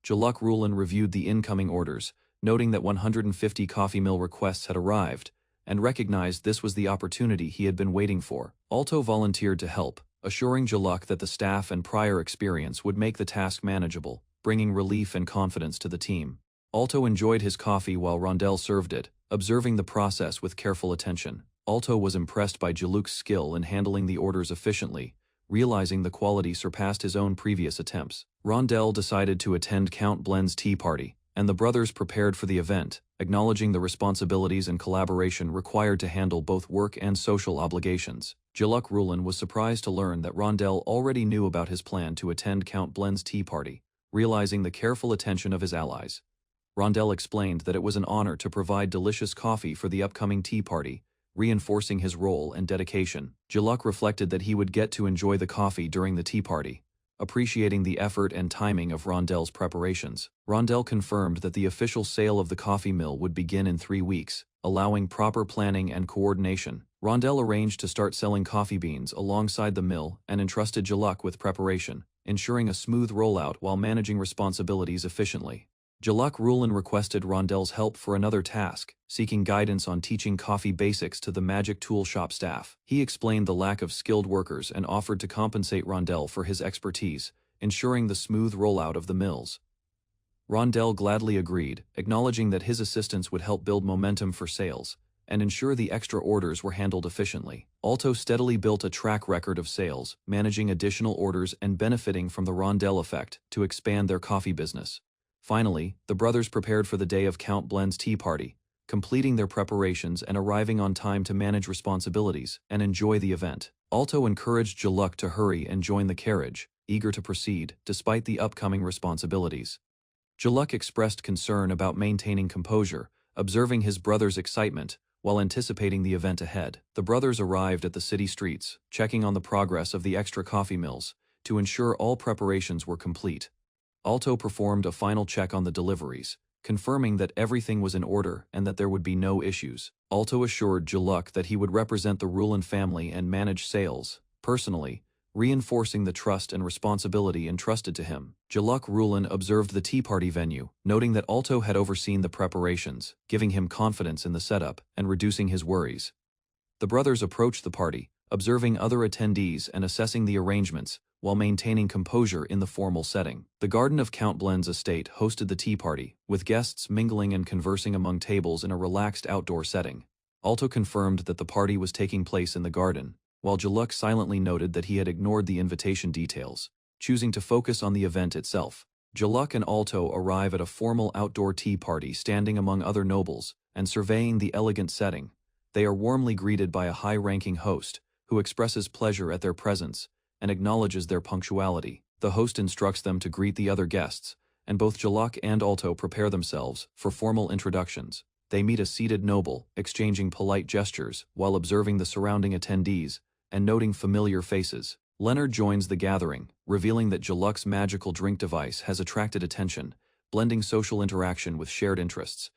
Jaluk Rulin reviewed the incoming orders, noting that 150 coffee mill requests had arrived, and recognized this was the opportunity he had been waiting for. Alto volunteered to help, assuring Jaluk that the staff and prior experience would make the task manageable, bringing relief and confidence to the team. Alto enjoyed his coffee while Rondell served it, observing the process with careful attention. Alto was impressed by Jaluk's skill in handling the orders efficiently, realizing the quality surpassed his own previous attempts. Rondell decided to attend Count Blend's tea party, and the brothers prepared for the event, acknowledging the responsibilities and collaboration required to handle both work and social obligations. Jaluk Rulin was surprised to learn that Rondell already knew about his plan to attend Count Blend's tea party, realizing the careful attention of his allies. Rondell explained that it was an honor to provide delicious coffee for the upcoming tea party, reinforcing his role and dedication. Jaluk reflected that he would get to enjoy the coffee during the tea party, appreciating the effort and timing of Rondell's preparations. Rondell confirmed that the official sale of the coffee mill would begin in 3 weeks, allowing proper planning and coordination. Rondell arranged to start selling coffee beans alongside the mill and entrusted Jaluk with preparation, ensuring a smooth rollout while managing responsibilities efficiently. Jaluk Rulin requested Rondell's help for another task, seeking guidance on teaching coffee basics to the magic tool shop staff. He explained the lack of skilled workers and offered to compensate Rondell for his expertise, ensuring the smooth rollout of the mills. Rondell gladly agreed, acknowledging that his assistance would help build momentum for sales and ensure the extra orders were handled efficiently. Alto steadily built a track record of sales, managing additional orders and benefiting from the Rondell effect to expand their coffee business. Finally, the brothers prepared for the day of Count Blend's tea party, completing their preparations and arriving on time to manage responsibilities and enjoy the event. Alto encouraged Jaluk to hurry and join the carriage, eager to proceed despite the upcoming responsibilities. Jaluk expressed concern about maintaining composure, observing his brother's excitement while anticipating the event ahead. The brothers arrived at the city streets, checking on the progress of the extra coffee mills to ensure all preparations were complete. Alto performed a final check on the deliveries, confirming that everything was in order and that there would be no issues. Alto assured Jaluk that he would represent the Rulin family and manage sales, personally, reinforcing the trust and responsibility entrusted to him. Jaluk Rulin observed the tea party venue, noting that Alto had overseen the preparations, giving him confidence in the setup and reducing his worries. The brothers approached the party, observing other attendees and assessing the arrangements, while maintaining composure in the formal setting. The garden of Count Blend's estate hosted the tea party, with guests mingling and conversing among tables in a relaxed outdoor setting. Alto confirmed that the party was taking place in the garden, while Jaluk silently noted that he had ignored the invitation details, choosing to focus on the event itself. Jaluk and Alto arrive at a formal outdoor tea party standing among other nobles and surveying the elegant setting. They are warmly greeted by a high-ranking host, who expresses pleasure at their presence and acknowledges their punctuality. The host instructs them to greet the other guests, and both Jaluk and Alto prepare themselves for formal introductions. They meet a seated noble, exchanging polite gestures while observing the surrounding attendees and noting familiar faces. Leonard joins the gathering, revealing that Jaluk's magical drink device has attracted attention, blending social interaction with shared interests.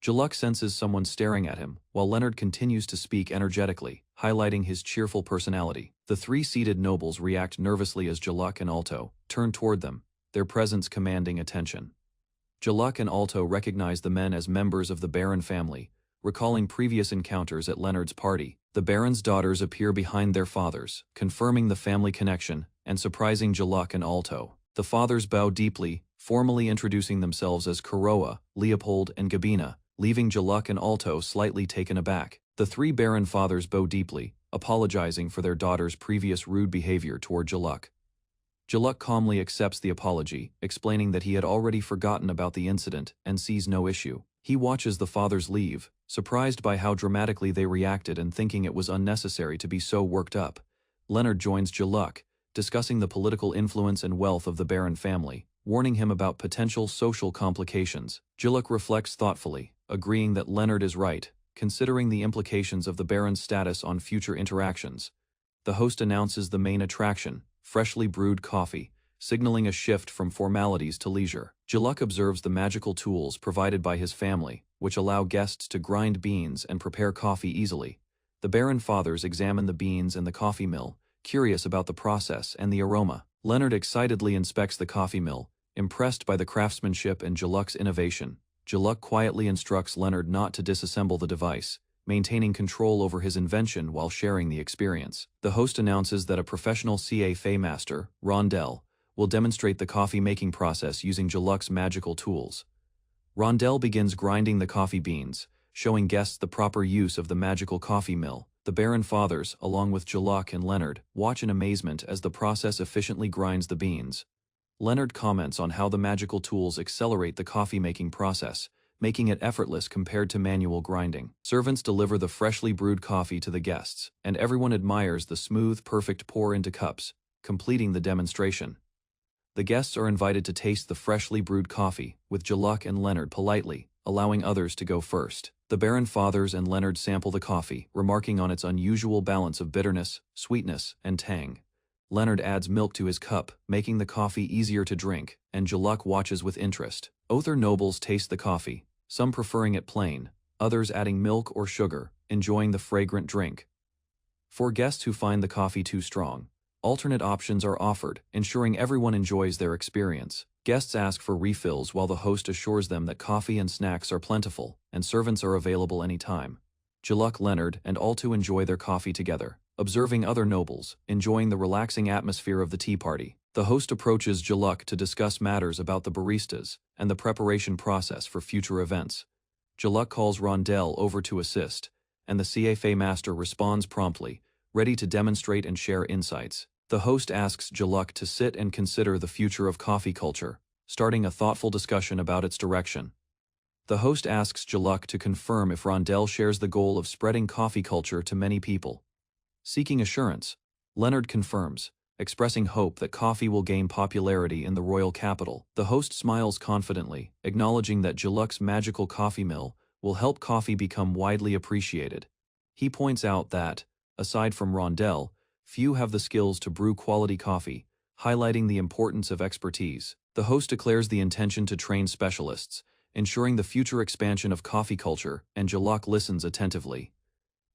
Jaluk senses someone staring at him, while Leonard continues to speak energetically, highlighting his cheerful personality. The three seated nobles react nervously as Jaluk and Alto turn toward them, their presence commanding attention. Jaluk and Alto recognize the men as members of the Baron family, recalling previous encounters at Leonard's party. The Baron's daughters appear behind their fathers, confirming the family connection and surprising Jaluk and Alto. The fathers bow deeply, formally introducing themselves as Kuroa, Leopold, and Gabina, leaving Jaluk and Alto slightly taken aback. The three Baron fathers bow deeply, apologizing for their daughter's previous rude behavior toward Jaluk. Jaluk calmly accepts the apology, explaining that he had already forgotten about the incident and sees no issue. He watches the fathers leave, surprised by how dramatically they reacted and thinking it was unnecessary to be so worked up. Leonard joins Jaluk, discussing the political influence and wealth of the Baron family, warning him about potential social complications. Jaluk reflects thoughtfully, agreeing that Leonard is right, considering the implications of the Baron's status on future interactions. The host announces the main attraction, freshly brewed coffee, signaling a shift from formalities to leisure. Jaluk observes the magical tools provided by his family, which allow guests to grind beans and prepare coffee easily. The Baron fathers examine the beans and the coffee mill, curious about the process and the aroma. Leonard excitedly inspects the coffee mill, impressed by the craftsmanship and Jaluk's innovation. Jaluk quietly instructs Leonard not to disassemble the device, maintaining control over his invention while sharing the experience. The host announces that a professional CA master, Rondell, will demonstrate the coffee-making process using Jaluk's magical tools. Rondell begins grinding the coffee beans, showing guests the proper use of the magical coffee mill. The Baron fathers, along with Jaluk and Leonard, watch in amazement as the process efficiently grinds the beans. Leonard comments on how the magical tools accelerate the coffee-making process, making it effortless compared to manual grinding. Servants deliver the freshly brewed coffee to the guests, and everyone admires the smooth, perfect pour into cups, completing the demonstration. The guests are invited to taste the freshly brewed coffee, with Jaluk and Leonard politely, allowing others to go first. The Baron fathers and Leonard sample the coffee, remarking on its unusual balance of bitterness, sweetness, and tang. Leonard adds milk to his cup, making the coffee easier to drink, and Jaluk watches with interest. Other nobles taste the coffee, some preferring it plain, others adding milk or sugar, enjoying the fragrant drink. For guests who find the coffee too strong, alternate options are offered, ensuring everyone enjoys their experience. Guests ask for refills while the host assures them that coffee and snacks are plentiful, and servants are available anytime. Jaluk, Leonard, and all two enjoy their coffee together, observing other nobles, enjoying the relaxing atmosphere of the tea party. The host approaches Jaluk to discuss matters about the baristas and the preparation process for future events. Jaluk calls Rondell over to assist, and the CFA master responds promptly, ready to demonstrate and share insights. The host asks Jaluk to sit and consider the future of coffee culture, starting a thoughtful discussion about its direction. The host asks Jaluk to confirm if Rondell shares the goal of spreading coffee culture to many people. Seeking assurance, Leonard confirms, expressing hope that coffee will gain popularity in the royal capital. The host smiles confidently, acknowledging that Jaluk's magical coffee mill will help coffee become widely appreciated. He points out that, aside from Rondell, few have the skills to brew quality coffee, highlighting the importance of expertise. The host declares the intention to train specialists, ensuring the future expansion of coffee culture, and Jaluk listens attentively.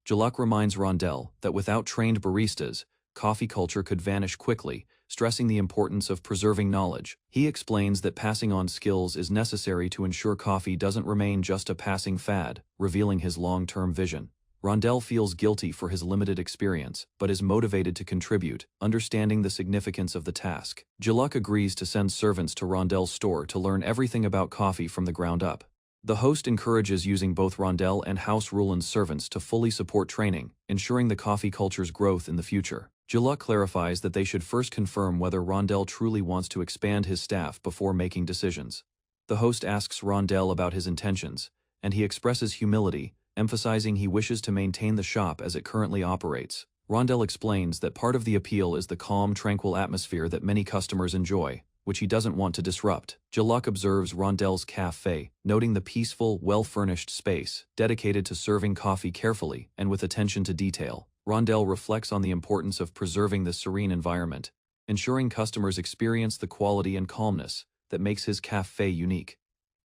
Jaluk reminds Rondell that without trained baristas, coffee culture could vanish quickly, stressing the importance of preserving knowledge. He explains that passing on skills is necessary to ensure coffee doesn't remain just a passing fad, revealing his long-term vision. Rondell feels guilty for his limited experience, but is motivated to contribute, understanding the significance of the task. Jaluk agrees to send servants to Rondell's store to learn everything about coffee from the ground up. The host encourages using both Rondell and House Ruland's servants to fully support training, ensuring the coffee culture's growth in the future. Jaluk clarifies that they should first confirm whether Rondell truly wants to expand his staff before making decisions. The host asks Rondell about his intentions, and he expresses humility, emphasizing he wishes to maintain the shop as it currently operates. Rondell explains that part of the appeal is the calm, tranquil atmosphere that many customers enjoy, which he doesn't want to disrupt. Jaluk observes Rondell's cafe, noting the peaceful, well-furnished space, dedicated to serving coffee carefully and with attention to detail. Rondell reflects on the importance of preserving this serene environment, ensuring customers experience the quality and calmness that makes his cafe unique.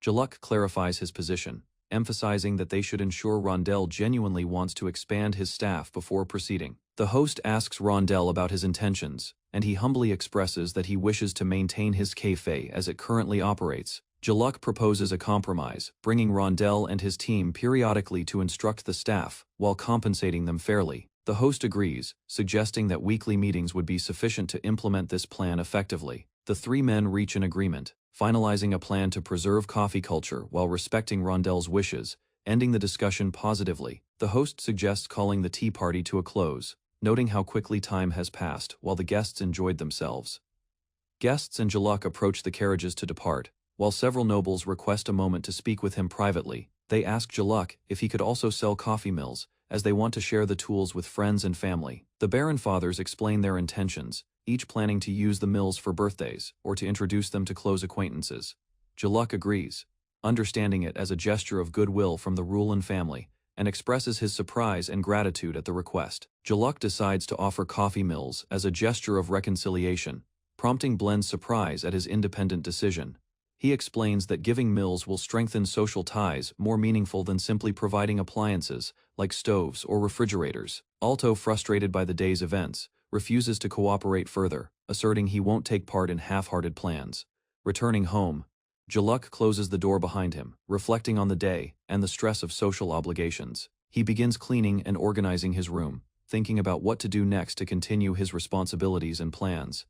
Jaluk clarifies his position, emphasizing that they should ensure Rondell genuinely wants to expand his staff before proceeding. The host asks Rondell about his intentions, and he humbly expresses that he wishes to maintain his cafe as it currently operates. Jaluk proposes a compromise, bringing Rondell and his team periodically to instruct the staff, while compensating them fairly. The host agrees, suggesting that weekly meetings would be sufficient to implement this plan effectively. The three men reach an agreement, finalizing a plan to preserve coffee culture while respecting Rondell's wishes, ending the discussion positively. The host suggests calling the tea party to a close, noting how quickly time has passed while the guests enjoyed themselves. Guests and Jaluk approach the carriages to depart, while several nobles request a moment to speak with him privately. They ask Jaluk if he could also sell coffee mills, as they want to share the tools with friends and family. The Baron fathers explain their intentions, each planning to use the mills for birthdays or to introduce them to close acquaintances. Jaluk agrees, understanding it as a gesture of goodwill from the Ruland family, and expresses his surprise and gratitude at the request. Jaluk decides to offer coffee mills as a gesture of reconciliation, prompting Blend's surprise at his independent decision. He explains that giving meals will strengthen social ties more meaningful than simply providing appliances, like stoves or refrigerators. Alto, frustrated by the day's events, refuses to cooperate further, asserting he won't take part in half-hearted plans. Returning home, Jaluk closes the door behind him, reflecting on the day and the stress of social obligations. He begins cleaning and organizing his room, thinking about what to do next to continue his responsibilities and plans.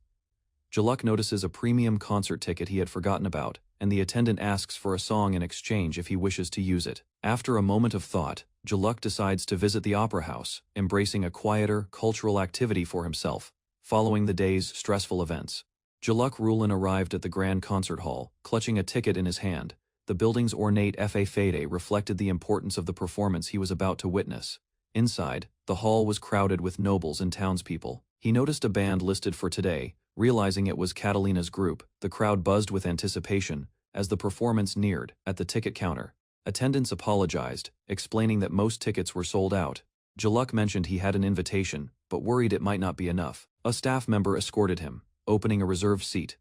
Jaluk notices a premium concert ticket he had forgotten about, and the attendant asks for a song in exchange if he wishes to use it. After a moment of thought, Jaluk decides to visit the opera house, embracing a quieter, cultural activity for himself, following the day's stressful events. Jaluk Rulin arrived at the grand concert hall, clutching a ticket in his hand. The building's ornate fa fade reflected the importance of the performance he was about to witness. Inside, the hall was crowded with nobles and townspeople. He noticed a band listed for today. Realizing it was Catalina's group, the crowd buzzed with anticipation as the performance neared. At the ticket counter, attendants apologized, explaining that most tickets were sold out. Jaluk mentioned he had an invitation, but worried it might not be enough. A staff member escorted him, opening a reserved seat.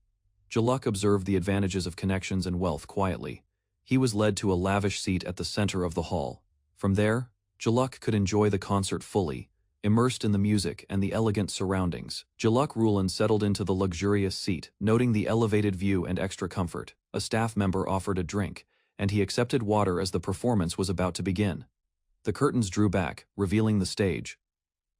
Jaluk observed the advantages of connections and wealth quietly. He was led to a lavish seat at the center of the hall. From there, Jaluk could enjoy the concert fully, immersed in the music and the elegant surroundings. Jaluk Rulin settled into the luxurious seat, noting the elevated view and extra comfort. A staff member offered a drink, and he accepted water as the performance was about to begin. The curtains drew back, revealing the stage.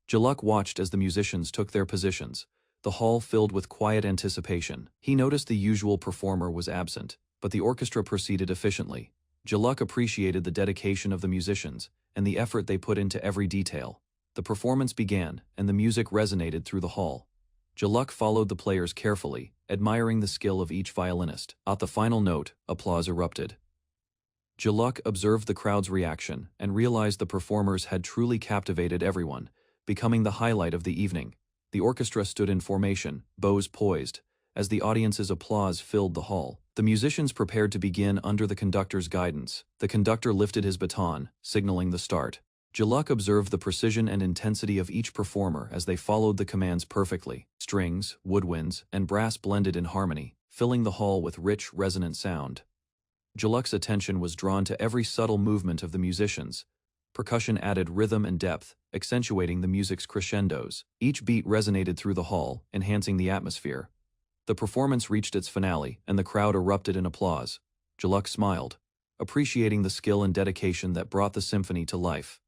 Jaluk watched as the musicians took their positions, the hall filled with quiet anticipation. He noticed the usual performer was absent, but the orchestra proceeded efficiently. Jaluk appreciated the dedication of the musicians and the effort they put into every detail. The performance began, and the music resonated through the hall. Jaluk followed the players carefully, admiring the skill of each violinist. At the final note, applause erupted. Jaluk observed the crowd's reaction and realized the performers had truly captivated everyone, becoming the highlight of the evening. The orchestra stood in formation, bows poised, as the audience's applause filled the hall. The musicians prepared to begin under the conductor's guidance. The conductor lifted his baton, signaling the start. Jaluk observed the precision and intensity of each performer as they followed the commands perfectly. Strings, woodwinds, and brass blended in harmony, filling the hall with rich, resonant sound. Jaluk's attention was drawn to every subtle movement of the musicians. Percussion added rhythm and depth, accentuating the music's crescendos. Each beat resonated through the hall, enhancing the atmosphere. The performance reached its finale, and the crowd erupted in applause. Jaluk smiled, appreciating the skill and dedication that brought the symphony to life.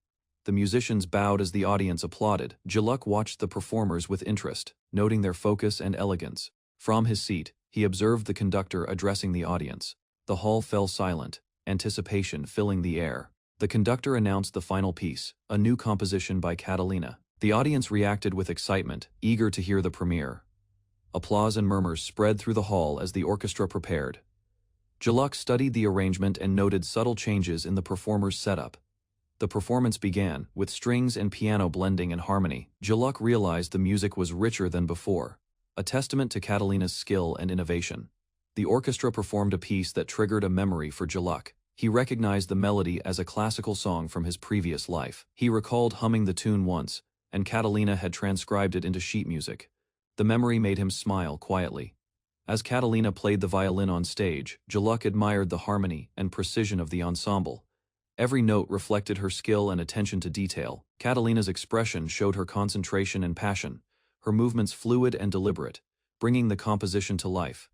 The musicians bowed as the audience applauded. Jaluk watched the performers with interest, noting their focus and elegance. From his seat, he observed the conductor addressing the audience. The hall fell silent, anticipation filling the air. The conductor announced the final piece, a new composition by Catalina. The audience reacted with excitement, eager to hear the premiere. Applause and murmurs spread through the hall as the orchestra prepared. Jaluk studied the arrangement and noted subtle changes in the performer's setup. The performance began, with strings and piano blending in harmony. Jaluk realized the music was richer than before, a testament to Catalina's skill and innovation. The orchestra performed a piece that triggered a memory for Jaluk. He recognized the melody as a classical song from his previous life. He recalled humming the tune once, and Catalina had transcribed it into sheet music. The memory made him smile quietly. As Catalina played the violin on stage, Jaluk admired the harmony and precision of the ensemble. Every note reflected her skill and attention to detail. Catalina's expression showed her concentration and passion, her movements fluid and deliberate, bringing the composition to life.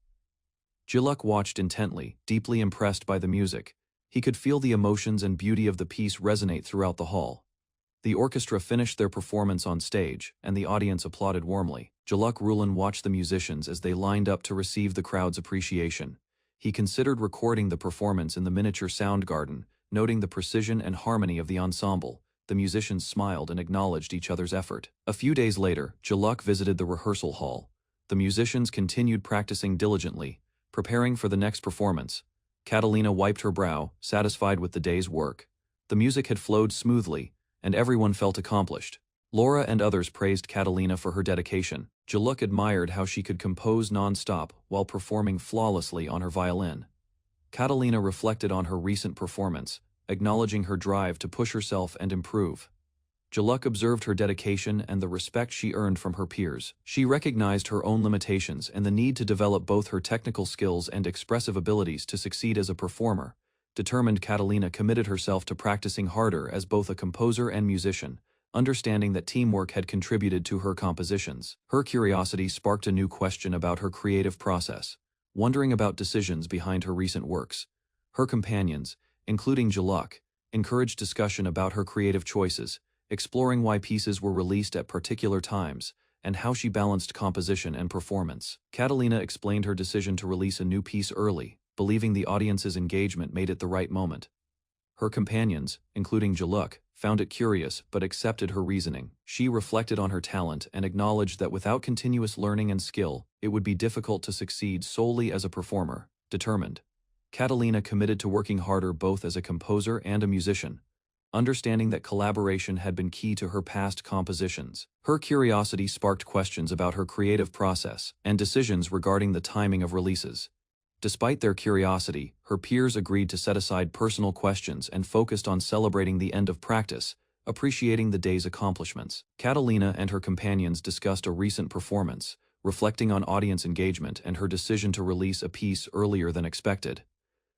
Jaluk watched intently, deeply impressed by the music. He could feel the emotions and beauty of the piece resonate throughout the hall. The orchestra finished their performance on stage, and the audience applauded warmly. Jaluk Rulin watched the musicians as they lined up to receive the crowd's appreciation. He considered recording the performance in the miniature sound garden, noting the precision and harmony of the ensemble. The musicians smiled and acknowledged each other's effort. A few days later, Jaluk visited the rehearsal hall. The musicians continued practicing diligently, preparing for the next performance. Catalina wiped her brow, satisfied with the day's work. The music had flowed smoothly, and everyone felt accomplished. Laura and others praised Catalina for her dedication. Jaluk admired how she could compose non-stop while performing flawlessly on her violin. Catalina reflected on her recent performance, acknowledging her drive to push herself and improve. Jaluk observed her dedication and the respect she earned from her peers. She recognized her own limitations and the need to develop both her technical skills and expressive abilities to succeed as a performer. Determined, Catalina committed herself to practicing harder as both a composer and musician, understanding that teamwork had contributed to her compositions. Her curiosity sparked a new question about her creative process, wondering about decisions behind her recent works. Her companions, including Jaluk, encouraged discussion about her creative choices, exploring why pieces were released at particular times, and how she balanced composition and performance. Catalina explained her decision to release a new piece early, believing the audience's engagement made it the right moment. Her companions, including Jaluk, found it curious but accepted her reasoning. She reflected on her talent and acknowledged that without continuous learning and skill, it would be difficult to succeed solely as a performer. Determined, Catalina committed to working harder both as a composer and a musician, understanding that collaboration had been key to her past compositions. Her curiosity sparked questions about her creative process and decisions regarding the timing of releases. Despite their curiosity, her peers agreed to set aside personal questions and focused on celebrating the end of practice, appreciating the day's accomplishments. Catalina and her companions discussed a recent performance, reflecting on audience engagement and her decision to release a piece earlier than expected.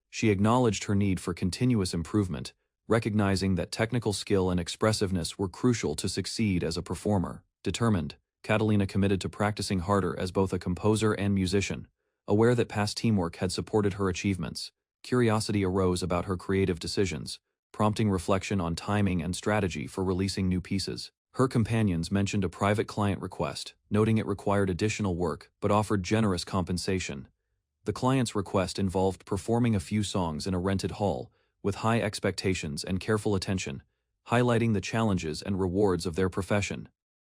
She acknowledged her need for continuous improvement, recognizing that technical skill and expressiveness were crucial to succeed as a performer. Determined, Catalina committed to practicing harder as both a composer and musician, aware that past teamwork had supported her achievements. Curiosity arose about her creative decisions, prompting reflection on timing and strategy for releasing new pieces. Her companions mentioned a private client request, noting it required additional work but offered generous compensation. The client's request involved performing a few songs in a rented hall, with high expectations and careful attention, highlighting the challenges and rewards of their profession.